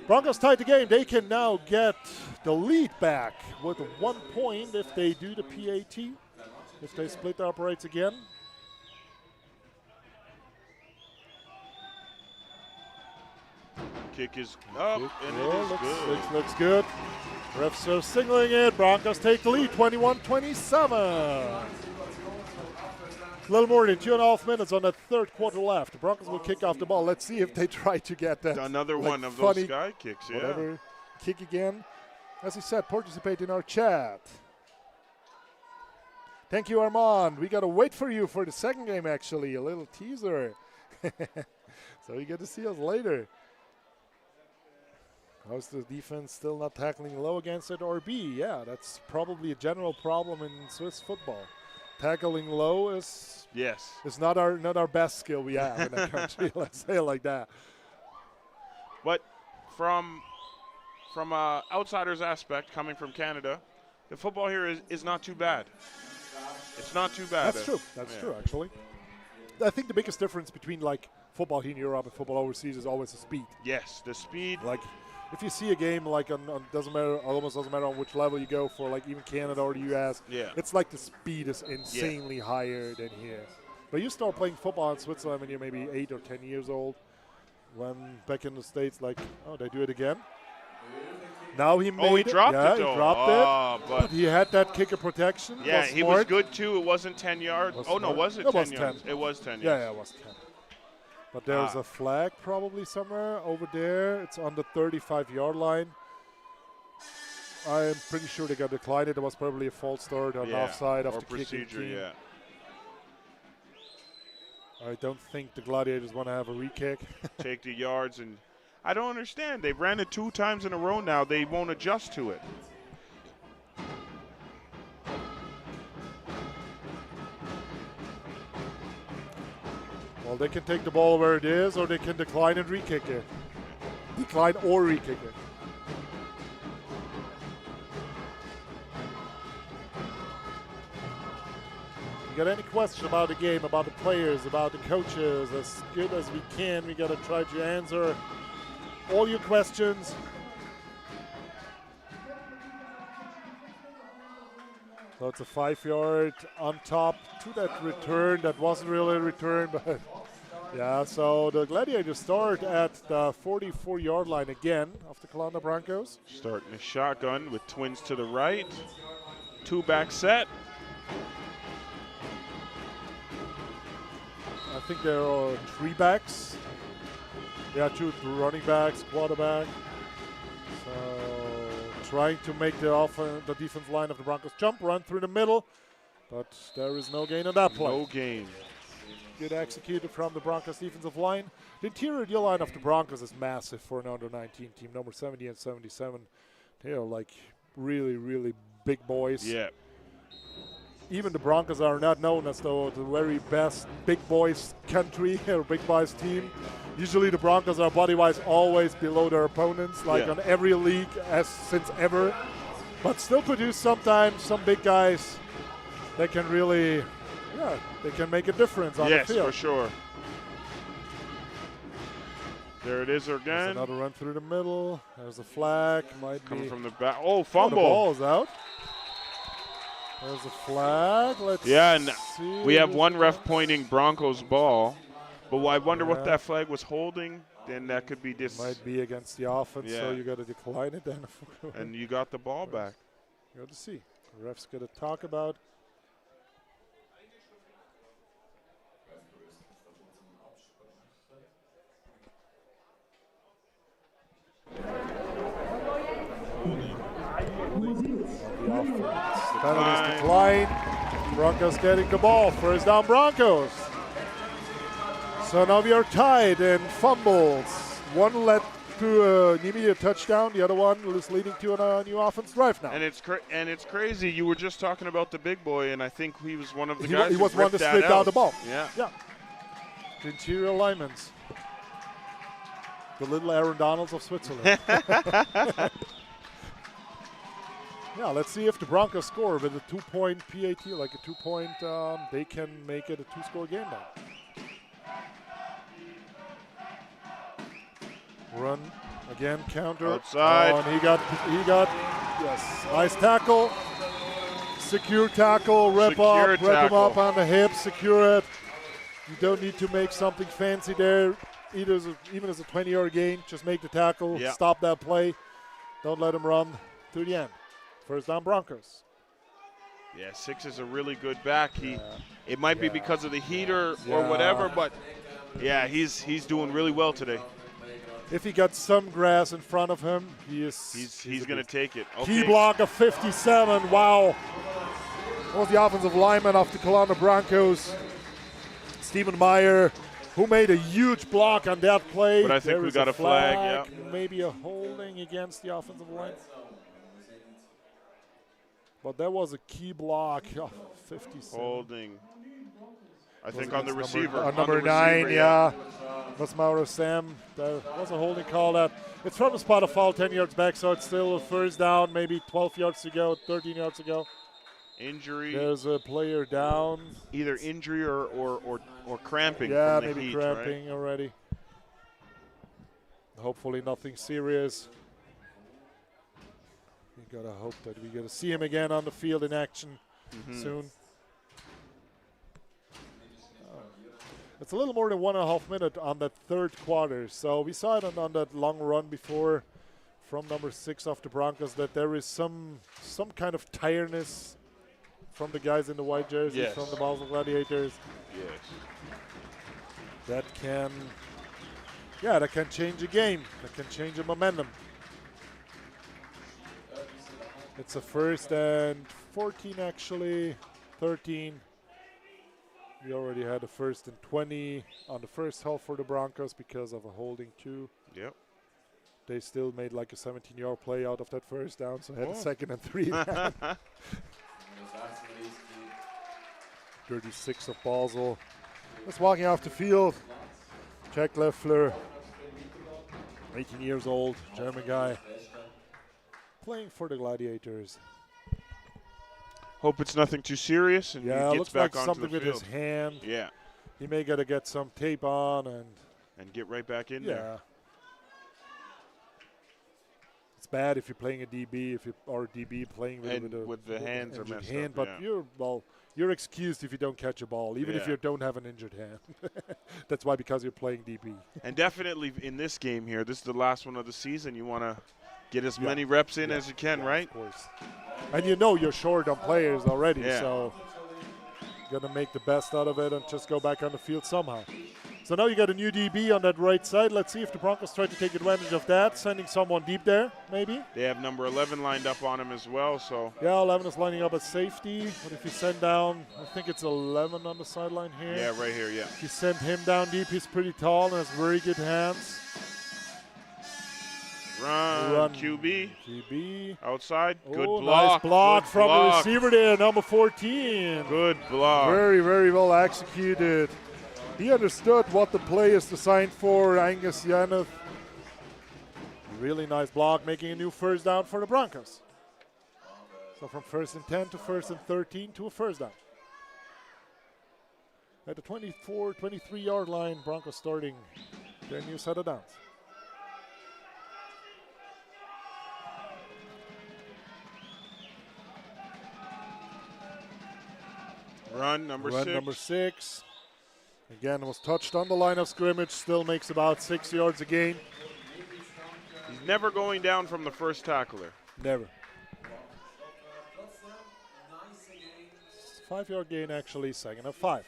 Broncos tied the game. They can now get the lead back with 1 point if they do the PAT, if they split the uprights again. Kick is up, and it is good. Looks good. Refs are signaling it. Broncos take the lead, 21-27. A little more than 2.5 minutes on the third quarter left. The Broncos will kick off the ball. Let's see if they try to get that. Another one of those sky kicks, whatever, kick again. As he said, participate in our chat. Thank you, Armand. We got to wait for you for the second game, actually. A little teaser. So you get to see us later. How's the defense still not tackling low against it? Or B? Yeah, that's probably a general problem in Swiss football. Tackling low is not our best skill we have in that country. Let's say it like that. But from an outsider's aspect, coming from Canada, the football here is not too bad. It's not too bad. That's true. That's true, actually. I think the biggest difference between like football here in Europe and football overseas is always the speed. Yes, the speed. Like, if you see a game like almost doesn't matter on which level you go for, like even Canada or the US, it's like the speed is insanely higher than here. But you start playing football in Switzerland when you're maybe 8 or 10 years old. When back in the States, like, oh, they do it again. Now he made he dropped it. He dropped it. But he had that kicker protection. Yeah, he was good too. It wasn't 10 yards. Was it 10 yards? It was 10 yards. Yeah, it was 10. But there's a flag probably somewhere over there. It's on the 35-yard line. I'm pretty sure they got declined it. It was probably a false start on offside of the kicking team. I don't think the Gladiators want to have a re-kick. Take the yards, and I don't understand. They ran it 2 times in a row now. They won't adjust to it. Well, they can take the ball where it is, or they can decline and re-kick it. Decline or re-kick it. You got any question about the game, about the players, about the coaches, as good as we can, we gotta try to answer all your questions. So it's a 5-yard on top to that return. That wasn't really a return, but yeah, so the Gladiators start at the 44-yard line again of the Calanda Broncos. Starting a shotgun with twins to the right. 2-back set. I think there are 3 backs. Yeah, 2 running backs, quarterback. So trying to make the defense line of the Broncos jump, run through the middle, but there is no gain on that play. No gain. Good executed from the Broncos defensive line. The interior D-line of the Broncos is massive for an under-19 team. Number 70 and 77. They are like really, really big boys. Yeah. Even the Broncos are not known as the very best big boys country or big boys team. Usually the Broncos are body-wise always below their opponents, like on every league since ever. But still produce sometimes some big guys that can really, they can make a difference on the field. Yes, for sure. There it is again. There's another run through the middle. There's a flag. Might coming be from the back. Oh, fumble. The ball is out. There's a flag. Let's and see. We have one ref pointing Broncos ball, but I wonder what that flag was holding. Then that could be this. Might be against the offense, so you got to decline it then. And you got the ball back. You got to see. The ref's got to talk about. Penalties decline. Broncos getting the ball. First down, Broncos. So now we are tied in fumbles. One led to an immediate touchdown. The other one is leading to a new offense drive now. And it's crazy. You were just talking about the big boy, and I think he was one of the guys. He was one that slid down the ball. Yeah. The interior alignments. The little Aaron Donalds of Switzerland. Yeah, let's see if the Broncos score with a 2-point PAT, like a 2-point, they can make it a 2-score game now. Run again, counter. Outside. And he got, yes, nice tackle. Secure tackle, rip him up on the hip, secure it. You don't need to make something fancy there. Even as a 20-yard gain, just make the tackle, stop that play. Don't let him run to the end. First down, Broncos. Yeah, 6 is a really good back. It might be because of the heater or whatever, but yeah, he's doing really well today. If he got some grass in front of him, he's going to take it. Okay. Key block of 57. Wow. That was the offensive lineman of the Calanda Broncos, Stephen Meyer, who made a huge block on that play. But I think we got a flag. Maybe a holding against the offensive line. But that was a key block. 57. Holding. I think on the receiver. On number 9, yeah. That's Mauro Sam. That was a holding call. It's from the spot of foul 10 yards back, so it's still a first down, maybe 12 yards to go, 13 yards to go. Injury. There's a player down. Either injury or cramping. Yeah, from the maybe heat, cramping right? already. Hopefully nothing serious. We gotta hope that we get to see him again on the field in action soon. It's a little more than 1.5 minutes on that third quarter. So we saw it on that long run before from number 6 of the Broncos that there is some kind of tiredness from the guys in the white jerseys, from the Basel Gladiators. Yes. That can change a game. That can change a momentum. It's a 1st and 14 actually, 13. We already had a 1st and 20 on the first half for the Broncos because of a holding too. Yep. They still made like a 17-yard play out of that first down, so had a 2nd and 3. 36 of Basel. Just walking off the field. Jack Leffler, 18 years old, German guy, playing for the Gladiators. Hope it's nothing too serious, and Yeah, he gets looks back like onto something the with field. his hand. Yeah, He may gotta get some tape on and get right back in yeah. there. It's bad if you're playing a DB, or DB playing with the hands are messed hand, up. but you're excused if you don't catch a ball, even if you don't have an injured hand. That's why, because you're playing DB. And definitely in this game here, this is the last one of the season. You want to get as many reps in as you can, right? Of course. And you know you're short on players already, Yeah. so you're gonna make the best out of it and just go back on the field somehow. So now you got a new DB on that right side. Let's see if the Broncos try to take advantage of that, sending someone deep there, maybe. They have number 11 lined up on him as well, so. Yeah, 11 is lining up at safety. But if you send down, I think it's 11 on the sideline here. Yeah, right here, yeah. If you send him down deep, he's pretty tall and has very good hands. Run. QB. Outside. Good block. Nice block Good from block. the receiver there, number 14. Good block. Very, very well executed. He understood what the play is designed for, Angus Yaneth. Really nice block, making a new first down for the Broncos. So from 1st and 10 to 1st and 13 to a first down. At the 24, 23-yard line, Broncos starting their new set of downs. Run number 6. Again, was touched on the line of scrimmage, still makes about 6 yards a gain. He's never going down from the first tackler. Never. 5-yard gain, actually, 2nd and 5.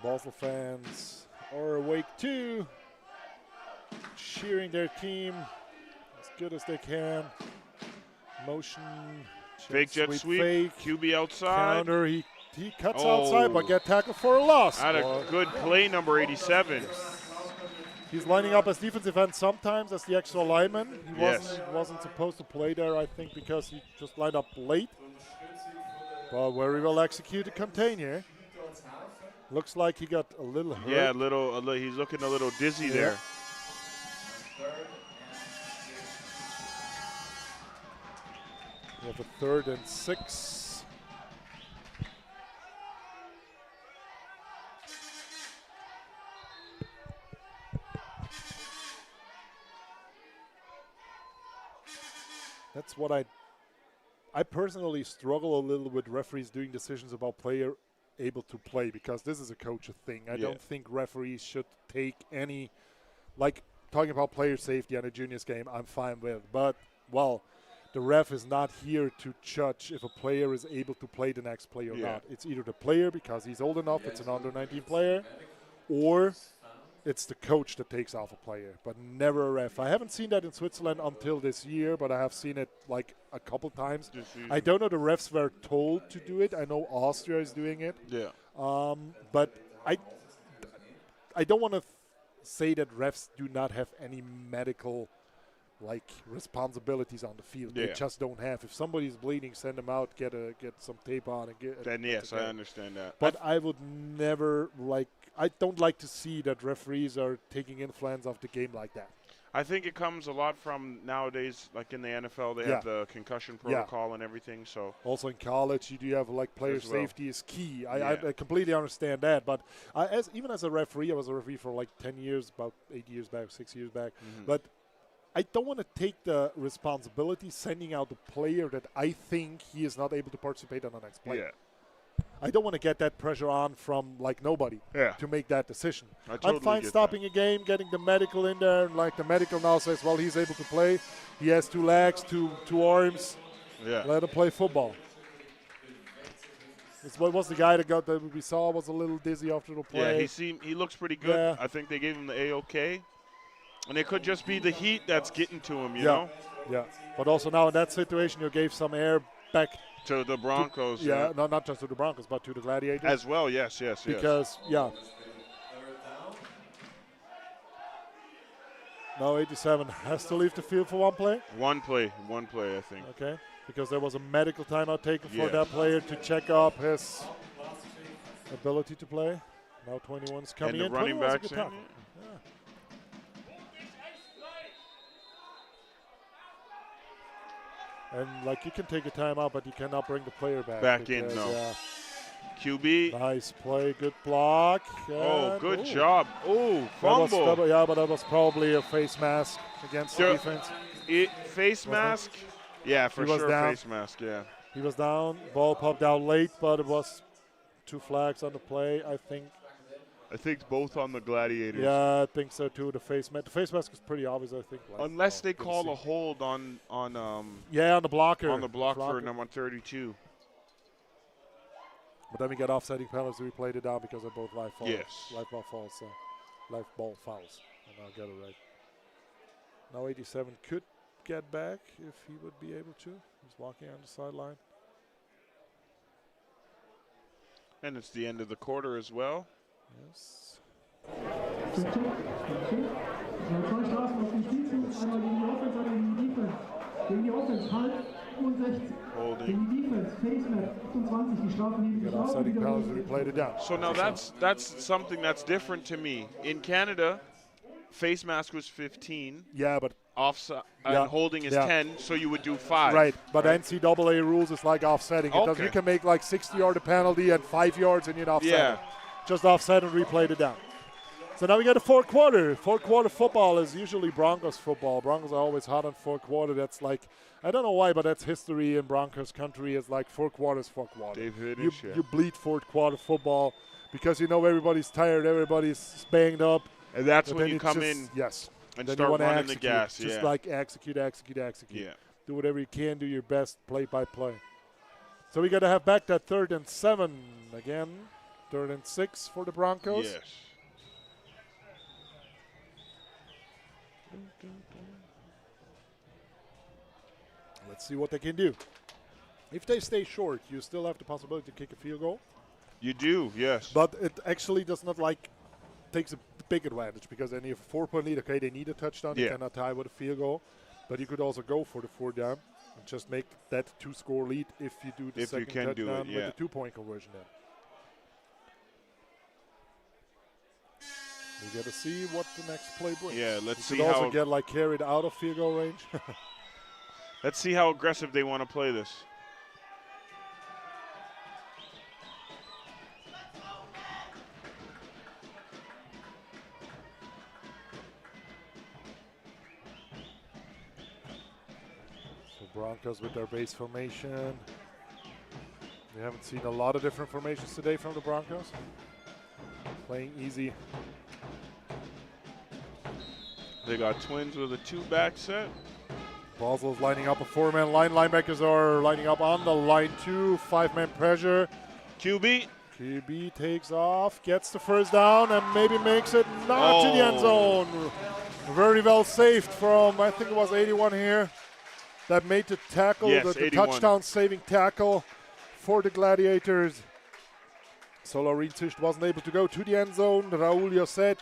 Basel fans are awake too, cheering their team as good as they can. Motion, Fake jet sweep, fake, QB outside. counter, he cuts outside but get tackled for a loss. Had a good play, number 87. He's lining up as defensive end sometimes as the extra lineman. He wasn't supposed to play there, I think, because he just lined up late. But very well executed contain here. Looks like he got a little hurt. Yeah, he's looking a little dizzy there. We have a 3rd and 6. That's what I personally struggle a little with referees doing decisions about player able to play, because this is a coach thing. I don't think referees should take any, like talking about player safety on a juniors game, I'm fine with. But, well, the ref is not here to judge if a player is able to play the next play or not. It's either the player, because he's old enough, it's an under-19 player, or it's the coach that takes off a player, but never a ref. I haven't seen that in Switzerland until this year, but I have seen it like a couple times. I don't know the refs were told to do it. I know Austria is doing it. Yeah. But I don't want to say that refs do not have any medical responsibilities on the field. They just don't have. If somebody's bleeding, send them out, get some tape on, and get. Then yes, I understand that. But I would never I don't like to see that referees are taking influence of the game like that. I think it comes a lot from nowadays, like in the NFL, they have the concussion protocol and everything. So also in college, you do have player safety is key. I completely understand that. But even as a referee, I was a referee for 10 years, about 8 years back, 6 years back. But I don't want to take the responsibility sending out a player that I think he is not able to participate on the next play. Yeah. I don't want to get that pressure on from nobody to make that decision. I'm fine stopping a game, getting the medical in there. The medical now says, well, he's able to play. He has 2 legs, two arms. Yeah. Let him play football. What was the guy that we saw was a little dizzy after the play? Yeah, he looks pretty good. Yeah. I think they gave him the A-OK. And it could just be the heat that's getting to him, you know? Yeah. But also now in that situation, you gave some air back to the Broncos. No, not just to the Broncos, but to the Gladiators. As well, yes. Because, now 87 has to leave the field for one play? One play, I think. Okay, because there was a medical timeout taken for that player to check up his ability to play. Now 21's coming in. And the running 21's a backs good in. tackle. Yeah. And like you can take a timeout, but you cannot bring the player back. Back in, no. QB. Nice play, good block. Oh, good job. Oh, fumble. Yeah, but that was probably a face mask against the defense. Face mask? Yeah, for sure, face mask, yeah. He was down, ball popped out late, but it was 2 flags on the play, I think. I think both on the Gladiators. Yeah, I think so too. The face mask is pretty obvious, I think. Like, unless they call a hold on on the blocker. On the blocker, number 32. But then we get offsetting penalties. We played it down because of both live fouls. Yes. Live ball fouls. Live ball fouls. And I'll get it right. Now 87 could get back if he would be able to. He's walking on the sideline. And it's the end of the quarter as well. Yes. So now that's something that's different to me. In Canada, face mask was 15. Yeah, but offside and holding is 10, so you would do 5. Right, but NCAA rules is like offsetting. Okay. You can make like 60-yard penalty and 5 yards and you're offset. Yeah. Just offset and replay it down. So now we got a fourth quarter. Fourth quarter football is usually Broncos football. Broncos are always hot on fourth quarter. That's like, I don't know why, but that's history in Broncos country. It's like fourth quarter is fourth quarter. You bleed fourth quarter football because you know everybody's tired, everybody's banged up. And that's when you come in and then start running the gas. Just like execute. Yeah. Do whatever you can, do your best play by play. So we got to have back that 3rd and 7 again. 3rd and 6 for the Broncos. Yes. Let's see what they can do. If they stay short, you still have the possibility to kick a field goal. You do, yes. But it actually does not takes a big advantage because then you have a 4-point lead. Okay, they need a touchdown. You cannot tie with a field goal. But you could also go for the 4 down and just make that 2-score lead if you do the second touchdown with the 2-point conversion then. We got to see what the next play brings. Yeah, let's see how. You could also get like carried out of field goal range. Let's see how aggressive they want to play this. So Broncos with their base formation. We haven't seen a lot of different formations today from the Broncos. Playing easy. They got twins with a 2-back set. Basel's lining up a 4-man line. Linebackers are lining up on the line too. 5-man pressure. QB takes off, gets the first down, and maybe makes it not to the end zone. Very well saved from, I think it was 81 here, that made the tackle, the touchdown-saving tackle for the Gladiators. So Laureen Zicht wasn't able to go to the end zone. Raul Yosset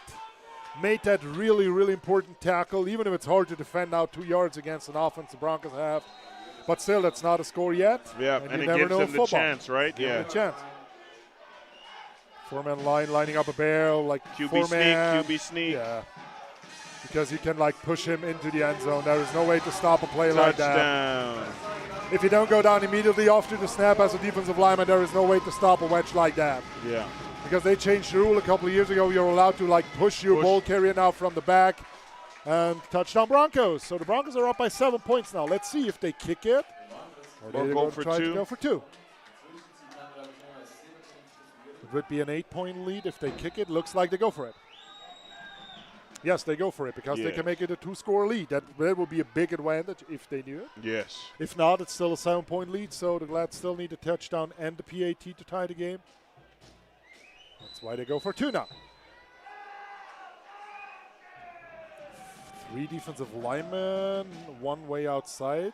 made that really, really important tackle, even if it's hard to defend out 2 yards against an offense the Broncos have. But still, that's not a score yet. Yeah, and it gives them the chance, right? Yeah. The chance. 4-man line, lining up a barrel, like QB sneak. Yeah. Because you can, like, push him into the end zone. There is no way to stop a play like that. If you don't go down immediately after the snap as a defensive lineman, there is no way to stop a wedge like that. Yeah. Because they changed the rule a couple of years ago. You're allowed to, like, push your ball carrier now from the back. And touchdown Broncos. So the Broncos are up by 7 points now. Let's see if they kick it. Or they go for try 2. To go for 2. It would be an 8-point lead if they kick it. Looks like they go for it. Yes, they go for it because they can make it a 2-score lead. That would be a big advantage if they do it. Yes. If not, it's still a 7-point lead, so the Glads still need a touchdown and the PAT to tie the game. That's why they go for 2 now. 3 defensive linemen, 1 way outside.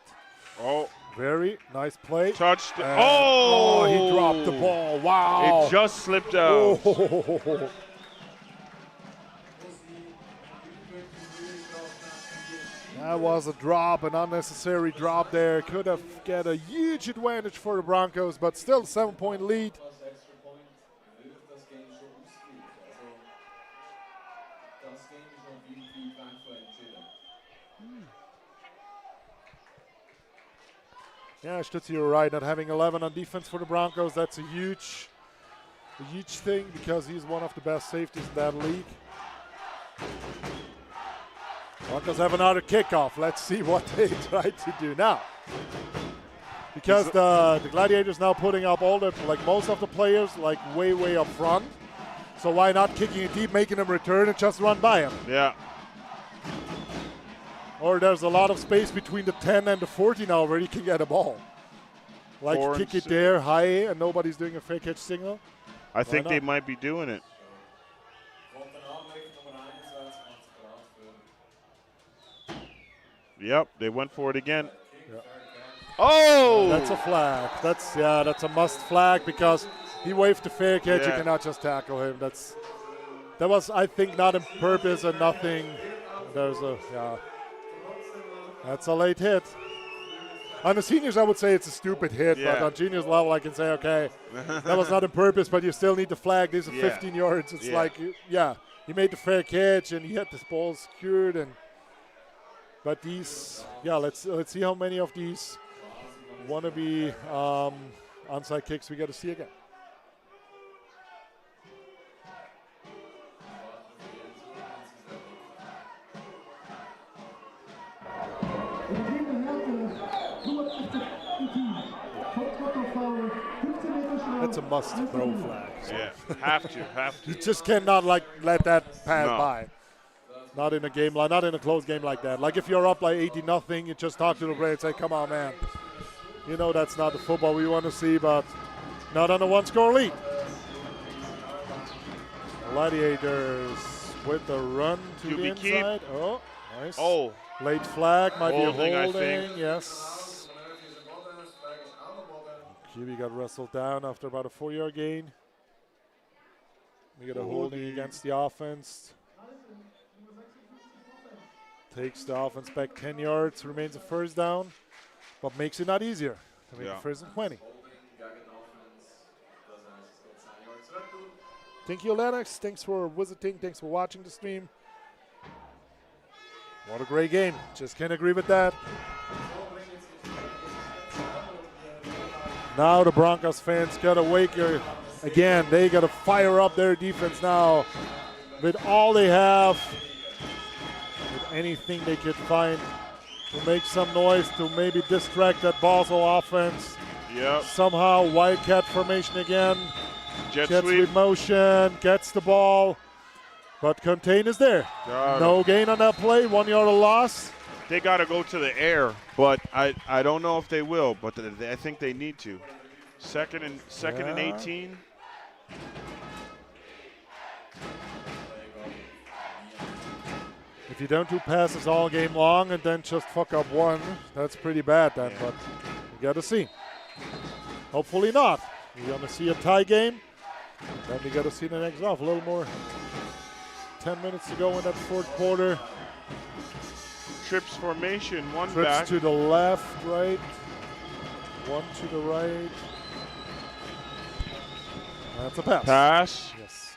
Oh. Very nice play. Touched. He dropped the ball. Wow. It just slipped out. Oh. That was a drop, an unnecessary drop there. Could have get a huge advantage for the Broncos, but still 7-point lead. Yeah, Stutzi, you're right. Not having 11 on defense for the Broncos, that's a huge thing because he's one of the best safeties in that league. Broncos have another kickoff. Let's see what they try to do now. Because the Gladiators now putting up all the, like most of the players, like way up front. So why not kicking it deep, making them return and just run by him? Yeah. Or there's a lot of space between the 10 and the 40 now where you can get a ball. Like kick it there high and nobody's doing a fake catch signal. I think they might be doing it. Yep, they went for it again. Yeah. Oh! That's a flag. That's a must flag because he waved the fair catch. Yeah. You cannot just tackle him. That was, I think, not on purpose and nothing. There's a that's a late hit. On the seniors, I would say it's a stupid hit, but on juniors level, I can say, okay, that was not on purpose, but you still need the flag. These are 15 yards. It's like, he made the fair catch and he had this ball secured. But these, let's see how many of these wannabe onside kicks we got to see again. That's a must throw flag. So. Yeah, have to. You just cannot let that pass by. Not in a game, not in a close game like that. Like if you're up like 80-0, you just talk to the player and say, "Come on, man. You know that's not the football we want to see, but not on a one-score lead." Gladiators with the run to QB the inside. keep. Oh, nice. Oh, late flag might holding, be a I holding. think. Yes. QB got wrestled down after about a 4-yard gain. We got a holding against the offense. Takes the offense back 10 yards, remains a first down, but makes it not easier. To make it first and 20. Thank you, Lennox. Thanks for visiting. Thanks for watching the stream. What a great game. Just can't agree with that. Now the Broncos fans got to wake again. They got to fire up their defense now with all they have. Anything they could find to make some noise, to maybe distract that Basel offense. Yep. Somehow Wildcat formation again. Jet sweep sweep motion, gets the ball, but contain is there. No gain on that play, 1 yard of loss. They got to go to the air, but I don't know if they will, but I think they need to. Second and 18. If you don't do passes all game long and then just fuck up one, that's pretty bad then, but we got to see. Hopefully not. We're going to see a tie game. Then we got to see the next off. A little more. 10 minutes to go in that fourth quarter. Trips formation, one Trips back. to the left, right. One to the right. That's a pass. Pass. Yes.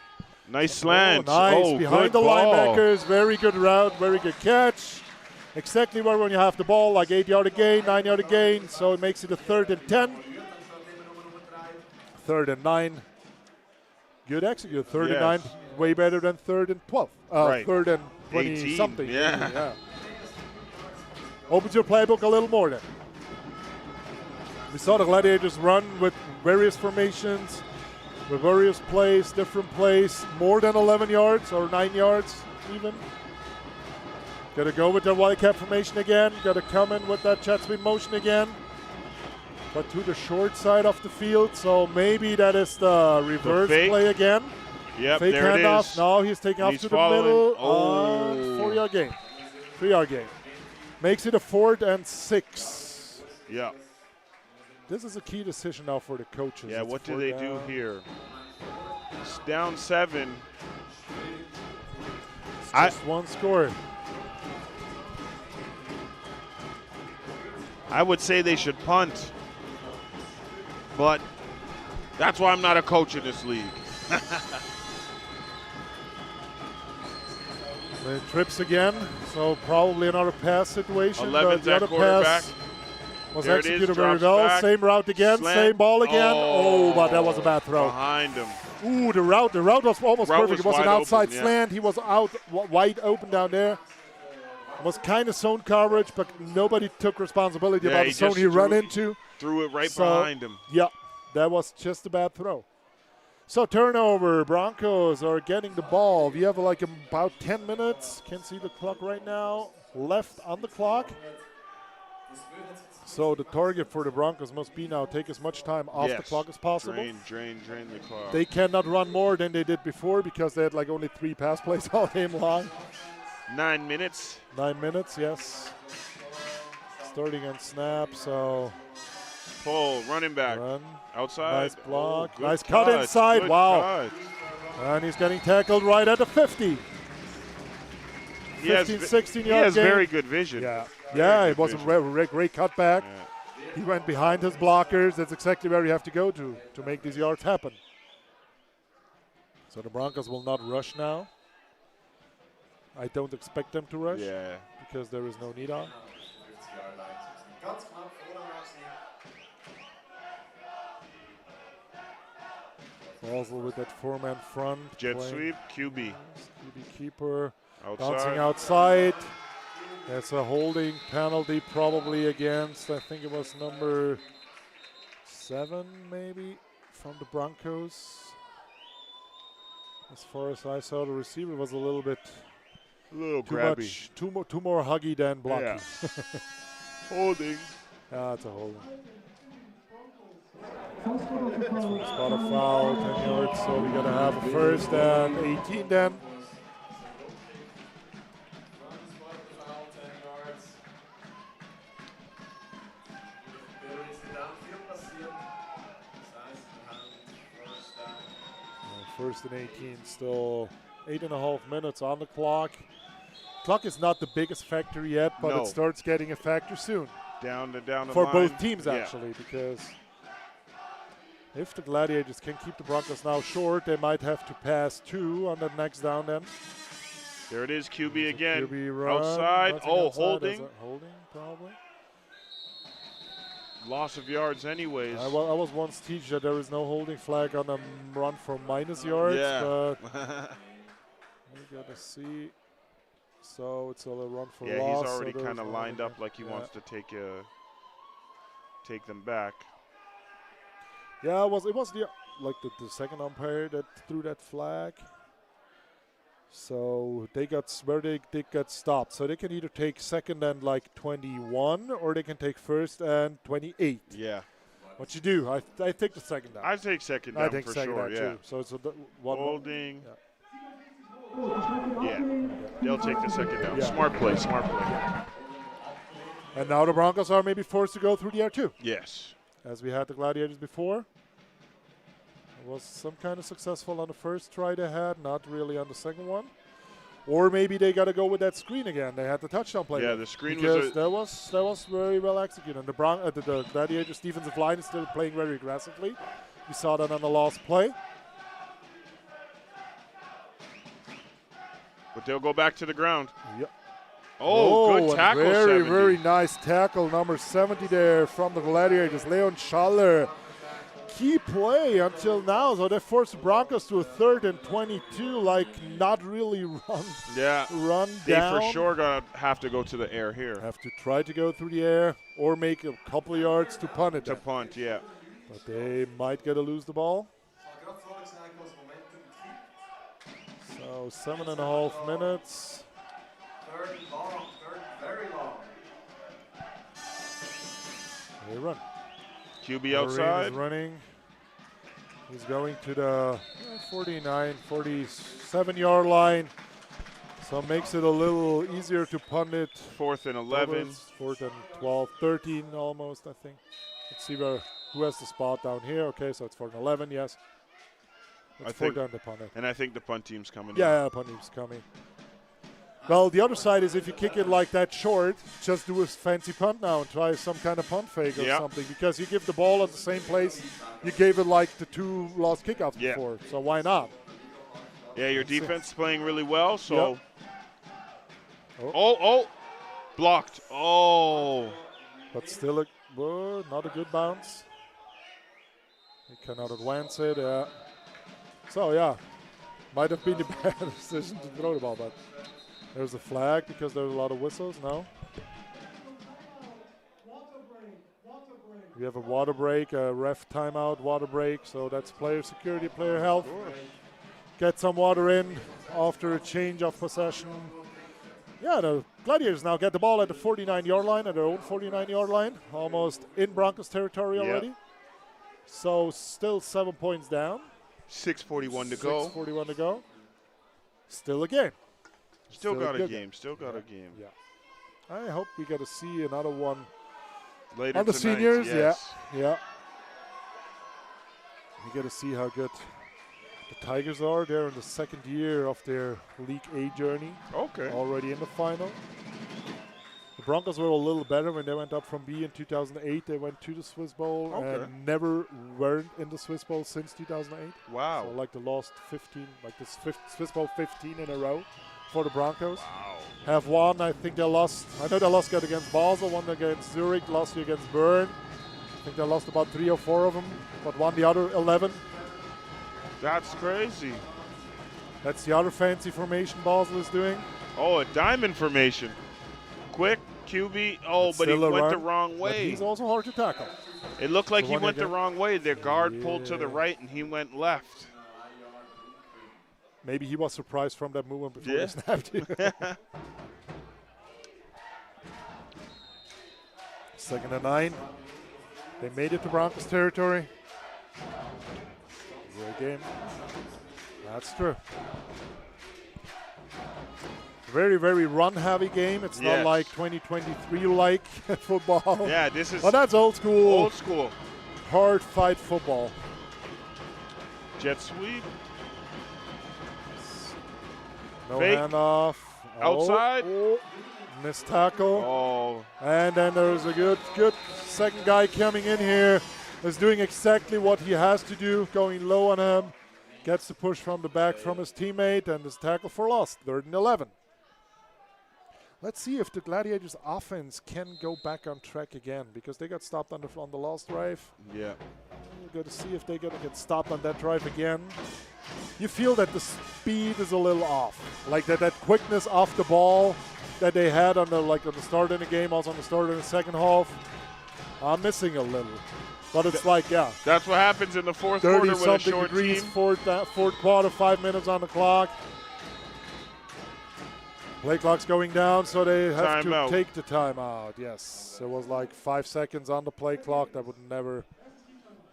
Nice slant. Nice. Oh, Behind the ball. linebackers. Very good route. Very good catch. Exactly where when you have the ball, like 8 yard gain, 9 yard gain. So it makes it a 3rd and 10. 3rd and 9. Good execute. 3rd and 9. Way better than 3rd and 12. Right. 3rd and 20 something. Yeah. Opens your playbook a little more then. We saw the Gladiators run with various formations, with various plays, different plays, more than 11 yards or 9 yards even. Got to go with the Wildcat formation again. Got to come in with that jet sweep motion again. But to the short side of the field, so maybe that is the reverse play again. Yep, fake there handoff. it is. Now he's taking off to the middle. 4-yard gain. 3-yard gain. Makes it a 4th and 6. Yeah. This is a key decision now for the coaches. Yeah, It's what do they do here? It's down 7. It's just one score. I would say they should punt, but that's why I'm not a coach in this league. It trips again, so probably another pass situation. 11's the at other quarterback. pass was There it is, executed very drops well. back. Same route again, Slant. same ball again. Oh, Oh, but that was a bad throw. Behind him. Ooh, the route was almost Route perfect. was It was an wide outside open, yeah. slant. He was out wide open down there. It was kind of zone coverage, but nobody took responsibility Yeah, about he the zone just he ran into. Threw it right So, behind him. Yeah, that was just a bad throw. So turnover, Broncos are getting the ball. We have like about 10 minutes. Can't see the clock right now. Left on the clock. So the target for the Broncos must be now take as much time off the clock as possible. Drain the clock. They cannot run more than they did before because they had like only 3 pass plays all game long. 9 minutes. 9 minutes, yes. Starting on snap, so Pull, running back. run. Outside. Nice block. Oh, good Nice cut inside. Good Wow. cut. And he's getting tackled right at the 50. He has 15, vi- 16 He yard has gain. very good vision. Yeah, Very it good was a vision. great cutback. Yeah. He went behind his blockers. That's exactly where you have to go to make these yards happen. So the Broncos will not rush now. I don't expect them to rush Yeah. because there is no need on. Ganz knapp vor dem Maxi. Basel with that 4-man front. Jet playing sweep, QB. QB keeper. Bouncing Outside. outside. That's a holding penalty probably against, I think it was number 7 maybe from the Broncos. As far as I saw, the receiver was a little bit A little too grabby. much, too more huggy than blocky. Yeah. Holding. It's a holding. Spot a foul, 10 yards, so we gotta have a first and 18 then. First and 18, still 8.5 minutes on the clock. Clock is not the biggest factor yet, but No. it starts getting a factor soon. Down the For line. both teams, Yeah. actually, because if the Gladiators can keep the Broncos now short, they might have to pass 2 on the next down then. There it is, QB again. QB run, Outside. bouncing Oh, outside. holding. Is it holding, probably. Loss of yards anyways. I was once teach that there is no holding flag on a run for minus yards, Yeah. but we gotta see. So it's a run for Yeah, loss. he's so already there's kind of no lined holding. up like he Yeah. wants to take them back. Yeah, it was the second umpire that threw that flag. So they got stopped. So they can either take second and like 21, or they can take first and 28. Yeah. What you do? I take the second down. I take second down I think for second sure, down yeah. too. So it's one. Holding. Yeah. Yeah. They'll take the second down. Yeah. Smart play. And now the Broncos are maybe forced to go through the air too, Yes. as we had the Gladiators before. It was some kind of successful on the first try they had, not really on the second one. Or maybe they got to go with that screen again. They had the touchdown play. Yeah, with. the screen because was that was very well executed. And the Gladiators defensive line is still playing very aggressively. We saw that on the last play. But they'll go back to the ground. Yep. Oh, and good tackle, Very, 70. very nice tackle, number 70 there from the Gladiators, Leon Schaller. Key play until now, so they forced the Broncos to a 3rd and 22, like not really run They down. for sure gonna have to go to the air here. Have to try to go through the air or make a couple of yards to punt it. To then. punt, yeah. But they might get to lose the ball. So 7.5 minutes. Third and long, third very long. They run. QB Marine outside. is running. He's going to the 49, 47-yard line. So it makes it a little easier to punt it. 4th and 11. 4th and 12, 13 almost, I think. Let's see who has the spot down here. Okay, so it's 4th and 11, yes. It's 4th down to punt it. And I think the punt team's coming in. Yeah, punt team's coming. Well, the other side is if you kick it like that short, just do a fancy punt now and try some kind of punt fake or something. Because you give the ball at the same place you gave it like the 2 lost kickoffs before. So why not? Yeah, your defense is playing really well, so Oh. Blocked. Oh. But still not a good bounce. He cannot advance it. Yeah. So, yeah. Might have been the bad decision to throw the ball, but there's a flag because there's a lot of whistles. No. We have a water break, a ref timeout, water break. So that's player security, player health. Get some water in after a change of possession. Yeah, the Gladiators now get the ball at the 49-yard line, at their own 49-yard line, almost in Broncos territory already. So still 7 points down. 6:41 to go. 6:41 to go. Still a game. Still got a game. Still got a game. Yeah. I hope we get to see another one later on the tonight, seniors. yes. Yeah. We get to see how good the Tigers are. They're in the second year of their League A journey. Okay. Already in the final. The Broncos were a little better when they went up from B in 2008. They went to the Swiss Bowl and never weren't in the Swiss Bowl since 2008. Wow. So like the lost 15, like this Swiss Bowl 15 in a row for the Broncos. Wow. Have won. I think they lost. I know they lost against Basel, won against Zurich, lost against Bern. I think they lost about 3 or 4 of them, but won the other 11. That's crazy. That's the other fancy formation Basel is doing. Oh, a diamond formation. Quick, QB. Oh, but he went the wrong way. But he's also hard to tackle. It looked like he went the wrong way. Their guard pulled to the right, and he went left. Maybe he was surprised from that movement before he snapped it. 2nd and 9. They made it to Broncos territory. Great game. That's true. Very, very run-heavy game. It's not like 2023-like football. Yeah, this is. But that's old school. Old school. Hard fight football. Jet sweep. No Fake. handoff. Outside. Missed tackle. Oh. And then there's a good second guy coming in here. Is doing exactly what he has to do, going low on him. Gets the push from the back from his teammate and his tackle for loss. 3rd and 11. Let's see if the Gladiators offense can go back on track again, because they got stopped on the last drive. Yeah. We're going to see if they're going to get stopped on that drive again. You feel that the speed is a little off, like that quickness off the ball that they had on the start of the game, also on the start of the second half. I'm missing a little, but it's That's what happens in the fourth quarter with a short degrees, team. Fourth quarter, 5 minutes on the clock. Play clock's going down, so they have to take the timeout. Yes, there was like 5 seconds on the play clock. That would never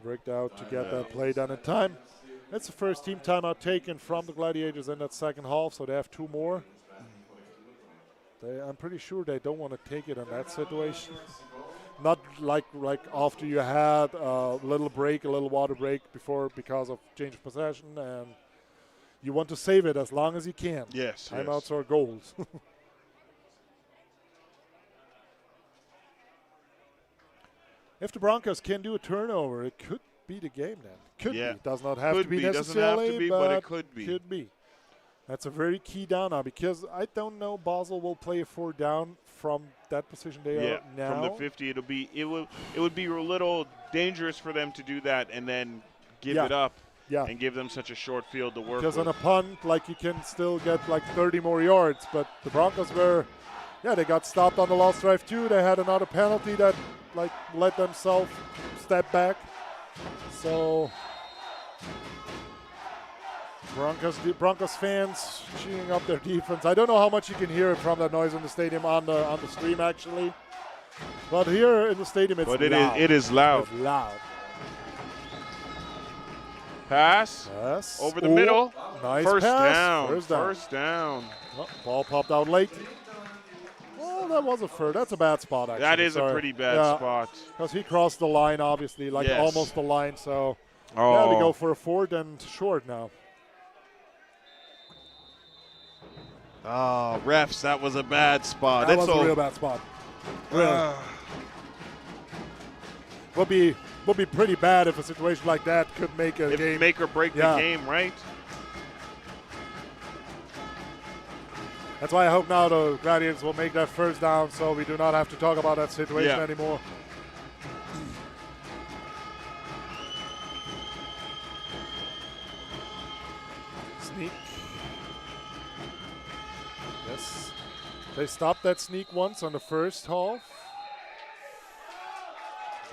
worked out to get that play done in time. That's the first team timeout taken from the Gladiators in that second half, so they have 2 more. I'm pretty sure they don't want to take it in that situation. Not like after you had a little break, a little water break before because of change of possession, and you want to save it as long as you can. Yes. Timeouts are goals. If the Broncos can do a turnover, it could be the game then. Could be. It does not have to be necessarily, doesn't have to be, but it could be. Could be. That's a very key down now, because I don't know Basel will play a 4 down from that position they are now. From the 50, it would be a little dangerous for them to do that and then give it up and give them such a short field to work with. Because on a punt, you can still get 30 more yards, but the Broncos were, they got stopped on the last drive too. They had another penalty that let themselves step back. So Broncos fans cheering up their defense. I don't know how much you can hear it from that noise in the stadium on the stream actually, but here in the stadium it's loud. It is loud. It's loud. Pass. Yes. Over the middle. Nice First pass. down. First down. Oh, ball popped out late. Well, that was that's a bad spot actually. That is a pretty bad spot. Because he crossed the line obviously, almost the line. So we go for a 4th and short now. Oh, refs, that was a bad spot. That was a real bad spot. Really. Would be pretty bad if a situation like that could make a game. Make or break the game, right? That's why I hope now the Gladiators will make that first down so we do not have to talk about that situation anymore. Sneak. Yes. They stopped that sneak once on the first half.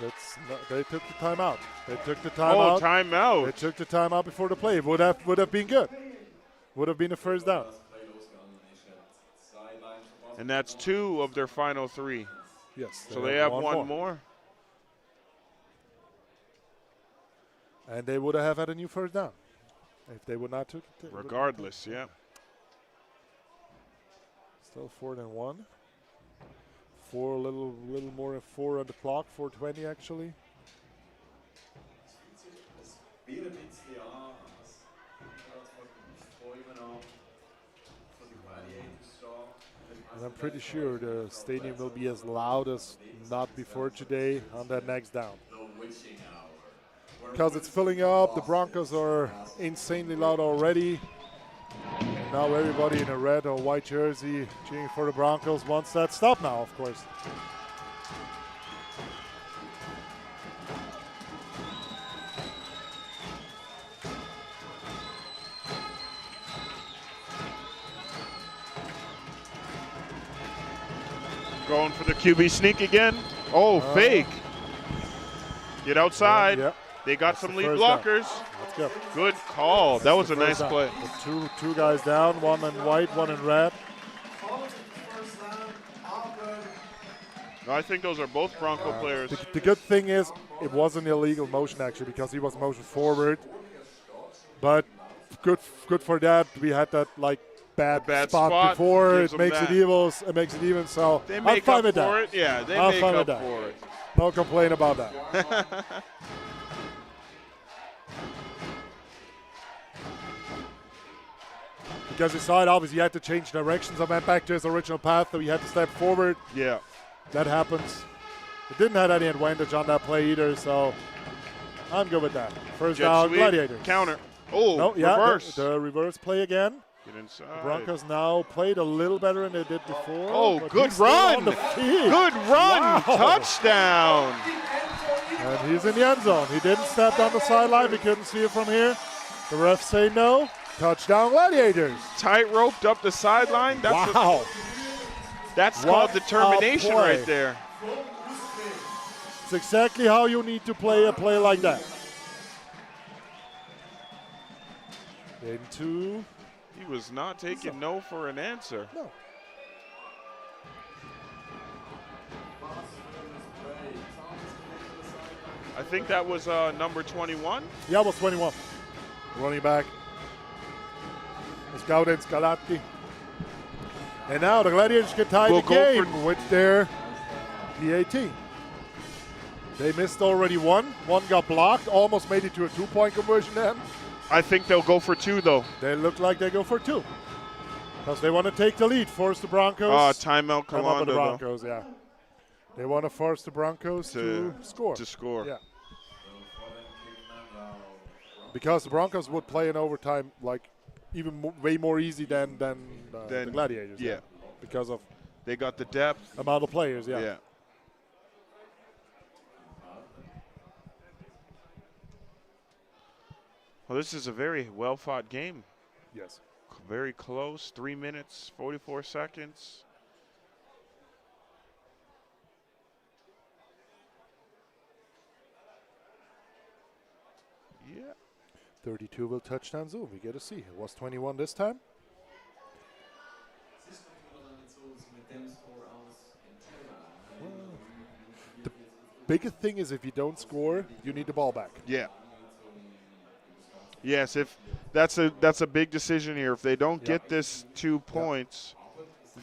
They took the timeout. They took the timeout. Oh, timeout. They took the timeout before the play. Would have been good. Would have been a first down. And that's 2 of their final 3. Yes. So they have one more. And they would have had a new first down if they would not took it. Regardless, yeah. Still 4th and 1. 4, a little more than 4 on the clock. 4:20 actually. And I'm pretty sure the stadium will be as loud as not before today on that next down. Because it's filling up, the Broncos are insanely loud already. And now everybody in a red or white jersey cheering for the Broncos wants that stop now, of course. Going for the QB sneak again. Oh, fake. Get outside. Yep. They got some lead blockers. Let's go. Good call. That was a nice play. Two guys down, one in white, one in red. No, I think those are both Bronco players. The good thing is it was an illegal motion actually because he was motion forward. But good for that. We had that like bad spot before. It makes it even. So they make I'm fine up with for that. it. Yeah, they I'm make fine up with that. for it. No complaint about that. Because he saw it, obviously he had to change directions. I went back to his original path, so he had to step forward. Yeah. That happens. It didn't have any advantage on that play either, so I'm good with that. First down, Gladiators. Counter. Oh, no, reverse. The reverse play again. Get inside. The Broncos now played a little better than they did before. Oh, good run. Good run. Wow. Touchdown. And he's in the end zone. He didn't step down the sideline. We couldn't see it from here. The refs say no. Touchdown, Gladiators. Tight roped up the sideline. Wow. That's called determination right there. It's exactly how you need to play a play like that. Into. He was not taking no for an answer. No. I think that was number 21. Yeah, it was 21. Running back. Scouten Scalati. And now the Gladiators can tie the game with their D80. They missed already one. One got blocked. Almost made it to a 2-point conversion then. I think they'll go for 2, though. They look like they go for 2. Because they want to take the lead, force the Broncos. Timeout Calanda. The Broncos, yeah. They want to force the Broncos to score. Yeah. Because the Broncos would play in overtime like even way more easy than the Gladiators. Yeah. Because of they got the depth. Amount of players, yeah. Well, this is a very well-fought game. Yes. Very close. 3 minutes, 44 seconds. Yeah. 32 will touchdown Zoom. We get to see. It was 21 this time. The biggest thing is if you don't score, you need the ball back. Yeah. Yes, if that's a big decision here. If they don't get this 2 points,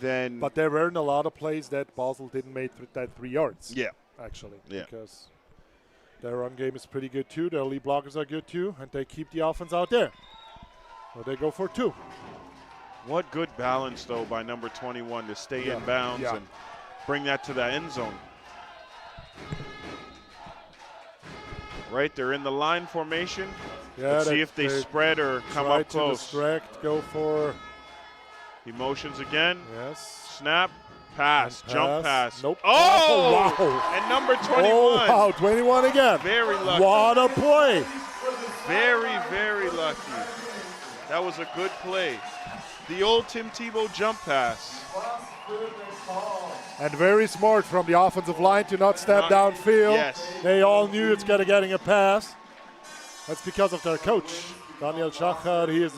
then. But there weren't a lot of plays that Basel didn't make that 3 yards. Yeah. Actually. Yeah. Because their run game is pretty good too. Their lead blockers are good too, and they keep the offense out there. So they go for 2. What good balance though by number 21 to stay in bounds and bring that to the end zone. Right, they're in the line formation. Yeah, let's see if they spread or come up close. Distract, go for He motions again. Yes. Snap. Pass. And Jump pass. Nope. Oh! Wow. And number 21. Oh, wow. 21 again. Very lucky. What a play. Very, very lucky. That was a good play. The old Tim Tebow jump pass. And very smart from the offensive line to not step downfield. Yes. They all knew it's getting a pass. That's because of their coach, Daniel Schachar. He is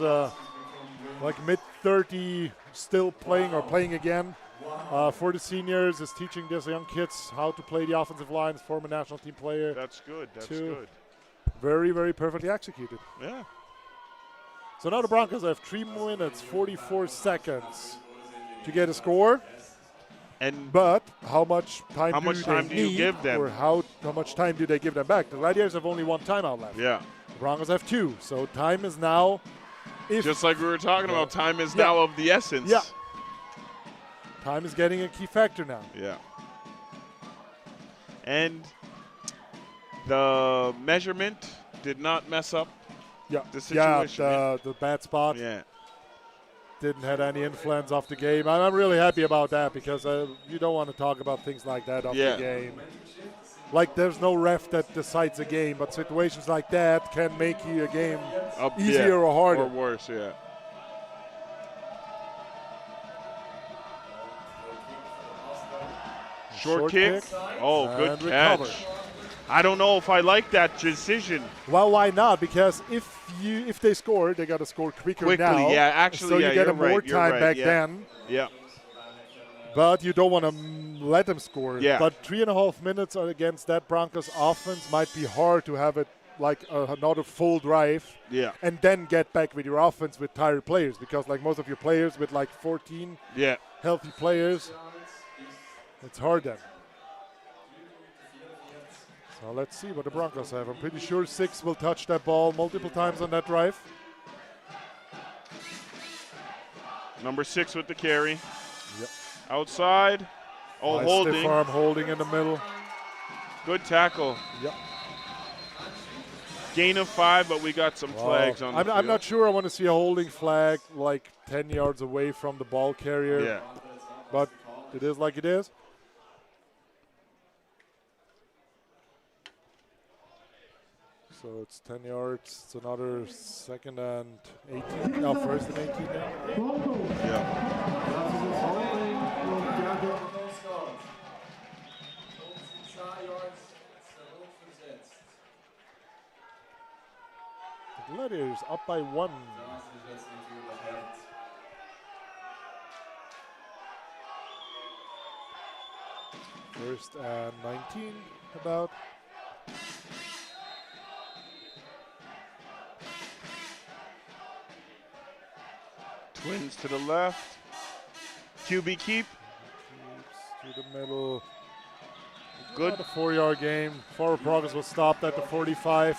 like mid-30, still playing again. For the seniors, is teaching these young kids how to play the offensive line, former national team player. That's good. That's good. Very, very perfectly executed. Yeah. So now the Broncos have 3 minutes, 44 seconds to get a score. But how much time do you give them? Or how much time do they give them back? The Gladiators have only 1 timeout left. Yeah. The Broncos have 2. So time is now. Just like we were talking about, time is now of the essence. Yeah. Time is getting a key factor now. Yeah. And the measurement did not mess up the situation. Yeah, the bad spot. Yeah. Didn't have any influence off the game. I'm really happy about that because you don't want to talk about things like that off the game. Like there's no ref that decides a game, but situations like that can make you a game easier or harder. Or worse, yeah. Short kick. Oh, good catch. Recover. I don't know if I like that decision. Well, why not? Because if they score, they got to score quickly now. Yeah, actually, so you get more time back yeah. then. Yeah. But you don't want to let them score. Yeah. But 3.5 minutes against that Broncos offense might be hard to have it like another full drive. Yeah. And then get back with your offense with tired players because like most of your players with like 14 healthy players, it's hard then. So let's see what the Broncos have. I'm pretty sure 6 will touch that ball multiple times on that drive. Number 6 with the carry. Yep. Outside. Oh, nice holding. Stiff arm holding in the middle. Good tackle. Yep. Gain of 5, but we got some flags on the field. I'm not sure I want to see a holding flag like 10 yards away from the ball carrier. Yeah. But it is like it is. So it's 10 yards. It's another 2nd and 18. No, 1st and 18 now. Yeah. The Gladiators up by 1. First and 19 about. Twins to the left. QB keep. Keeps to the middle. Good. About a 4-yard game. Forward progress was stopped at the 45.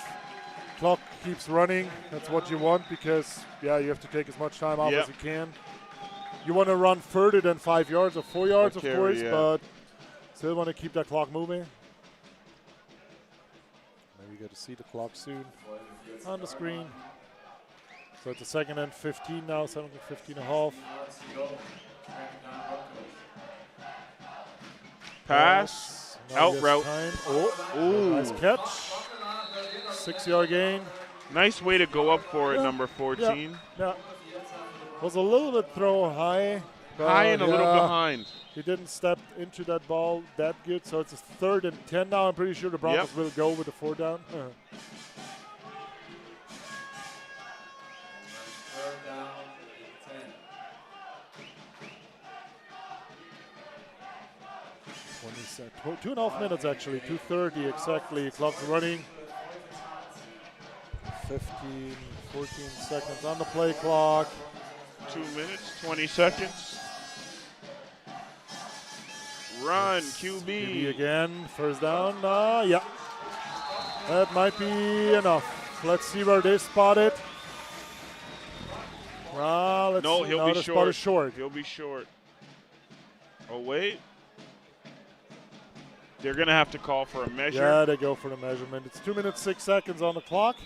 Clock keeps running. That's what you want because, you have to take as much time off as you can. You want to run further than 5 yards or 4 yards, of course, but still want to keep that clock moving. Maybe you get to see the clock soon on the screen. So it's a 2nd and 15 now, 2nd and 15 and a half. Pass. Out route. Nice catch. 6-yard gain. Nice way to go up for it, number 14. Yeah. Was a little bit throw high. High and a little behind. He didn't step into that ball that good, so it's a 3rd and 10 now. I'm pretty sure the Broncos will go with the 4 down. Two and a half minutes actually, 2:30 exactly. Clock's running. 15, 14 seconds on the play clock. 2 minutes, 20 seconds. Run, QB. Again, 1st down. Yeah. That might be enough. Let's see where they spot it. No, he'll be the short. Spot is short. He'll be short. Oh, wait. They're going to have to call for a measure. Yeah, they go for the measurement. It's 2 minutes, 6 seconds on the clock.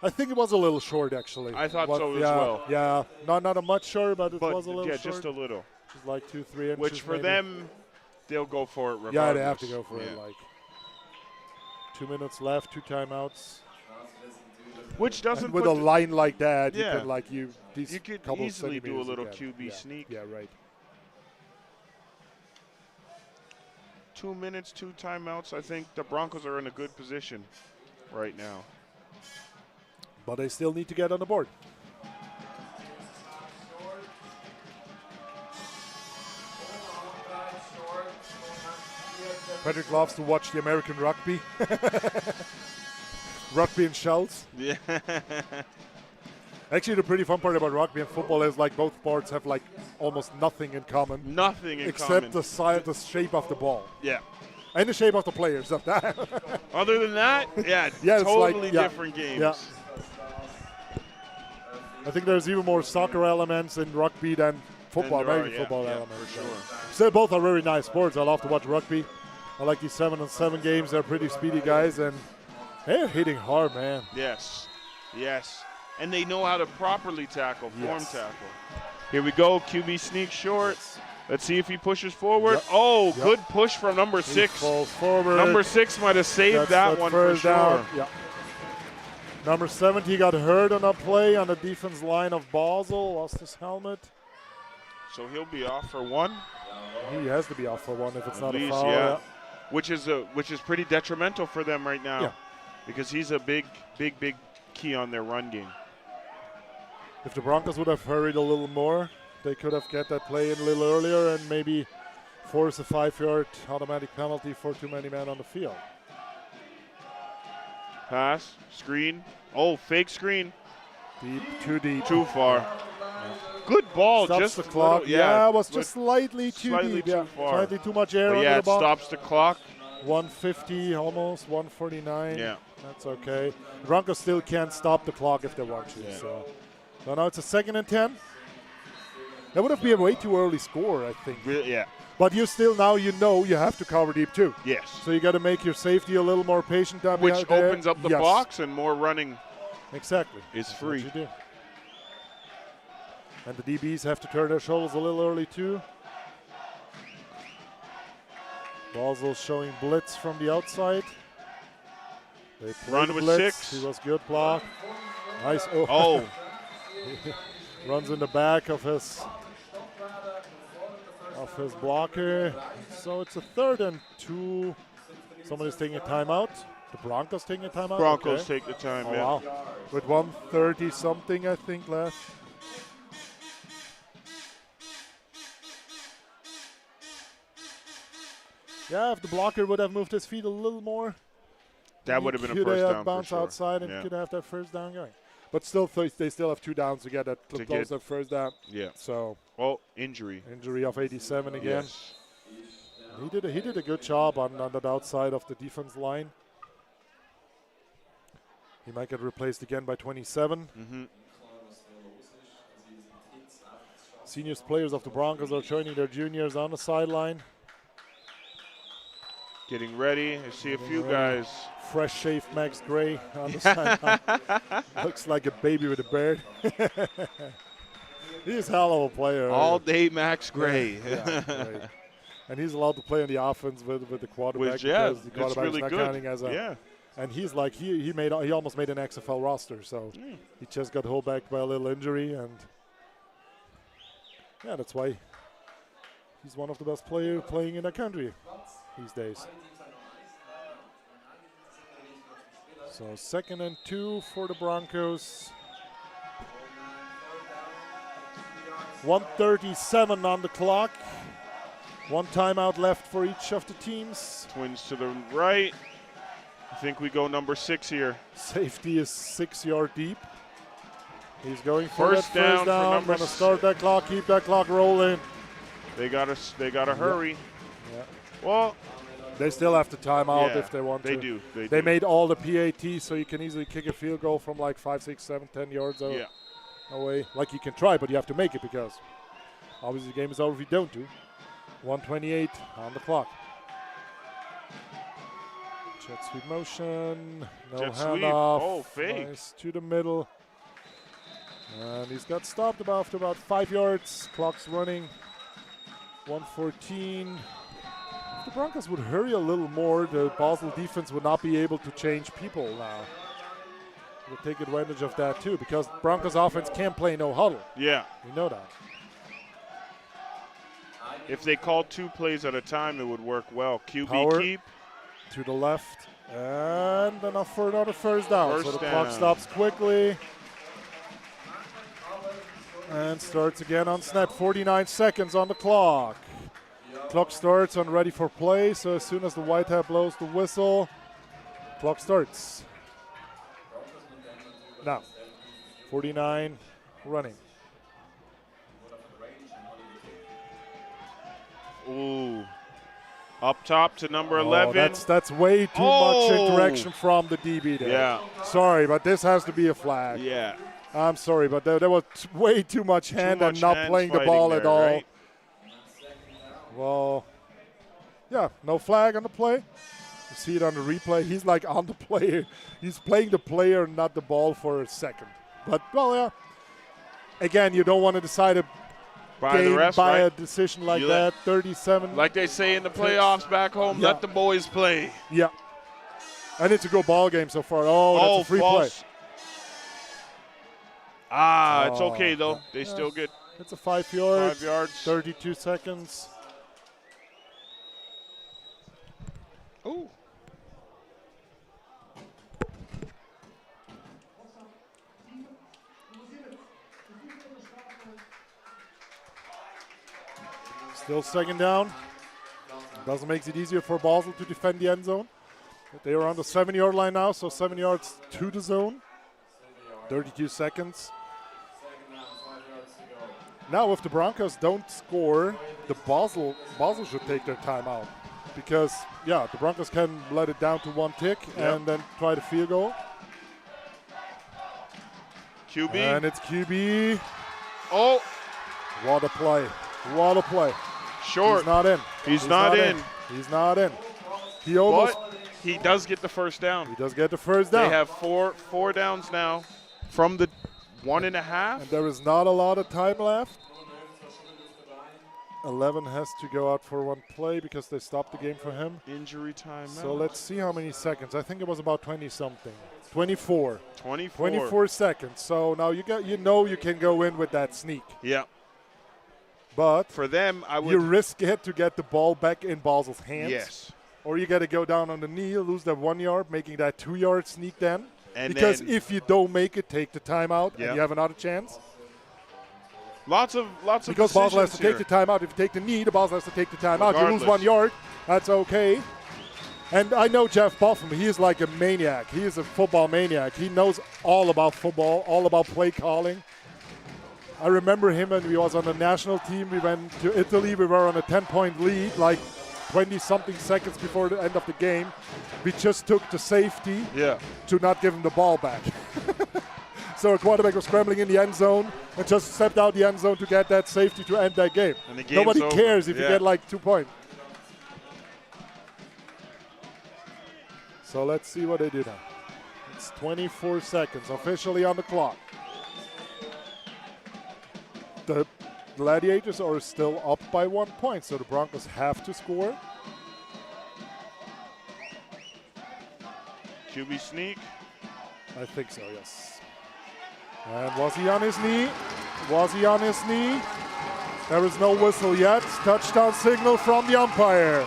I think it was a little short, actually. I thought so as yeah, well. Yeah, not a much short, but it was a little short. Yeah, just a little. Just like 2-3 inches. Which for maybe. them, they'll go for it regardless. Yeah, they have to go for it. Like 2 minutes left, 2 timeouts. Which doesn't and with put a line like that, yeah. you can like you could couple easily do a little again. QB sneak. Yeah, right. 2 minutes, 2 timeouts. I think the Broncos are in a good position right now. But they still need to get on the board. Patrick loves to watch the American rugby. Rugby and shells. Yeah. Actually, the pretty fun part about rugby and football is like both sports have like almost nothing in common. Nothing in except common. the shape of the ball. Yeah. And the shape of the players. Other than that, yeah, totally different games. Yeah. I think there's even more soccer elements in rugby than football, American football elements. For sure. Still, both are very nice sports. I love to watch rugby. I like these 7-on-7 games. They're pretty speedy guys, and they're hitting hard, man. Yes, yes. And they know how to properly tackle, form tackle. Here we go, QB sneak short. Let's see if he pushes forward. Yep. Oh, good push from number 6. Falls forward. Number 6 might have saved that one for sure. Down. Yeah. Number 70 got hurt on a play on the defense line of Basel, lost his helmet. So he'll be off for 1. He has to be off for 1 if it's not a foul. Yeah. Which is pretty detrimental for them right now, because he's a big key on their run game. If the Broncos would have hurried a little more, they could have get that play in a little earlier and maybe force a 5-yard automatic penalty for too many men on the field. Pass, screen. Oh, fake screen. Deep, too deep. Too far. Good ball. Stops just the clock. Yeah, it was just slightly too deep. Too far. Slightly too much air but under yeah, the ball. it stops the clock. 150 almost, 149. Yeah. That's okay. Broncos still can't stop the clock if they want to. Yeah. So now it's a 2nd and 10. That would have been a way too early score, I think. Yeah. But you still now you know you have to cover deep too. Yes. So you got to make your safety a little more patient down Which there. opens up the box and more running. Exactly. Is That's free. what you do. And the DBs have to turn their shoulders a little early too. Basel showing blitz from the outside. They Run the with blitz. 6. He was good block. Nice. Oh. Runs in the back of his blocker. So it's a 3rd and 2. Somebody's taking a timeout. The Broncos taking a timeout. Broncos take the time. Oh, yeah. wow. With 1:30 something, I think, left. Yeah, if the blocker would have moved his feet a little more, that would have been a first first down. down Bounce for sure. outside and could have that first down going. But still, they still have 2 downs to get that to close that first down. Yeah. So. Oh, injury of 87 again. Yes. He did a good job on that outside of the defense line. He might get replaced again by 27. Mm-hmm. Seniors players of the Broncos are joining their juniors on the sideline. Getting ready. I see a few guys. Fresh shaved Max Gray on the sideline. Looks like a baby with a beard. He's a hell of a player. All day Max Gray. Right. And he's allowed to play on the offense with the quarterback. Because the it's quarterback's really not good. counting as a, and he's like he almost made an XFL roster. So he just got held back by a little injury, and yeah, that's why he's one of the best players playing in the country these days. So 2nd and 2 for the Broncos. 1:37 on the clock. 1 timeout left for each of the teams. Twins to the right. I think we go number 6 here. Safety is 6 yard deep. He's going for first that down. first down. Going to start that clock, keep that clock rolling. They gotta hurry. Yeah. Well, they still have to time out if they want they to. do. They made all the PATs, so you can easily kick a field goal from like 5, 6, 7, 10 yards away. Like you can try, but you have to make it because obviously the game is over if you don't do. 1:28 on the clock. Jet sweep motion. No Jet hand sweep. off. Oh, fake. Nice to the middle. And he's got stopped after about 5 yards. Clock's running. 1:14. If the Broncos would hurry a little more, the Basel defense would not be able to change people now. We'll take advantage of that too, because Broncos offense can't play no huddle. Yeah. We know that. If they called 2 plays at a time, it would work well. QB Power keep. to the left. And enough for another first down. So First the down. clock stops quickly. And starts again on snap. 49 seconds on the clock. Clock starts on ready for play. So as soon as the white hat blows the whistle, clock starts. Now, 49 running. Ooh. Up top to number 11. That's way too much interaction from the DB there. Yeah. Sorry, but this has to be a flag. Yeah. I'm sorry, but there was way too much hand and not playing the ball at all. Right? Well, yeah, no flag on the play. You see it on the replay. He's like on the player. He's playing the player, not the ball for a second. But, well, yeah. Again, you don't want to decide a By the game rest, by right? a decision like You that. 37. Like they say in the playoffs back home, Yeah. let the boys play. Yeah. And it's a good ball game so far. Oh, that's a free false. play. Ah, it's okay, though. They still get It's a 5 yards. 5 yards. 32 seconds. Ooh. Still second down. Doesn't make it easier for Basel to defend the end zone. But they are on the 7-yard line now, so 7 yards to the zone. 32 seconds. Now, if the Broncos don't score, the Basel should take their timeout. Because, yeah, the Broncos can let it down to 1 tick and then try the field goal. QB. And it's QB. Oh, What a play. What a play. short. He's not in. He's not in. He's not in. He almost. But he does get the first down. He does get the first down. They have four downs now from the 1.5. And there is not a lot of time left. 11 has to go out for 1 play because they stopped the game for him. Injury time. So let's see how many seconds. I think it was about 20-something. 24. 24. 24 seconds. So now you can go in with that sneak. Yeah. But For them, I would. you risk it to get the ball back in Basel's hands. Yes. Or you got to go down on the knee, lose that 1 yard, making that 2-yard sneak then. And Because then if you don't make it, take the timeout Yeah. and you have another chance. lots of Because Basel has to decisions take the timeout. If you take the knee, the Basel has to take the timeout. You lose Regardless. 1 yard, that's okay. And I know Jeff Buffum, he is like a maniac. He is a football maniac. He knows all about football, all about play calling. I remember him when we was on the national team. We went to Italy. We were on a 10-point lead, like 20-something seconds before the end of the game. We just took the safety Yeah. to not give him the ball back. So a quarterback was scrambling in the end zone and just stepped out the end zone to get that safety to end that game. And the game's Nobody over. cares if Yeah. you get like 2 points. So let's see what they do now. It's 24 seconds officially on the clock. The Gladiators are still up by 1 point, so the Broncos have to score. QB sneak. I think so, yes. And was he on his knee? Was he on his knee? There is no whistle yet. Touchdown signal from the umpire.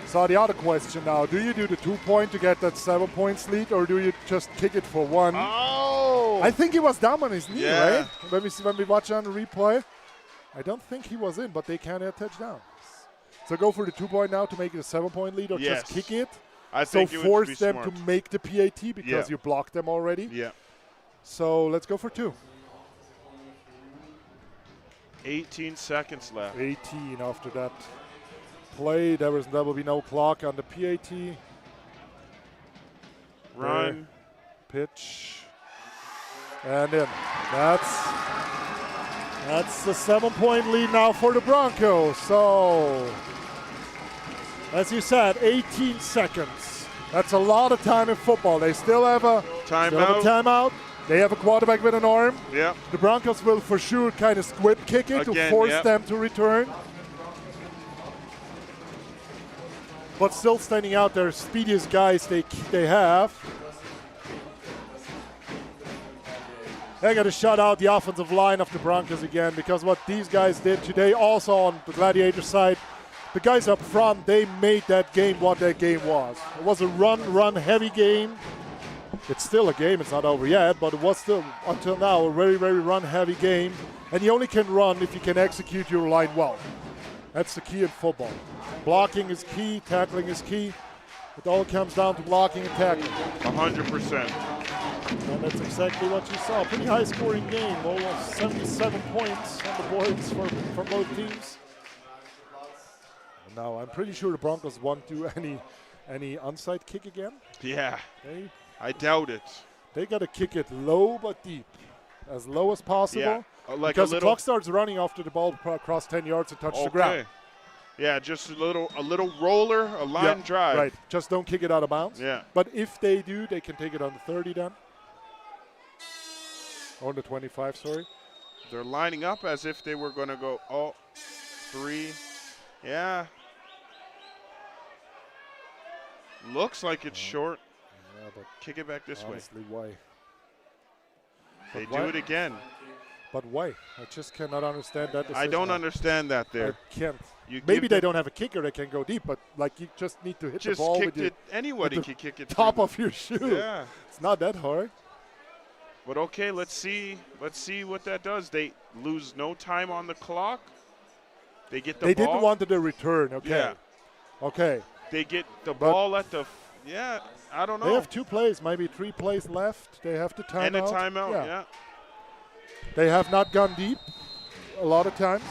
So the other question now, do you do the 2 point to get that 7 points lead, or do you just kick it for 1? Oh. I think he was down on his knee, Yeah. right? When we watch on the replay. I don't think he was in, but they can't have touchdown. So go for the 2 point now to make it a 7 point lead, or Yes. just kick it. I So think it would be force them smart. to make the PAT because Yeah. you blocked them already. Yeah. So let's go for 2. 18 seconds left. 18 after that play. There will be no clock on the PAT. Run. Pitch. And then that's the 7-point lead now for the Broncos. So, as you said, 18 seconds. That's a lot of time in football. They still have a timeout. They have a quarterback with an arm. Yeah. The Broncos will for sure kind of squib kick it to force them to return. But still standing out there, speediest guys they have. I got to shout out the offensive line of the Broncos again, because what these guys did today, also on the Gladiator side, the guys up front, they made that game what that game was. It was a run heavy game. It's still a game, it's not over yet, but it was still, until now, a very, very run heavy game. And you only can run if you can execute your line well. That's the key in football. Blocking is key, tackling is key. It all comes down to blocking and tackling. 100%. And that's exactly what you saw. Pretty high scoring game, almost 77 points on the boards for both teams. And now I'm pretty sure the Broncos won't do any onside kick again. Yeah, I doubt it. They got to kick it low but deep, as low as possible. Yeah, like because the clock starts running after the ball across 10 yards and touches the ground. Yeah, just a little roller, a line drive. Right, just don't kick it out of bounds. Yeah. But if they do, they can take it on the 30 then. Or the 25, sorry. They're lining up as if they were going to go, 3. Yeah. Looks like it's short. Yeah, but kick it back this honestly, way. Why? They do it again. But why? I just cannot understand that decision. I don't understand that there. I can't. Maybe they don't have a kicker that can go deep, but like you just need to hit the ball with it. Anybody can kick it. Top of your shoe. Yeah. It's not that hard. But okay, let's see what that does. They lose no time on the clock. They get the ball. They didn't want the return. Okay. Yeah. Okay. They get the ball at the. I don't know. They have 2 plays, maybe 3 plays left. They have the timeout. And a timeout. Yeah. They have not gone deep a lot of times.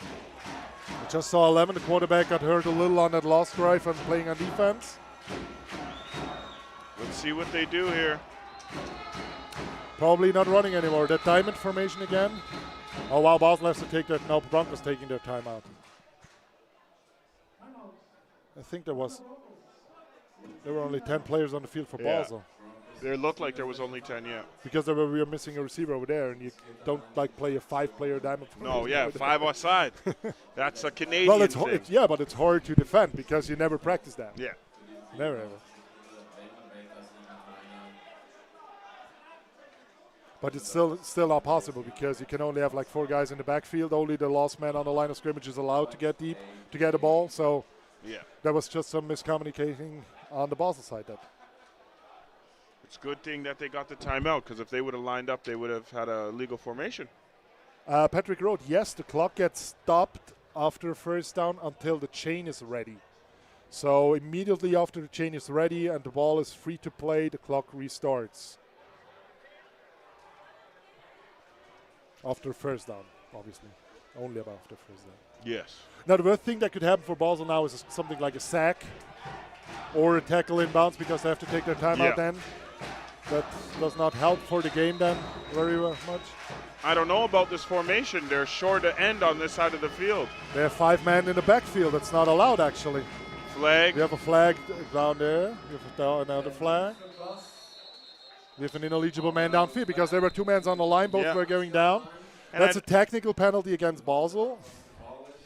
I just saw 11. The quarterback got hurt a little on that last drive and playing on defense. Let's see what they do here. Probably not running anymore. That diamond formation again. Oh, wow, Basel has to take that. No, Broncos taking their timeout. I think there were only 10 players on the field for Basel. There looked like there was only 10, yeah. Because we were missing a receiver over there, and you don't like play a 5-player diamond. No, 5 offside. That's a Canadian thing. But it's hard to defend because you never practice that. Yeah. Never ever. But it's still not possible because you can only have like 4 guys in the backfield. Only the last man on the line of scrimmage is allowed to get deep to get a ball. So there was just some miscommunicating on the Basel side. It's a good thing that they got the timeout, because if they would have lined up, they would have had a legal formation. Patrick wrote, yes, the clock gets stopped after first down until the chain is ready. So immediately after the chain is ready and the ball is free to play, the clock restarts. After first down, obviously. Only about after first down. Yes. Now, the worst thing that could happen for Basel now is something like a sack or a tackle in bounds because they have to take their timeout then. That does not help for the game then very much. I don't know about this formation. They're short to end on this side of the field. They have 5 men in the backfield. That's not allowed, actually. Flag. We have a flag down there. We have another flag. We have an ineligible man downfield because there were 2 men on the line. Both were going down. And that's a technical penalty against Basel.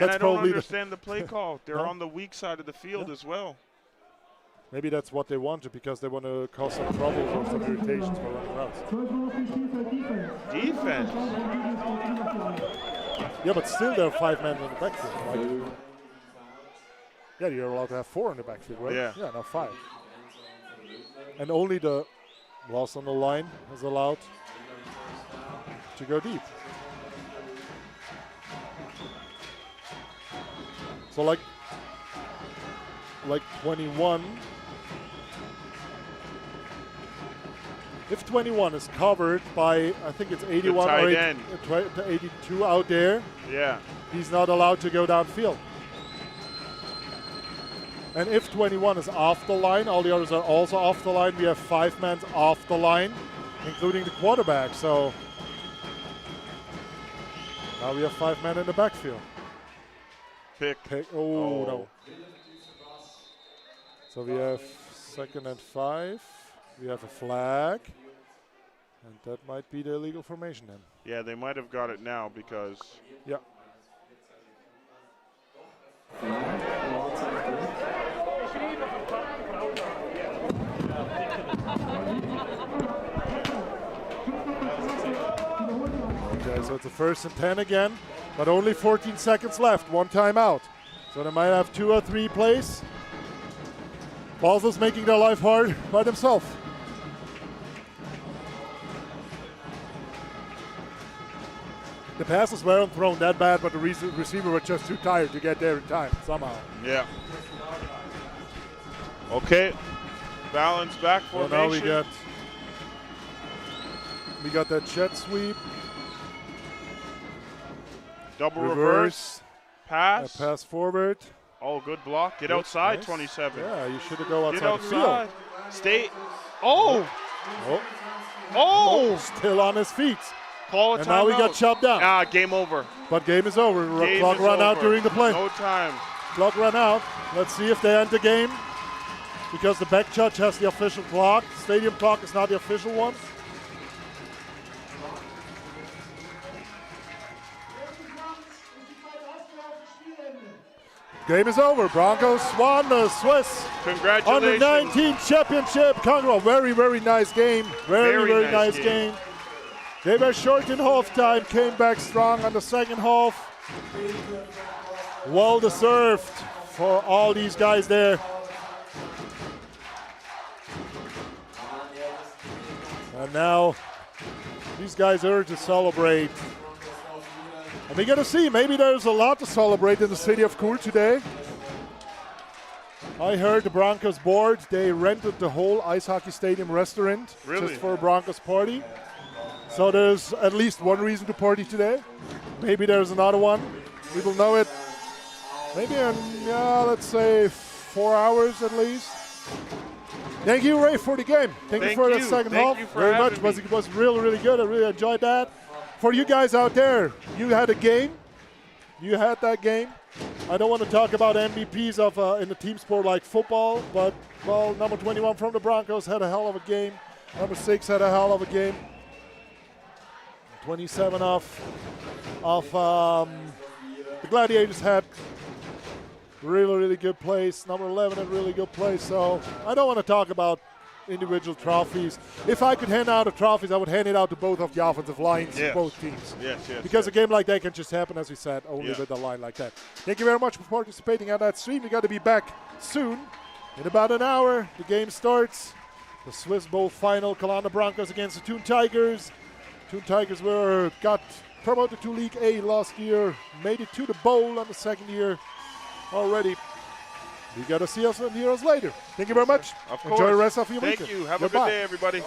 And I don't understand the play call. They're on the weak side of the field as well. Maybe that's what they wanted because they want to cause some trouble or some irritations for running routes. Defense? Yeah, but still there are 5 men in the backfield. Right? Yeah, you're allowed to have 4 in the backfield, right? Yeah. Yeah, now 5. And only the loss on the line is allowed to go deep. So like 21. If 21 is covered by, I think it's 81 or 82 out there, he's not allowed to go downfield. And if 21 is off the line, all the others are also off the line. We have 5 men off the line. including the quarterback. So now we have 5 men in the backfield. Pick. Oh, no. So we have 2nd and 5. We have a flag. And that might be the illegal formation then. Yeah, they might have got it now because. Yeah. Okay, so it's a 1st and 10 again, but only 14 seconds left, 1 timeout. So they might have 2 or 3 plays. Basel's making their life hard by themselves. The passes weren't thrown that bad, but the receiver was just too tired to get there in time somehow. Yeah. Okay. Balance back formation. So now we got that jet sweep. Double reverse. Pass. Pass forward. Oh, good block. Get outside, nice. 27. Yeah, you should have gone Get outside the field. outside. Stay. Oh! Oh. Oh! Still on his feet. Call a And timeout. now we got chopped down. Ah, game over. But game is over. Game Clock is ran out over. during the play. No time. Clock ran out. Let's see if they end the game. Because the back judge has the official clock. Stadium clock is not the official one. Game is over. Broncos won the Swiss Congratulations. Under-19 championship. Congo. Very, very nice game. Very nice game. They were short in halftime, came back strong on the second half. Well deserved for all these guys there. And now these guys are to celebrate. And we got to see, maybe there's a lot to celebrate in the city of Cool today. I heard the Broncos board, they rented the whole ice hockey stadium restaurant just for a Broncos party. So there's at least one reason to party today. Maybe there's another one. We will know it maybe in, let's say 4 hours at least. Thank you, Ray, for the game. Thank you for the second half. Thank you for very having much. me. It was really, really good. I really enjoyed that. For you guys out there, you had a game. You had that game. I don't want to talk about MVPs of in the team sport like football, but, well, number 21 from the Broncos had a hell of a game. Number 6 had a hell of a game. 27 of the Gladiators had really, really good plays. Number 11 had really good plays. So I don't want to talk about individual trophies. If I could hand out the trophies, I would hand it out to both of the offensive lines, both teams. Yes. Because a game like that can just happen, as we said, only with a line like that. Thank you very much for participating on that stream. We got to be back soon. In about an hour, the game starts. The Swiss Bowl final, Calanda BRONCOS against the Toon Tigers. Toon Tigers got promoted to League A last year, made it to the bowl on the second year already. We got to see us and hear us later. Thank you very much. Of course. Enjoy the rest of your weekend. Thank you. Have Goodbye. a good day, everybody.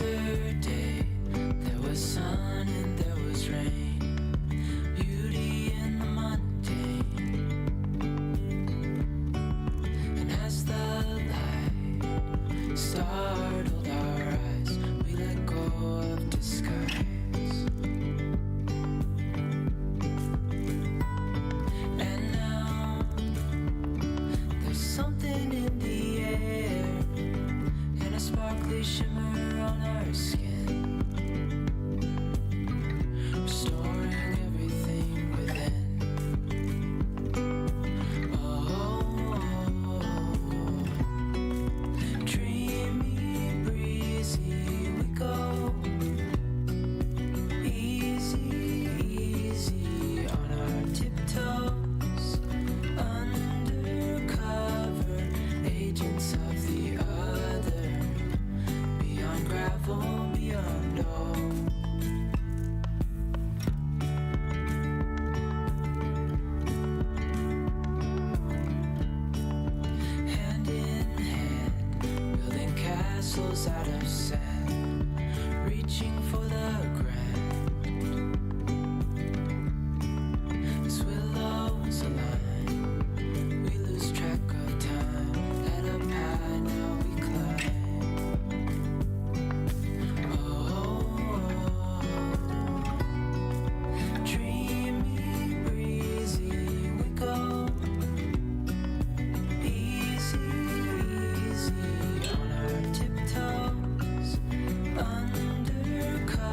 Yesterday there was sun and there was rain, beauty in the mundane. And as the light startled our eyes, we let go of disguise. And now there's something in the air and a sparkly shimmer on our skin, restoring everything within. Oh, dreamy, breezy, we go. Easy, easy on our tiptoes, undercover agents of the other, beyond gravel, beyond all. Hand in hand, building castles out of sand, reaching for the grand. As willows align, we lose track of time. Head up high, now we climb. Oh, dreamy, breezy, we go. Easy, easy on our tiptoes, undercover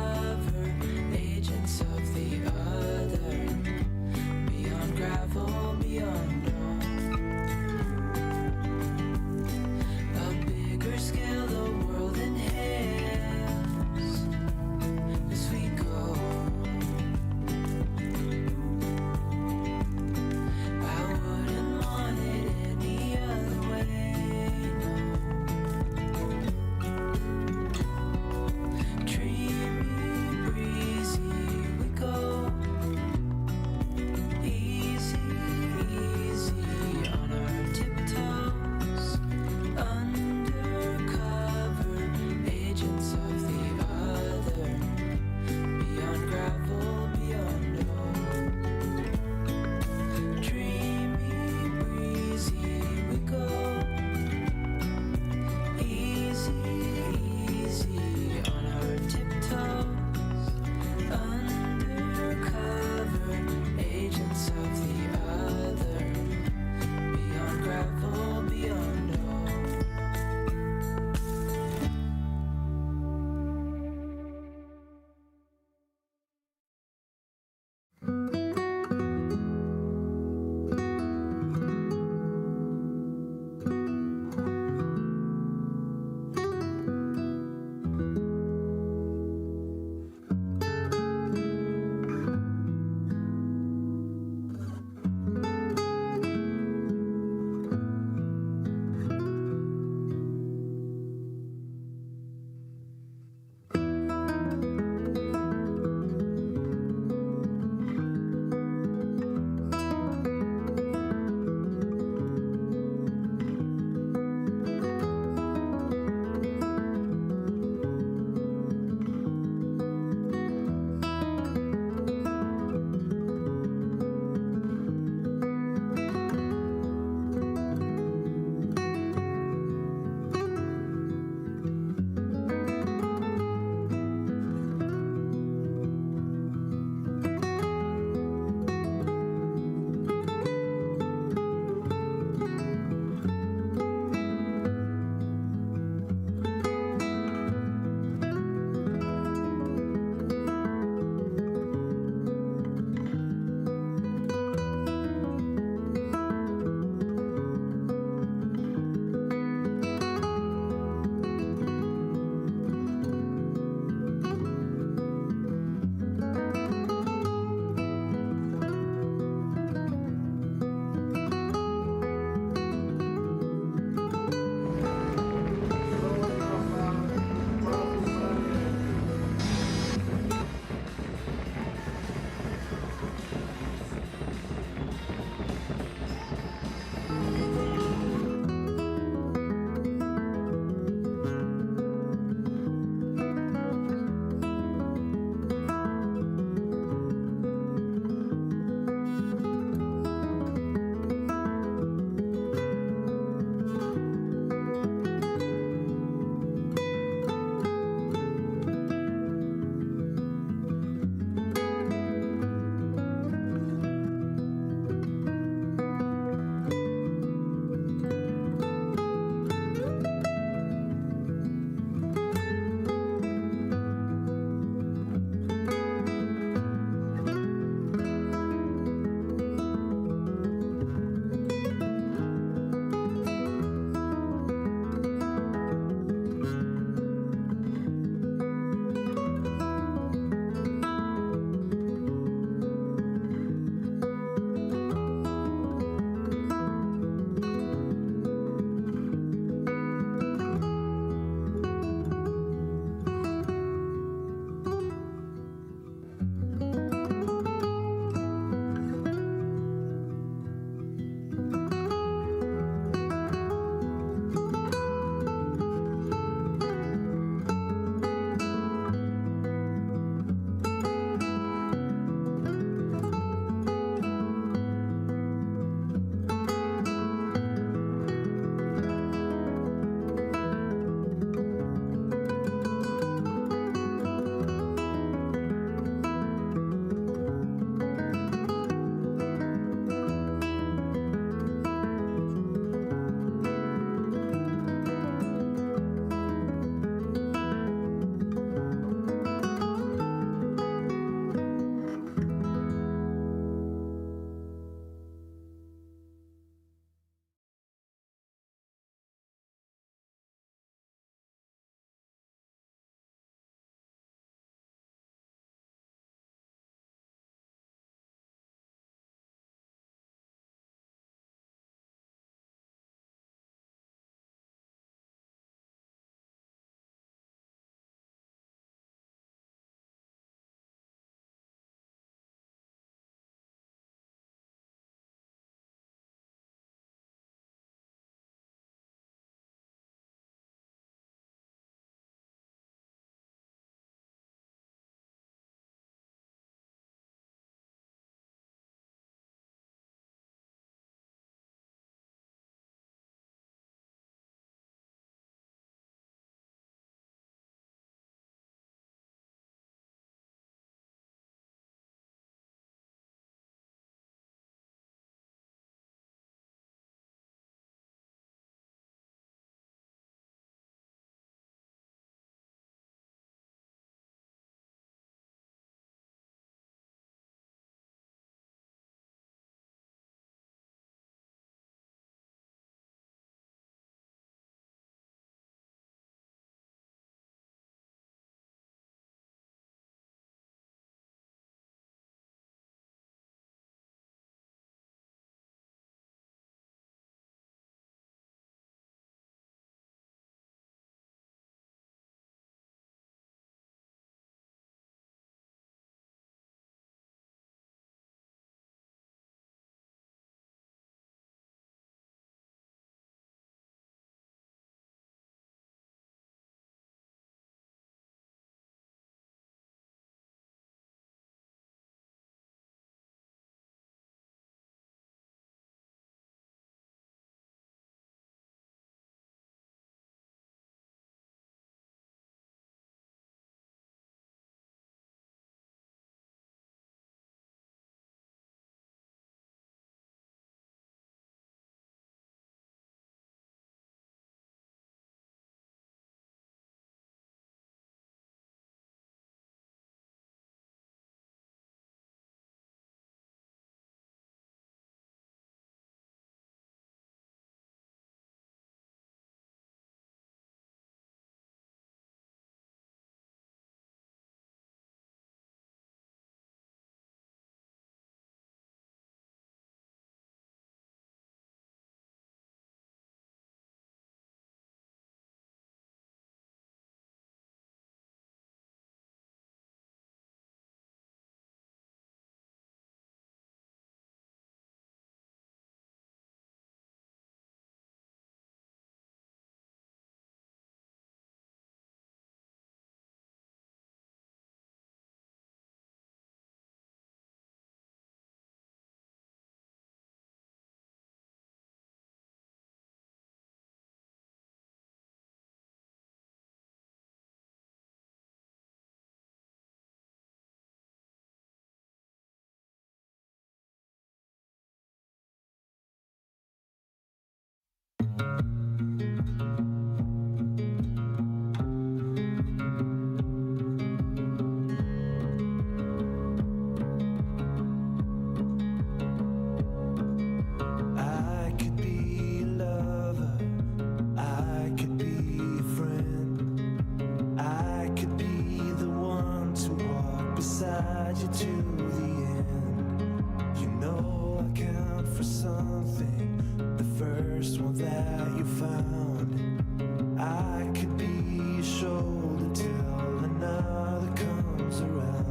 ride you to the end. You know I count for something, the first one that you found. I could be your shoulder till another comes around.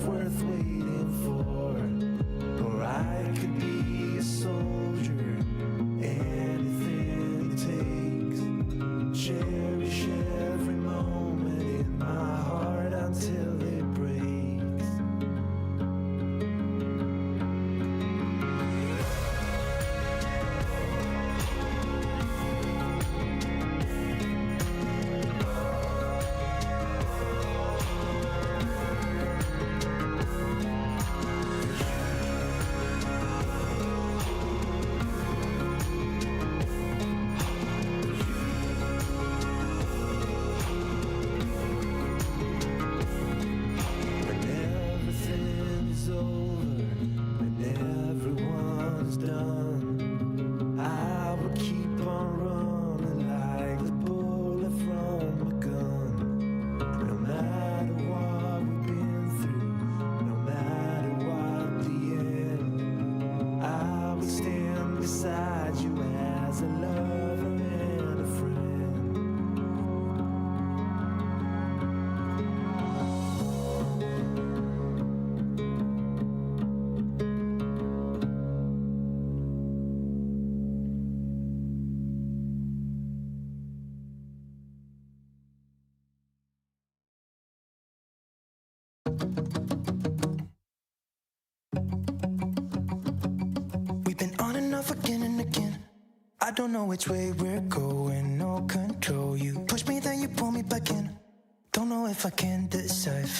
Worth waiting for, or I could be a soldier, anything it takes. Cherish every moment in my heart until it breaks. We've been on and off again and again. I don't know which way we're going, no control. You push me, then you pull me back in. Don't know if I can decide.